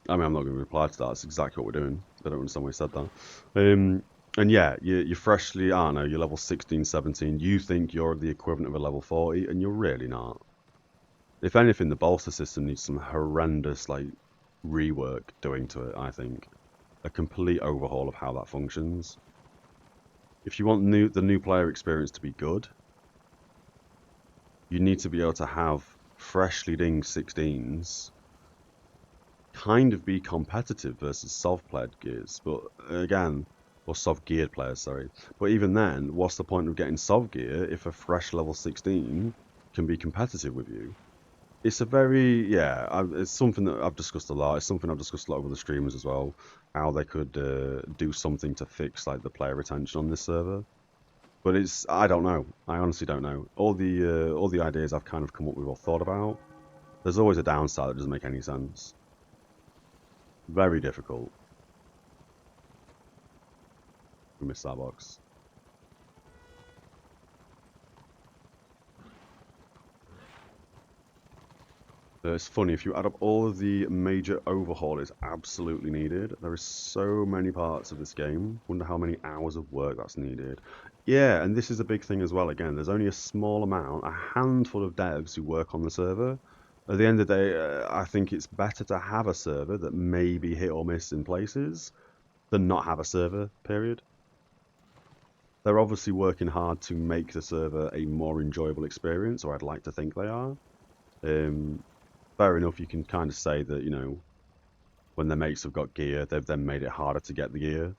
Speaker 1: I mean, I'm not going to reply to that. That's exactly what we're doing. I don't understand why he said that. And yeah, you're freshly, I don't know, you're level 16, 17. You think you're the equivalent of a level 40, and you're really not. If anything, the bolster system needs some horrendous, like, rework doing to it, I think. A complete overhaul of how that functions. If you want the new player experience to be good, you need to be able to have freshly dinged 16s kind of be competitive versus soft-played gears, but again, or soft-geared players, sorry. But even then, what's the point of getting soft gear if a fresh level 16 can be competitive with you? It's a very, yeah, it's something that I've discussed a lot. It's something I've discussed a lot with the streamers as well, how they could do something to fix like the player retention on this server. But it's, I don't know. I honestly don't know. All the ideas I've kind of come up with or thought about, there's always a downside that doesn't make any sense. Very difficult. We missed that box. It's funny, if you add up all of the major overhaul is absolutely needed, there is so many parts of this game. Wonder how many hours of work that's needed. Yeah, and this is a big thing as well. Again, there's only a small amount, a handful of devs who work on the server. At the end of the day, I think it's better to have a server that may be hit or miss in places than not have a server, period. They're obviously working hard to make the server a more enjoyable experience, or I'd like to think they are. Fair enough, you can kind of say that, you know, when their mates have got gear, they've then made it harder to get the gear.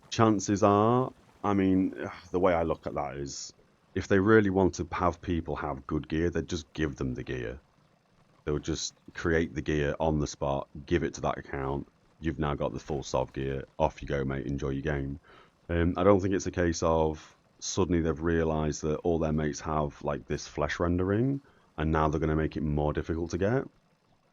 Speaker 1: Chances are, I mean, the way I look at that is, if they really want to have people have good gear, they'd just give them the gear. They would just create the gear on the spot, give it to that account. You've now got the full soft gear. Off you go, mate. Enjoy your game. I don't think it's a case of suddenly they've realised that all their mates have like this flesh rendering, and now they're going to make it more difficult to get.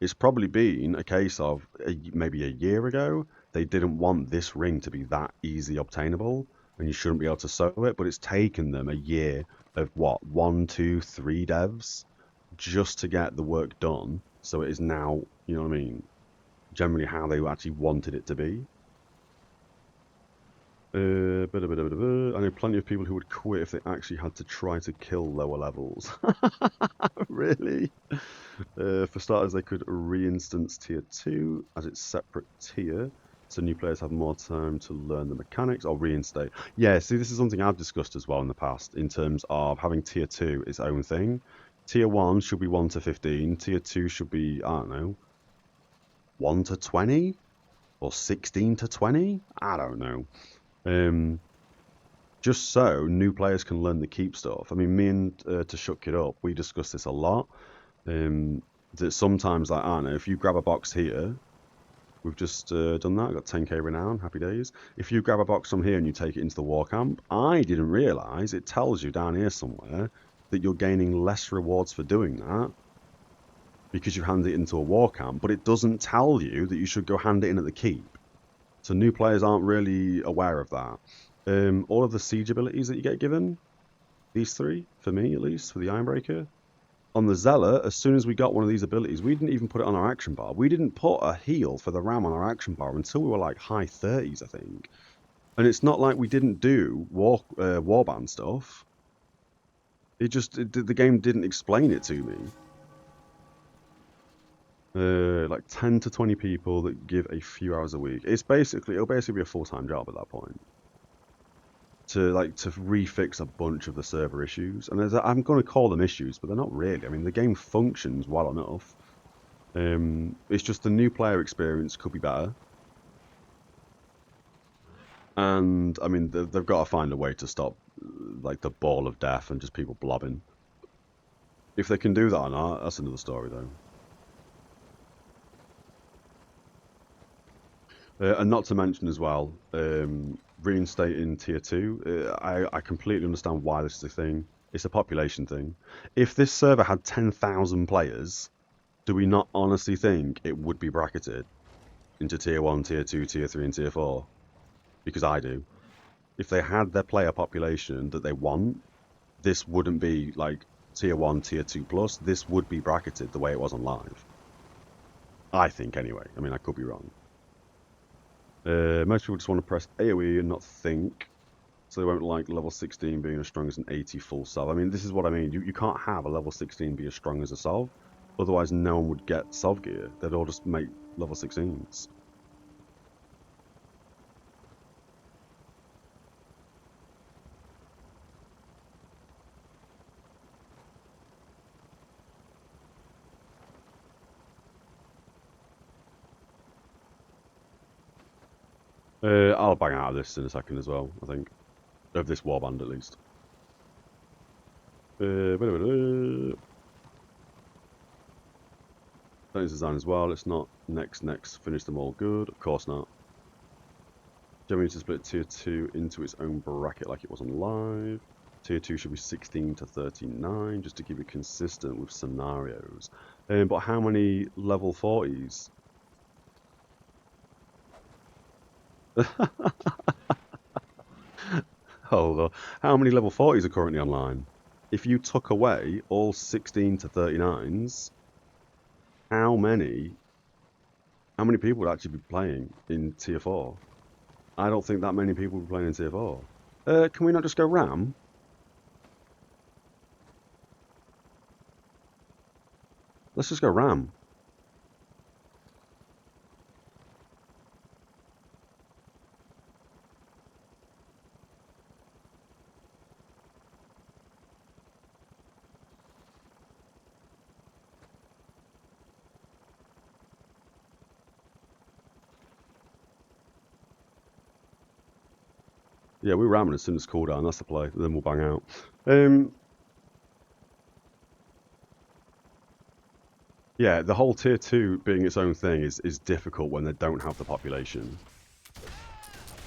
Speaker 1: It's probably been a case of maybe a year ago, they didn't want this ring to be that easy obtainable, and you shouldn't be able to sew it, but it's taken them a year of what, 1, 2, 3 devs just to get the work done, so it is now, you know what I mean, generally how they actually wanted it to be. I know plenty of people who would quit if they actually had to try to kill lower levels. Really? For starters, they could re-instance tier 2 as its separate tier, so new players have more time to learn the mechanics, or reinstate. Yeah, see, this is something I've discussed as well in the past, in terms of having tier 2 its own thing. Tier 1 should be 1 to 15, tier 2 should be, I don't know, 1 to 20? Or 16 to 20? I don't know. Just so new players can learn the keep stuff. I mean, me and to shut it up, we discuss this a lot. That sometimes, like, I don't know, if you grab a box here, we've just done that, got 10k renown, happy days. If you grab a box from here and you take it into the war camp, I didn't realise, it tells you down here somewhere that you're gaining less rewards for doing that because you hand it into a war camp, but it doesn't tell you that you should go hand it in at the keep. So new players aren't really aware of that. All of the siege abilities that you get given, these 3, for me at least, for the Ironbreaker. On the Zealot, as soon as we got one of these abilities, we didn't even put it on our action bar. We didn't put a heal for the ram on our action bar until we were like high 30s, I think. And it's not like we didn't do warband stuff. It just, the game didn't explain it to me. Like 10 to 20 people that give a few hours a week. It'll basically be a full-time job at that point. To refix a bunch of the server issues, and I'm going to call them issues, but they're not really. I mean, the game functions well enough. It's just the new player experience could be better, and I mean they've got to find a way to stop like the ball of death and just people blobbing. If they can do that or not, that's another story though. And not to mention as well, reinstating tier 2, I completely understand why this is a thing. It's a population thing. If this server had 10,000 players, do we not honestly think it would be bracketed into tier 1, tier 2, tier 3 and tier 4? Because I do. If they had their player population that they want, this wouldn't be like tier 1, tier 2 plus. This would be bracketed the way it was on live. I think anyway. I mean, I could be wrong. Most people just want to press AoE and not think, so they won't like level 16 being as strong as an 80 full salve. I mean, this is what I mean. You can't have a level 16 be as strong as a salve, otherwise no one would get salve gear. They'd all just make level 16s. I'll bang out of this in a second as well, I think. Of this warband, at least. Settings design as well. Let's not next finish them all good. Of course not. Generally to split tier 2 into its own bracket like it was on live. Tier 2 should be 16 to 39, just to keep it consistent with scenarios. But how many level 40s? Hold on. How many level 40s are currently online? If you took away all 16 to 39s, how many people would actually be playing in tier 4? I don't think that many people would be playing in tier 4. Can we not just go ram? Let's just go ram. Yeah, we're ramming as soon as cooldown, that's the play, then we'll bang out. Yeah, the whole tier 2 being its own thing is difficult when they don't have the population.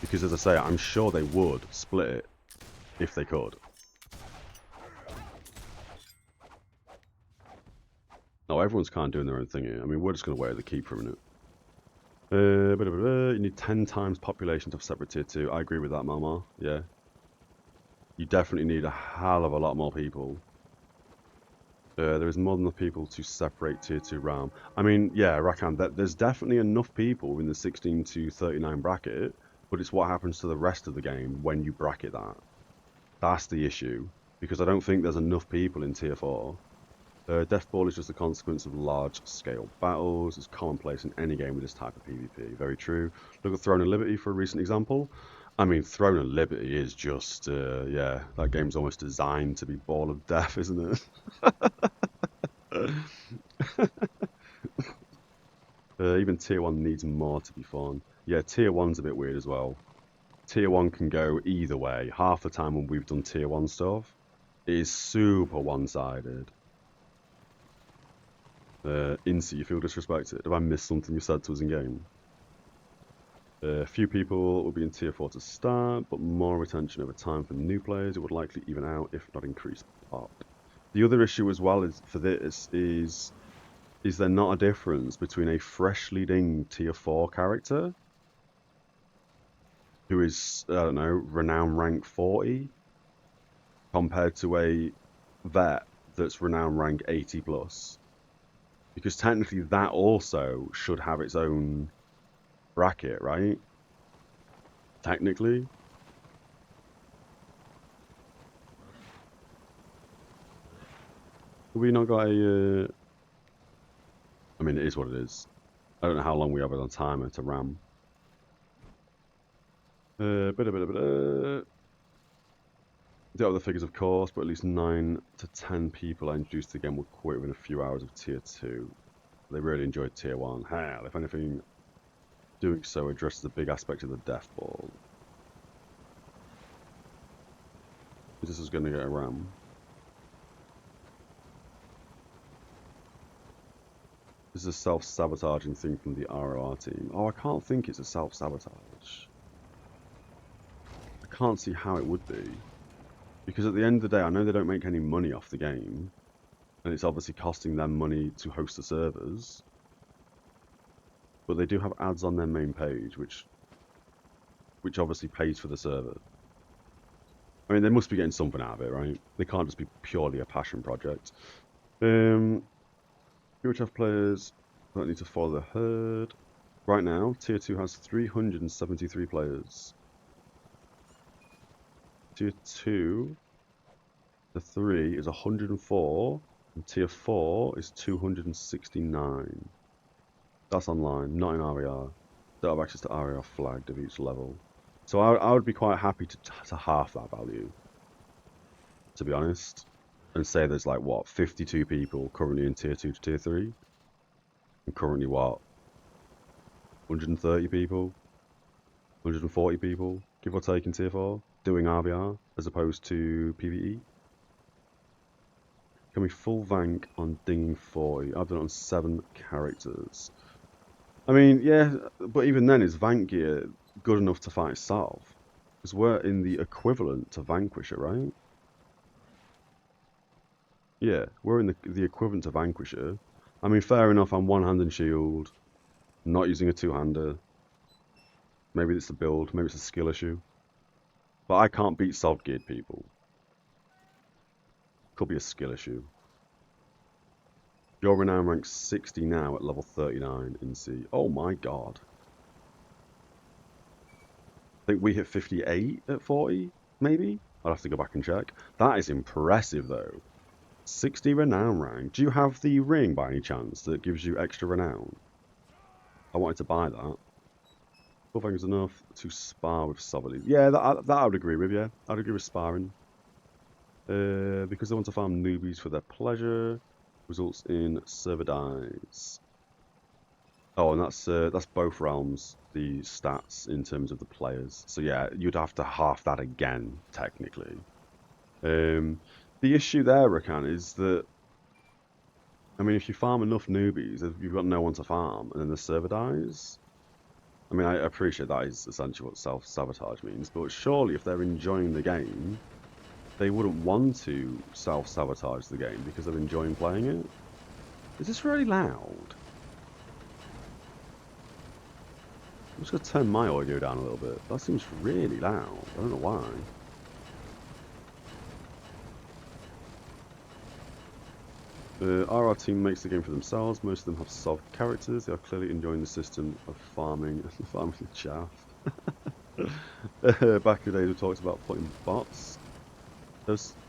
Speaker 1: Because as I say, I'm sure they would split it if they could. No, everyone's kind of doing their own thing here. I mean, we're just going to wait at the keep for a minute. You need 10 times population to have separate tier 2. I agree with that, Mama. Yeah. You definitely need a hell of a lot more people. There is more than enough people to separate tier 2 realm. I mean, yeah, Rakan, there's definitely enough people in the 16 to 39 bracket, but it's what happens to the rest of the game when you bracket that. That's the issue, because I don't think there's enough people in tier 4. Deathball is just a consequence of large-scale battles. It's commonplace in any game with this type of PvP. Very true. Look at Throne of Liberty for a recent example. I mean, Throne of Liberty is just, yeah, that game's almost designed to be Ball of Death, isn't it? Even Tier 1 needs more to be fun. Yeah, Tier 1's a bit weird as well. Tier 1 can go either way. Half the time when we've done Tier 1 stuff, it is super one-sided. Incy, you feel disrespected? Have I missed something you said to us in game? A few people will be in tier 4 to start, but more retention over time for new players. It would likely even out, if not increase pop. The other issue as well is for this is there not a difference between a fresh leading tier 4 character who is, I don't know, renown rank 40 compared to a vet that's renown rank 80 plus? Because technically that also should have its own bracket, right? Technically. Have we not got a... I mean, it is what it is. I don't know how long we have it on timer to ram. Don't have the figures, of course, but at least 9 to 10 people I introduced again will quit within a few hours of tier 2. They really enjoyed tier 1. Hell, if anything, doing so addresses a big aspect of the death ball. This is going to get a ram. This is a self-sabotaging thing from the RvR team. Oh, I can't think it's a self-sabotage. I can't see how it would be. Because at the end of the day, I know they don't make any money off the game. And it's obviously costing them money to host the servers. But they do have ads on their main page, which obviously pays for the server. I mean, they must be getting something out of it, right? They can't just be purely a passion project. UHF players don't need to follow the herd. Right now, Tier 2 has 373 players. Tier 2, the 3 is 104, and Tier 4 is 269. That's online, not in RvR. Don't have access to RvR flagged of each level. So I would be quite happy to half that value, to be honest. And say there's like, what, 52 people currently in Tier 2 to Tier 3? And currently, what, 130 people? 140 people, give or take, in Tier 4, doing RvR as opposed to PvE? Can we full vank on dinging 40? I've done it on 7 characters. I mean, yeah, but even then, is vank gear good enough to fight itself? Because we're in the equivalent to Vanquisher, right? Yeah, we're in the equivalent to Vanquisher. I mean, fair enough, I'm one-hand and shield, not using a two-hander. Maybe it's a build, maybe it's a skill issue. But I can't beat soft-geared people. Could be a skill issue. Your renown rank 60 now at level 39 in C. Oh my god. I think we hit 58 at 40, maybe? I'll have to go back and check. That is impressive, though. 60 renown rank. Do you have the ring, by any chance, that gives you extra renown? I wanted to buy that. 4 things enough to spar with Sovereign. Yeah, that I would agree with, yeah. I'd agree with sparring. Because they want to farm newbies for their pleasure. Results in server dies. Oh, and that's both realms, the stats in terms of the players. So yeah, you'd have to half that again, technically. The issue there, Rakan, is that, I mean, if you farm enough newbies, you've got no one to farm, and then the server dies. I mean, I appreciate that is essentially what self-sabotage means, but surely if they're enjoying the game, they wouldn't want to self-sabotage the game because they're enjoying playing it. Is this really loud? I'm just going to turn my audio down a little bit. That seems really loud. I don't know why. RR team makes the game for themselves. Most of them have soft characters. They are clearly enjoying the system of farming the chaff. Back in the days we talked about putting bots.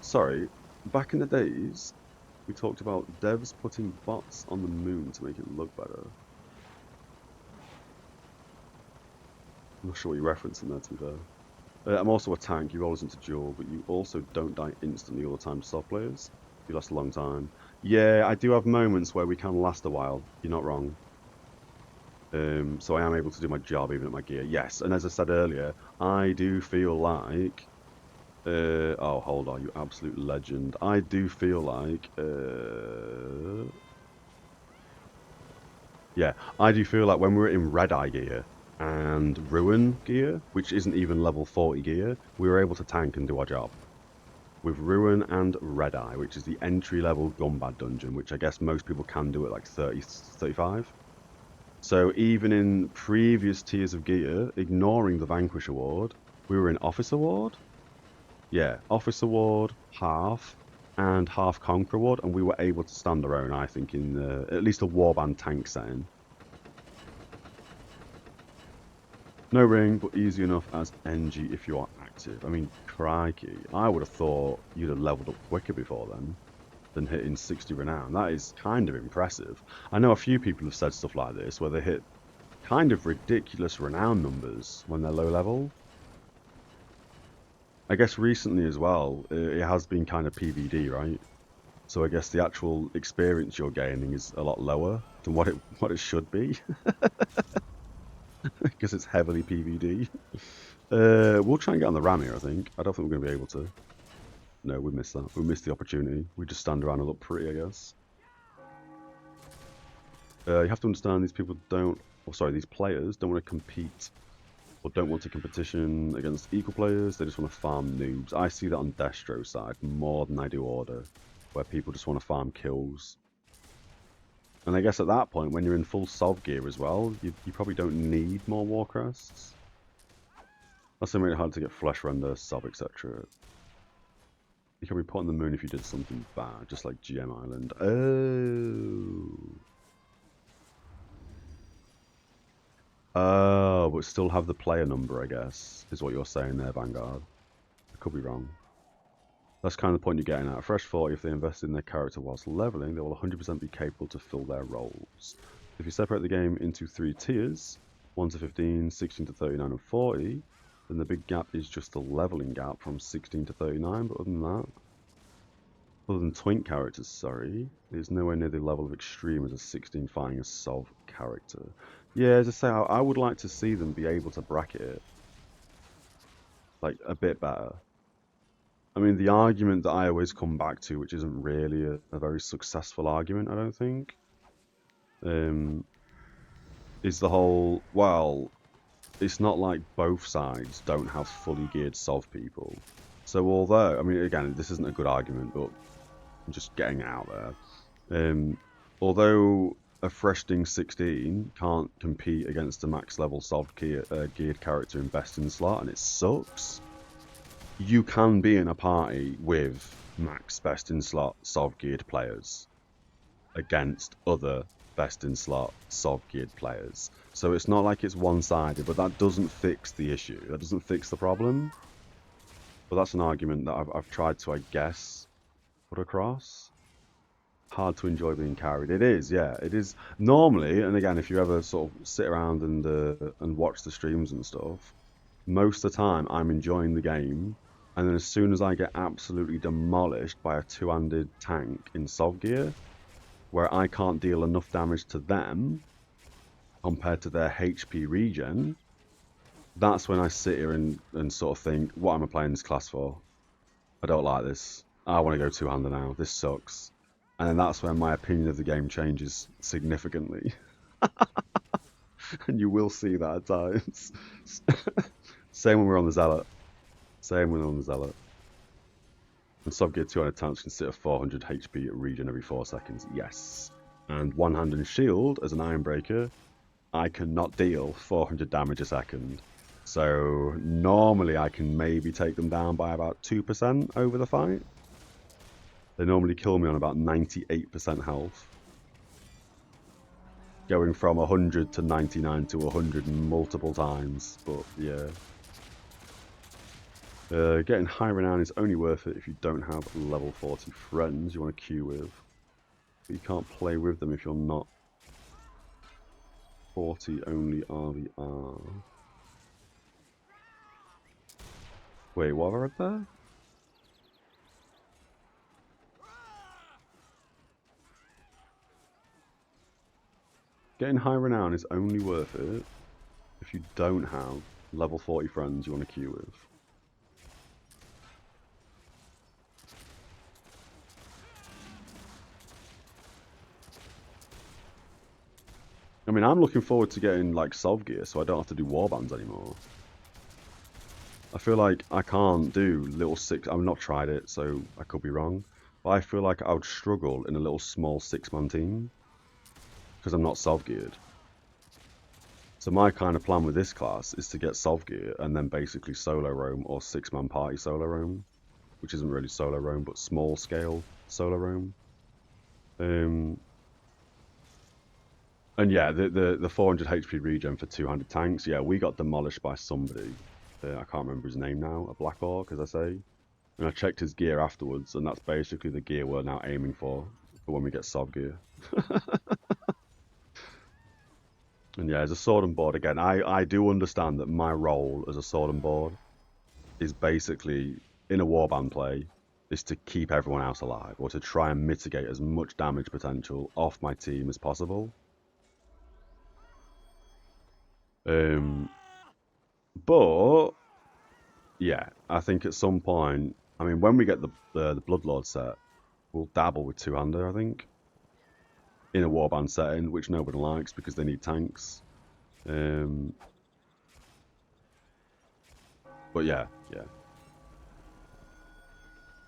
Speaker 1: Sorry, back in the days we talked about devs putting bots on the moon to make it look better. I'm not sure what you're referencing there, to be fair. I'm also a tank. You roll into duel, but you also don't die instantly all the time to soft players. You last a long time. Yeah, I do have moments where we can last a while. You're not wrong. So I am able to do my job even at my gear. Yes, and as I said earlier, I do feel like... oh, hold on, you absolute legend. I do feel like... yeah, I do feel like when we were in Red Eye gear and Ruin gear, which isn't even level 40 gear, we were able to tank and do our job. With Ruin and Red Eye, which is the entry-level Gumbad dungeon, which I guess most people can do at like 30, 35. So even in previous tiers of gear, ignoring the Vanquish Award, we were in Officer Award. Yeah, Officer Award, half, and half Conqueror Award, and we were able to stand our own, I think, in at least a Warband tank setting. No ring, but easy enough as NG if you are active. I mean, crikey, I would have thought you'd have leveled up quicker before then than hitting 60 renown. That is kind of impressive. I know a few people have said stuff like this, where they hit kind of ridiculous renown numbers when they're low level. I guess recently as well, it has been kind of PvD, right? So I guess the actual experience you're gaining is a lot lower than what it should be. Because it's heavily PvD. We'll try and get on the ram here, I think. I don't think we're going to be able to. No, we missed that. We missed the opportunity. We just stand around and look pretty, I guess. You have to understand these people don't... Oh, sorry, these players don't want to compete or don't want to competition against equal players. They just want to farm noobs. I see that on Destro's side more than I do Order, where people just want to farm kills. And I guess at that point, when you're in full Sov gear as well, you probably don't need more Warcrests. That's really hard to get Flesh Render, Sov, etc. You can be put on the moon if you did something bad, just like GM Island. Oh, but still have the player number, I guess, is what you're saying there, Vanguard. I could be wrong. That's kind of the point you're getting at. A fresh 40, if they invest in their character whilst leveling, they will 100% be capable to fill their roles. If you separate the game into 3 tiers, 1 to 15, 16 to 39 and 40, then the big gap is just the leveling gap from 16 to 39, but other than twink characters, sorry, there's nowhere near the level of extreme as a 16 fighting a Sov character. Yeah, as I say, I would like to see them be able to bracket it like a bit better. I mean, the argument that I always come back to, which isn't really a very successful argument, I don't think, is the whole, well, it's not like both sides don't have fully geared Sov people. So although, I mean, again, this isn't a good argument, but I'm just getting it out there. Although a Freshting 16 can't compete against a max level Sov geared character in best in slot, and it sucks, you can be in a party with max best in slot Sov geared players against other best in slot Sov geared players. So it's not like it's one-sided, but that doesn't fix the issue. That doesn't fix the problem. But that's an argument that I've tried to, I guess, put across. Hard to enjoy being carried. It is, yeah. It is normally, and again, if you ever sort of sit around and watch the streams and stuff, most of the time I'm enjoying the game, and then as soon as I get absolutely demolished by a two-handed tank in Sov gear, where I can't deal enough damage to them compared to their HP regen, that's when I sit here and sort of think, what am I playing this class for? I don't like this. I want to go two-hander now. This sucks. And then that's when my opinion of the game changes significantly. And you will see that at times. Same when we're on the Zealot. Same when we're on the Zealot. And Subgear 200 tanks can sit at 400 HP at regen every 4 seconds. Yes. And one hand and shield as an Ironbreaker, I cannot deal 400 damage a second. So normally I can maybe take them down by about 2% over the fight. They normally kill me on about 98% health. Going from 100 to 99 to 100 multiple times, but yeah. Getting high renown is only worth it if you don't have level 40 friends you want to queue with. But you can't play with them if you're not 40 only RvR. Wait, what have I read there? Getting high renown is only worth it if you don't have level 40 friends you want to queue with. I mean, I'm looking forward to getting, like, Sov gear so I don't have to do warbands anymore. I feel like I can't do little 6... I've not tried it, so I could be wrong. But I feel like I would struggle in a little small 6-man team. Because I'm not Sov geared. So my kind of plan with this class is to get Sov gear and then basically solo roam or 6-man party solo roam. Which isn't really solo roam, but small scale solo roam. And yeah, the 400 HP regen for 200 tanks, yeah, we got demolished by somebody. I can't remember his name now, a Black Orc, as I say. And I checked his gear afterwards, and that's basically the gear we're now aiming for when we get Sov gear. And yeah, as a sword and board, again, I do understand that my role as a sword and board is basically, in a warband play, is to keep everyone else alive, or to try and mitigate as much damage potential off my team as possible. But yeah, I think at some point, I mean, when we get the Bloodlord set, we'll dabble with two-hander, I think, in a warband setting, which nobody likes because they need tanks. But yeah.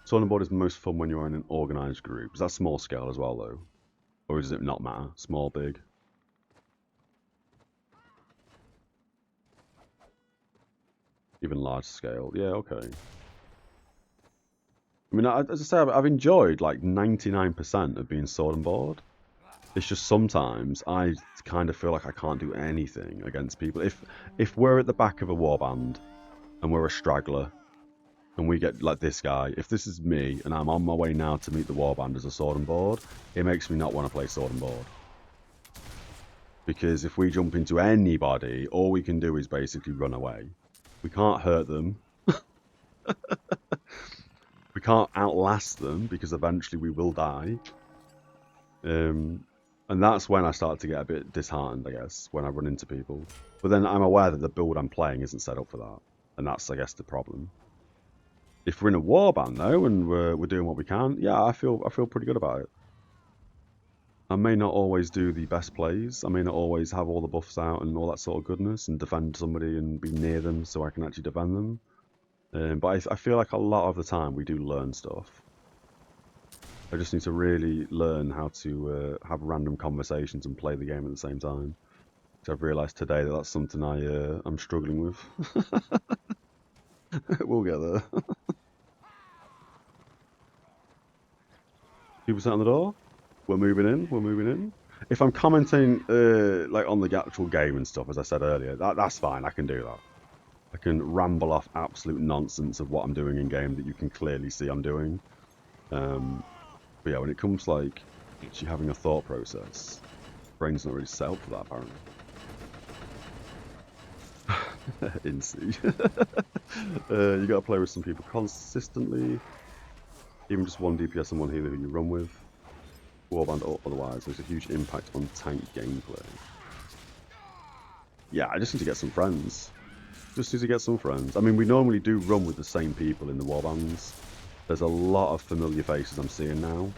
Speaker 1: Sword and board is most fun when you're in an organised group. Is that small scale as well, though? Or does it not matter? Small, big? Even large scale? Yeah, okay. I mean, as I say, I've enjoyed like 99% of being sword and board. It's just sometimes I kind of feel like I can't do anything against people. If we're at the back of a warband and we're a straggler and we get like this guy, if this is me and I'm on my way now to meet the warband as a sword and board, it makes me not want to play sword and board. Because if we jump into anybody, all we can do is basically run away. We can't hurt them. We can't outlast them because eventually we will die. And that's when I start to get a bit disheartened, I guess, when I run into people. But then I'm aware that the build I'm playing isn't set up for that. And that's, I guess, the problem. If we're in a warband, though, and we're doing what we can, yeah, I feel pretty good about it. I may not always do the best plays. I may not always have all the buffs out and all that sort of goodness and defend somebody and be near them so I can actually defend them. But I feel like a lot of the time we do learn stuff. I just need to really learn how to have random conversations and play the game at the same time. So I've realised today that that's something I'm struggling with. We'll get there. 2% on the door. We're moving in. We're moving in. If I'm commenting like on the actual game and stuff, as I said earlier, that's fine. I can do that. I can ramble off absolute nonsense of what I'm doing in game that you can clearly see I'm doing. But yeah, when it comes like actually having a thought process, brain's not really set up for that apparently. Incy. You gotta play with some people consistently. Even just one DPS and one healer who you run with. Warband or otherwise, there's a huge impact on tank gameplay. Yeah, I just need to get some friends. Just need to get some friends. I mean, we normally do run with the same people in the warbands. There's a lot of familiar faces I'm seeing now.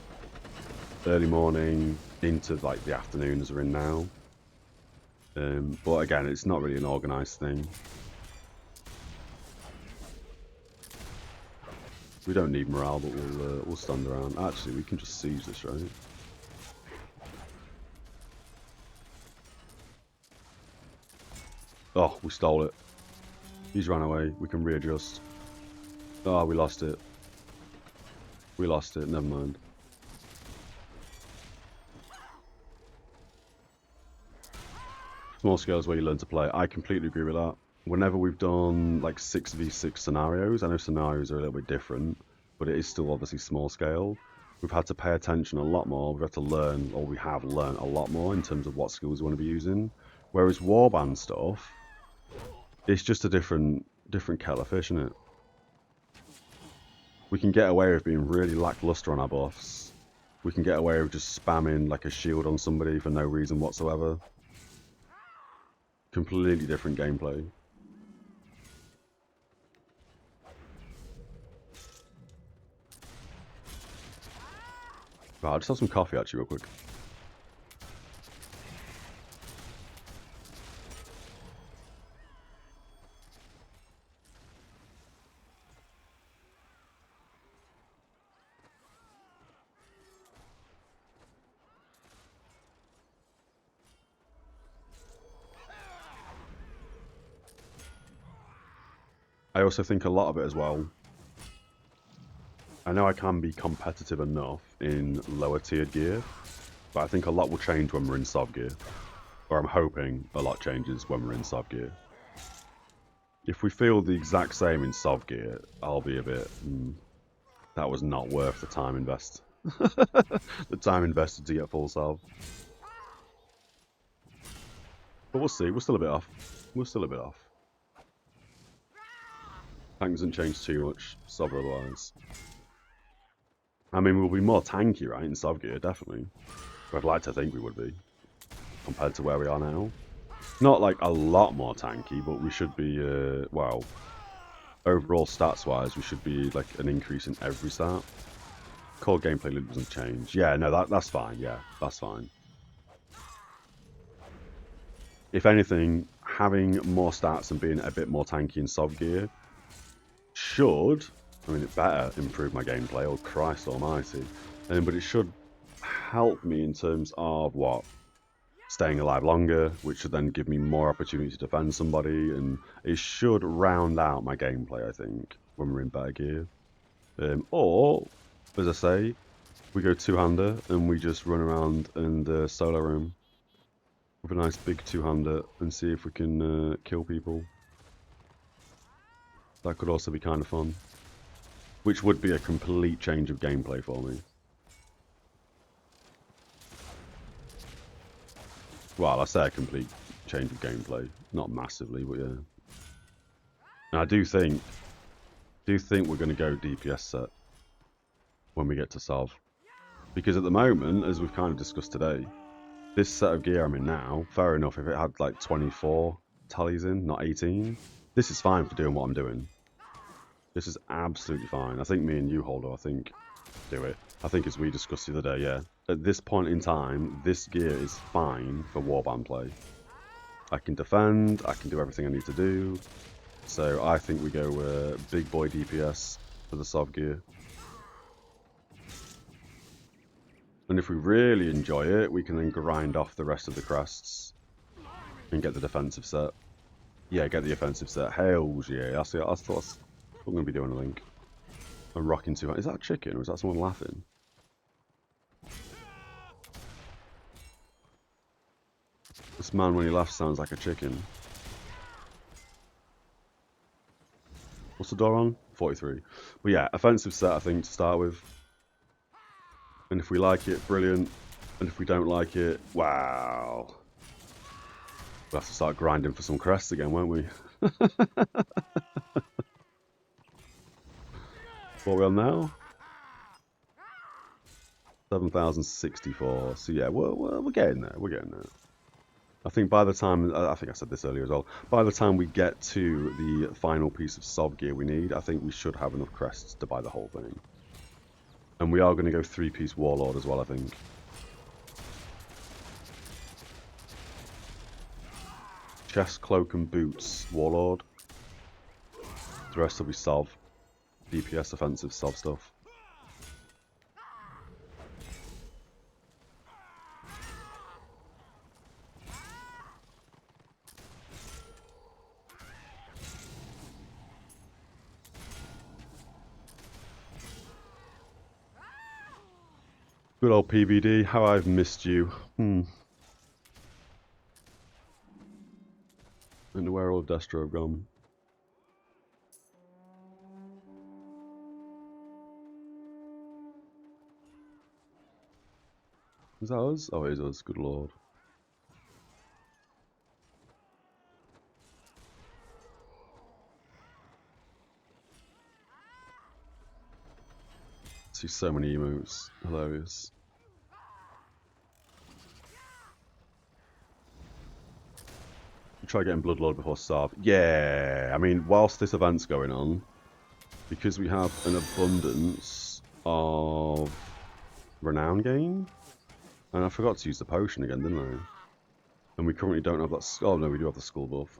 Speaker 1: Early morning into like the afternoon as we're in now. But again, it's not really an organised thing. We don't need morale, but we'll stand around. Actually, we can just siege this, right? Oh, we stole it. He's ran away. We can readjust. Oh, we lost it. We lost it. Never mind. Small scale is where you learn to play. I completely agree with that. Whenever we've done like 6v6 scenarios, I know scenarios are a little bit different, but it is still obviously small scale. We've had to pay attention a lot more. We've had to learn, or we have learned a lot more in terms of what skills we want to be using. Whereas warband stuff, it's just a different kettle of fish, isn't it? We can get away with being really lackluster on our buffs. We can get away with just spamming like a shield on somebody for no reason whatsoever. Completely different gameplay. Right, I'll just have some coffee actually real quick. I also think a lot of it as well. I know I can be competitive enough in lower tiered gear, but I think a lot will change when we're in sov gear. Or I'm hoping a lot changes when we're in sov gear. If we feel the exact same in sov gear, I'll be a bit, that was not worth the time invest. The time invested to get full sov. But we'll see, we're still a bit off. We're still a bit off. Tank doesn't change too much, sov otherwise. I mean, we'll be more tanky, right, in sov gear, definitely. But I'd like to think we would be, compared to where we are now. Not like a lot more tanky, but we should be, well, overall stats-wise, we should be like an increase in every stat. Core gameplay loop doesn't change. Yeah, no, that's fine, yeah, that's fine. If anything, having more stats and being a bit more tanky in sov gear should, I mean, it better improve my gameplay, oh Christ almighty, but it should help me in terms of what? Staying alive longer, which should then give me more opportunity to defend somebody, and it should round out my gameplay, I think, when we're in better gear. Or, as I say, we go two-hander and we just run around and solo roam with a nice big two-hander and see if we can kill people. That could also be kind of fun. Which would be a complete change of gameplay for me. Well, I say a complete change of gameplay. Not massively, but yeah. And I do think we're going to go DPS set when we get to Sov. Because at the moment, as we've kind of discussed today, this set of gear I'm in now, fair enough if it had like 24 tallies in, not 18. This is fine for doing what I'm doing. This is absolutely fine. I think me and you, Holdo, do it. I think as we discussed the other day, yeah. At this point in time, this gear is fine for warband play. I can defend, I can do everything I need to do. So I think we go big boy DPS for the sov gear. And if we really enjoy it, we can then grind off the rest of the crests and get the defensive set. Yeah, get the offensive set. Hells yeah, that's what I'm going to be doing, I think. I'm rocking too hard. Is that a chicken or is that someone laughing? This man, when he laughs, sounds like a chicken. What's the door on? 43. But yeah, offensive set, I think, to start with. And if we like it, brilliant. And if we don't like it, wow. We'll have to start grinding for some crests again, won't we? What are we on now? 7,064. So yeah, we're getting there. We're getting there. I think by the time, I think I said this earlier as well, by the time we get to the final piece of sov gear we need, I think we should have enough crests to buy the whole thing. And we are going to go 3-piece Warlord as well, I think. Chest, cloak and boots, Warlord. The rest will be sov. DPS offensive sob stuff. Good old PVD, how I've missed you. And where all Destro have gone. Is that us? Oh, it is us, good lord. I see so many emotes, hilarious. Try getting Bloodlord before Starve. Yeah, I mean, whilst this event's going on, because we have an abundance of renown gain, and I forgot to use the potion again, didn't I? And we currently don't have that. Oh no, we do have the skull buff.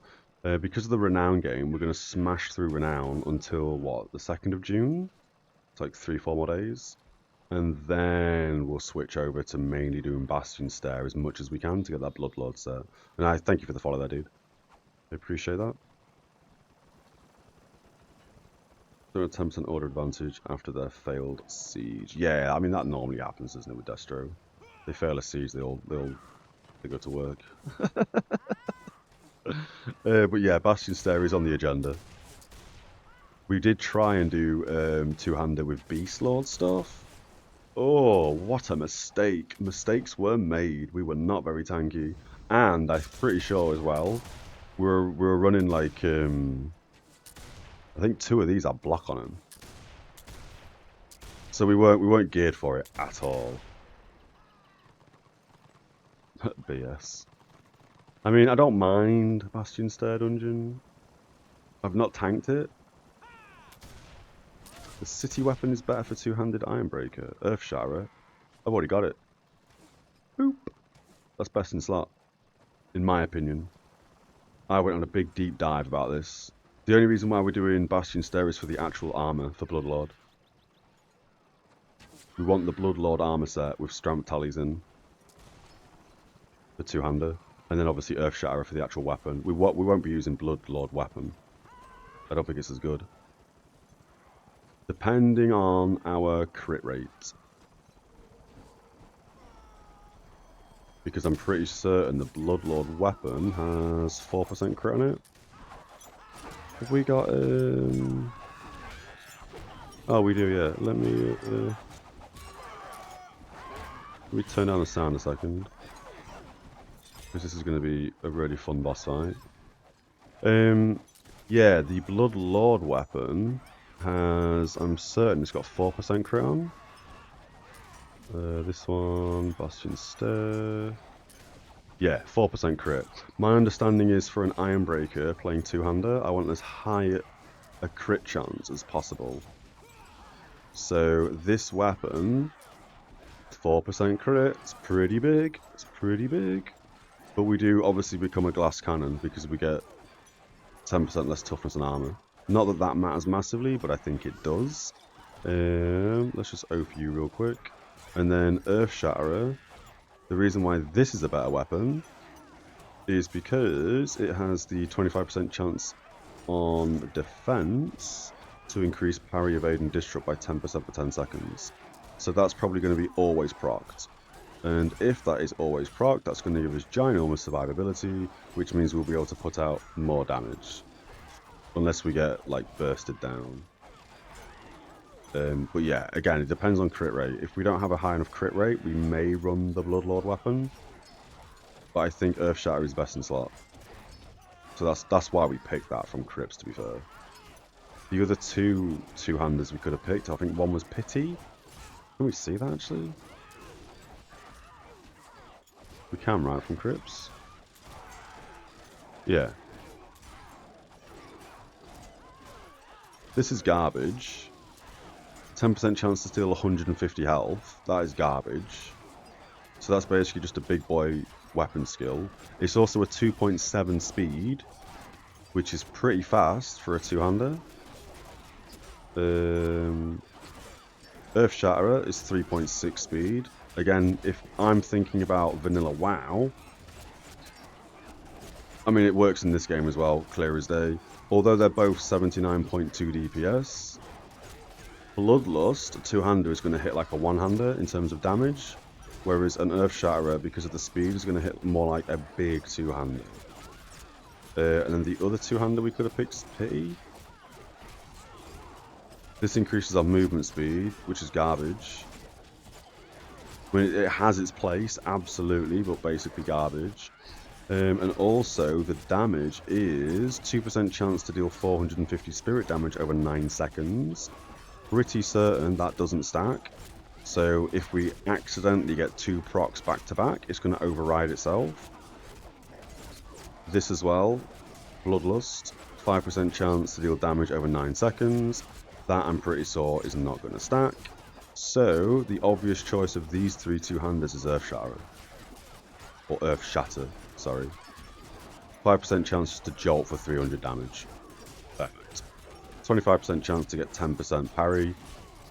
Speaker 1: Because of the renown gain, we're going to smash through renown until what? The 2nd of June? It's like 3-4 more days. And then we'll switch over to mainly doing Bastion Stare as much as we can to get that Bloodlord set. And I thank you for the follow there, dude. I appreciate that. They're a 10% order advantage after their failed siege. Yeah, I mean that normally happens, doesn't it, with Destro? They fail a siege, they go to work. But yeah, Bastion Stare is on the agenda. We did try and do two-hander with Beast Lord stuff. Oh, what a mistake. Mistakes were made. We were not very tanky. And I'm pretty sure as well, we're running like, I think 2 of these have block on them. So we weren't geared for it at all. BS. I mean, I don't mind Bastion Stare Dungeon. I've not tanked it. The city weapon is better for two-handed Ironbreaker. Earth Shatterer. I've already got it. Boop. That's best in slot. In my opinion. I went on a big deep dive about this. The only reason why we're doing Bastion Stare is for the actual armor for Bloodlord. We want the Bloodlord armor set with strength tallies in. The two-hander. And then obviously Earth Shatterer for the actual weapon. We won't be using Bloodlord weapon. I don't think it's as good. Depending on our crit rate. Because I'm pretty certain the Bloodlord weapon has 4% crit on it. Have we got oh, we do, yeah. Let me turn down the sound a second. Because this is going to be a really fun boss fight. Yeah, the Bloodlord weapon has, I'm certain it's got 4% crit on. This one, Bastion Stare. Yeah, 4% crit. My understanding is for an Ironbreaker playing two-hander, I want as high a crit chance as possible. So this weapon, 4% crit, it's pretty big. It's pretty big. But we do obviously become a glass cannon because we get 10% less toughness and armor. Not that that matters massively, but I think it does. Let's just OP you real quick. And then Earth Shatterer. The reason why this is a better weapon is because it has the 25% chance on defense to increase parry, evade, and disrupt by 10% for 10 seconds. So that's probably going to be always procced. And if that is always procced, that's going to give us ginormous survivability, which means we'll be able to put out more damage. Unless we get, like, bursted down. But yeah, again, it depends on crit rate. If we don't have a high enough crit rate, we may run the Bloodlord weapon. But I think Earth Shatter is best in slot. So that's why we picked that from Crips, to be fair. The other two-handers we could have picked, I think one was Pity. Can we see that, actually? We can, right, from Crips? Yeah. This is garbage. 10% chance to steal 150 health. That is garbage. So that's basically just a big boy weapon skill. It's also a 2.7 speed, which is pretty fast for a two-hander. Earth Shatterer is 3.6 speed. Again, if I'm thinking about vanilla WoW, I mean, it works in this game as well, clear as day. Although they're both 79.2 DPS, Bloodlust, a two-hander, is going to hit like a one-hander in terms of damage, whereas an Earth Shatterer, because of the speed, is going to hit more like a big two-hander. And then the other two-hander we could have picked is Pity. This increases our movement speed, which is garbage. I mean, it has its place, absolutely, but basically garbage. And also, the damage is 2% chance to deal 450 spirit damage over 9 seconds. Pretty certain that doesn't stack. So if we accidentally get 2 procs back to back, it's going to override itself. This as well, Bloodlust, 5% chance to deal damage over 9 seconds. That I'm pretty sure is not going to stack. So the obvious choice of these 3 two-handers is Earth Shatterer. Or Earth Shatter, sorry. 5% chance to jolt for 300 damage. Perfect. 25% chance to get 10% parry.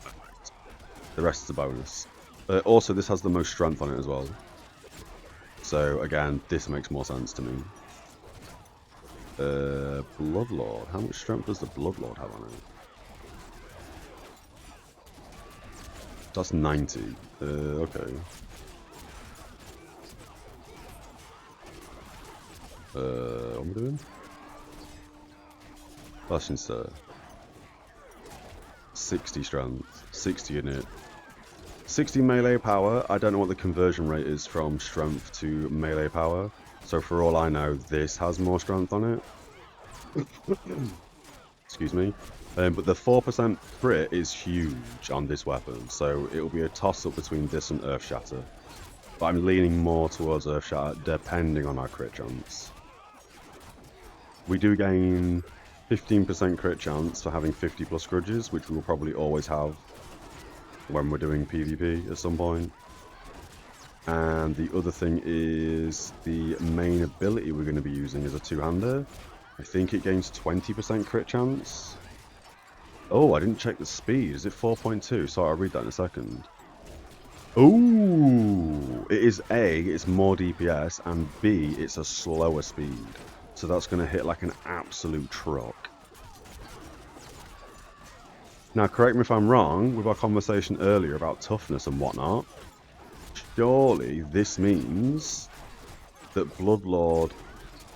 Speaker 1: Perfect. The rest is a bonus. Also, this has the most strength on it as well. So again, this makes more sense to me. Bloodlord. How much strength does the Bloodlord have on it? That's 90. Okay. What am I doing? That's insane. 60 strength, 60 in it. 60 melee power. I don't know what the conversion rate is from strength to melee power. So for all I know, this has more strength on it. Excuse me. But the 4% crit is huge on this weapon, so it'll be a toss-up between this and Earth Shatter. But I'm leaning more towards Earth Shatter, depending on our crit chance. We do gain 15% crit chance for having 50 plus grudges, which we will probably always have when we're doing PvP at some point. And the other thing is the main ability we're going to be using is a two-hander. I think it gains 20% crit chance. Oh, I didn't check the speed. Is it 4.2? Sorry, I'll read that in a second. Ooh! It is A, it's more DPS, and B, it's a slower speed. So that's going to hit like an absolute truck. Now, correct me if I'm wrong, with our conversation earlier about toughness and whatnot, surely this means that Bloodlord,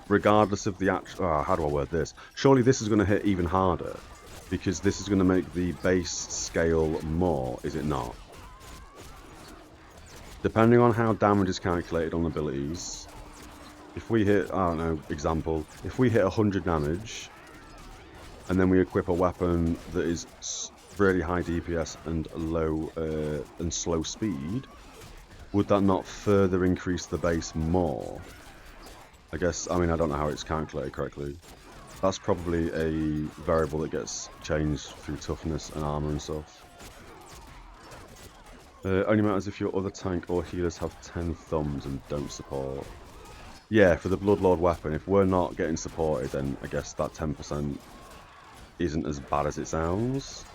Speaker 1: regardless of the actual... how do I word this? Surely this is going to hit even harder. Because this is going to make the base scale more, is it not? Depending on how damage is calculated on abilities, if we hit, I don't know, example, if we hit 100 damage, and then we equip a weapon that is really high DPS and low and slow speed, would that not further increase the base more? I guess, I mean, I don't know how it's calculated correctly. That's probably a variable that gets changed through toughness and armor and stuff. Only matters if your other tank or healers have 10 thumbs and don't support. Yeah, for the Bloodlord weapon, if we're not getting supported, then I guess that 10% isn't as bad as it sounds.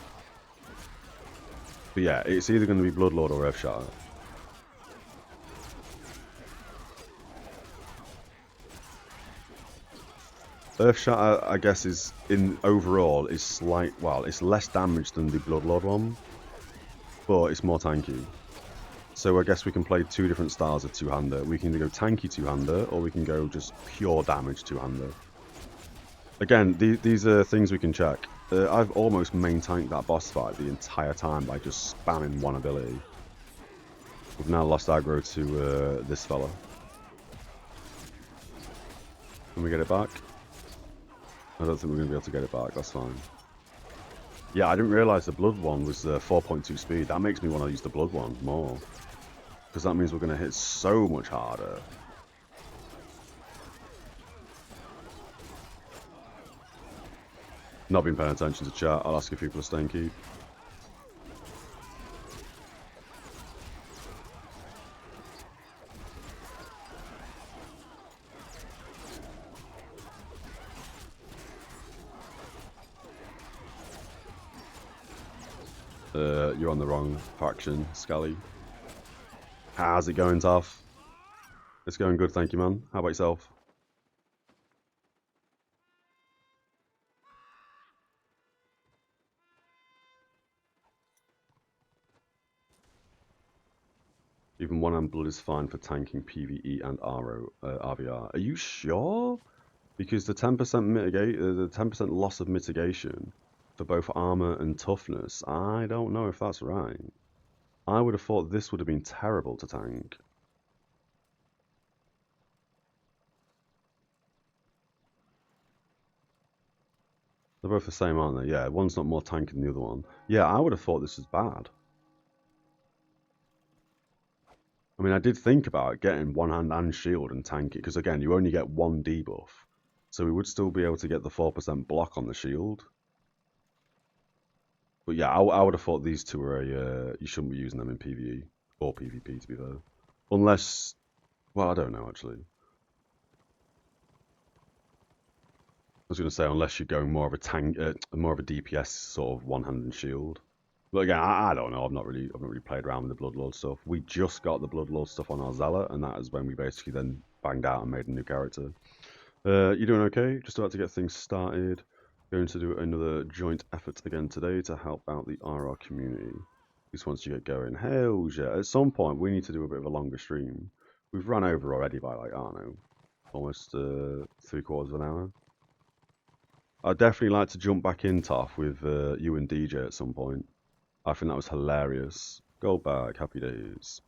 Speaker 1: But yeah, it's either going to be Bloodlord or Earth Shatter. Earth Shatter, I guess, is overall is it's less damage than the Bloodlord one, but it's more tanky. So I guess we can play 2 different styles of two-hander. We can either go tanky two-hander, or we can go just pure damage two-hander. Again, these are things we can check. I've almost main tanked that boss fight the entire time by just spamming one ability. We've now lost aggro to this fella. Can we get it back? I don't think we're going to be able to get it back, that's fine. Yeah, I didn't realise the Blood one was 4.2 speed. That makes me want to use the Blood one more. Because that means we're going to hit so much harder. Not been paying attention to chat. I'll ask if people are staying keep. You're on the wrong faction, Scally. How's it going, Taff? It's going good, thank you, man. How about yourself? Even one-hand blood is fine for tanking PvE and RvR. Are you sure? Because the 10% mitigate, the 10% loss of mitigation for both armor and toughness, I don't know if that's right. I would have thought this would have been terrible to tank. They're both the same, aren't they? Yeah, one's not more tanky than the other one. Yeah, I would have thought this was bad. I mean, I did think about getting one hand and shield and tank it, because again, you only get one debuff. So we would still be able to get the 4% block on the shield. But yeah, I would have thought these two are you shouldn't be using them in PvE or PvP, to be fair. Unless, well, I don't know actually. I was going to say unless you're going more of a tank, more of a DPS sort of one-handed shield. But again, I don't know. I've not really played around with the Bloodlord stuff. We just got the Bloodlord stuff on our Zealot, and that is when we basically then banged out and made a new character. You doing okay? Just about to get things started. Going to do another joint effort again today to help out the RR community. At least once you get going. Hells yeah. At some point, we need to do a bit of a longer stream. We've run over already by, like, I don't know, almost 3/4 of an hour. I'd definitely like to jump back in, Toff, with you and DJ at some point. I think that was hilarious. Go back, happy days.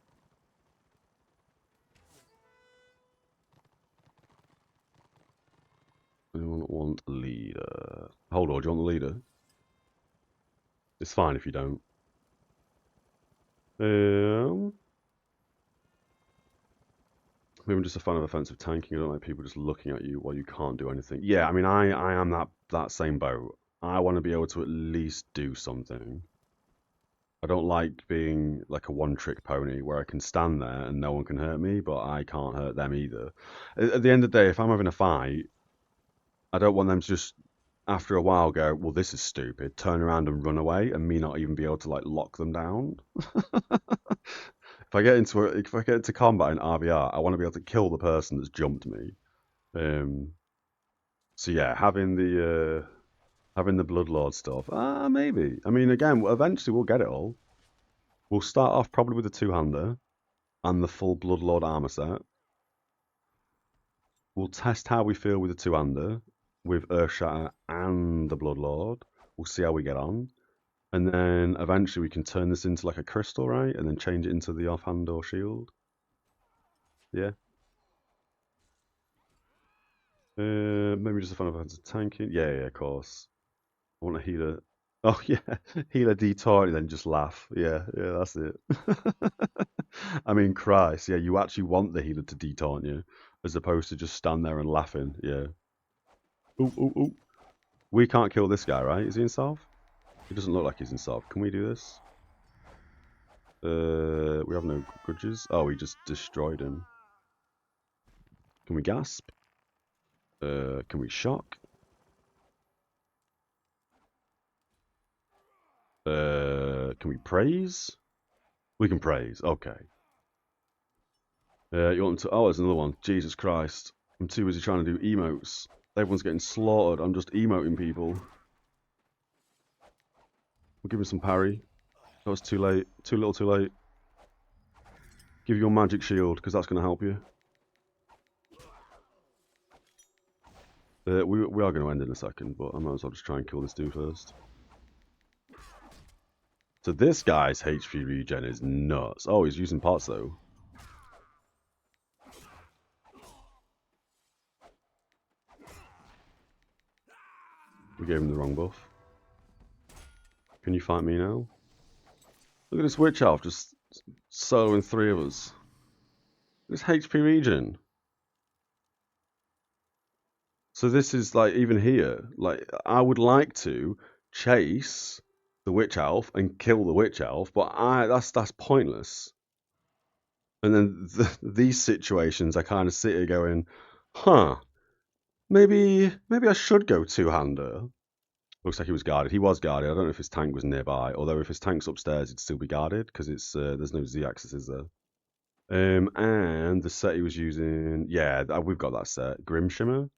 Speaker 1: Anyone want a leader? Hold on, do you want the leader? It's fine if you don't. Maybe I'm just a fan of offensive tanking. I don't like people just looking at you while you can't do anything. Yeah, I mean, I am that same boat. I want to be able to at least do something. I don't like being like a one-trick pony where I can stand there and no one can hurt me, but I can't hurt them either. At the end of the day, if I'm having a fight, I don't want them to just, after a while, go, well, this is stupid, turn around and run away, and me not even be able to, like, lock them down. If I get into combat in RvR, I want to be able to kill the person that's jumped me. So yeah, having the Bloodlord stuff, maybe. I mean, again, eventually we'll get it all. We'll start off probably with the two-hander and the full Bloodlord armor set. We'll test how we feel with the two-hander, with Earthshatter and the Bloodlord. We'll see how we get on. And then eventually we can turn this into like a crystal, right? And then change it into the offhand or shield. Yeah. Maybe just a fan of offensive tanking. Yeah, of course. I want a healer. Oh, yeah. Healer D20, then just laugh. Yeah, that's it. I mean, Christ. Yeah, you actually want the healer to D-taunt you, as opposed to just stand there and laughing. Yeah. Ooh. We can't kill this guy, right? Is he in South? He doesn't look like he's in South. Can we do this? We have no grudges. Oh, we just destroyed him. Can we gasp? Can we shock? Can we praise? We can praise. Okay. You want to? Oh, there's another one. Jesus Christ! I'm too busy trying to do emotes. Everyone's getting slaughtered. I'm just emoting people. We'll give him some parry. That was too late. Too little, too late. Give your magic shield, because that's going to help you. We are going to end in a second, but I might as well just try and kill this dude first. So this guy's HP regen is nuts. Oh, he's using pots though. We gave him the wrong buff. Can you fight me now? Look at this witch elf just soloing 3 of us. This HP regen. So this is like, even here, like, I would like to chase the witch elf and kill the witch elf, but that's pointless. And then these situations, I kind of sit here going, huh, maybe I should go two-hander. Looks like he was guarded. He was guarded. I don't know if his tank was nearby. Although if his tank's upstairs, it'd still be guarded because it's there's no Z-axis, is there? And the set he was using, yeah, we've got that set. Grim Shimmer.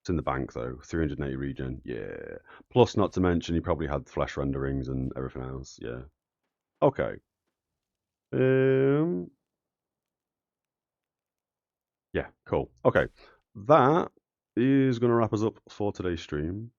Speaker 1: It's in the bank though. 380 regen. Yeah. Plus, not to mention, he probably had flesh renderings and everything else. Yeah. Okay. Yeah. Cool. Okay. That is going to wrap us up for today's stream.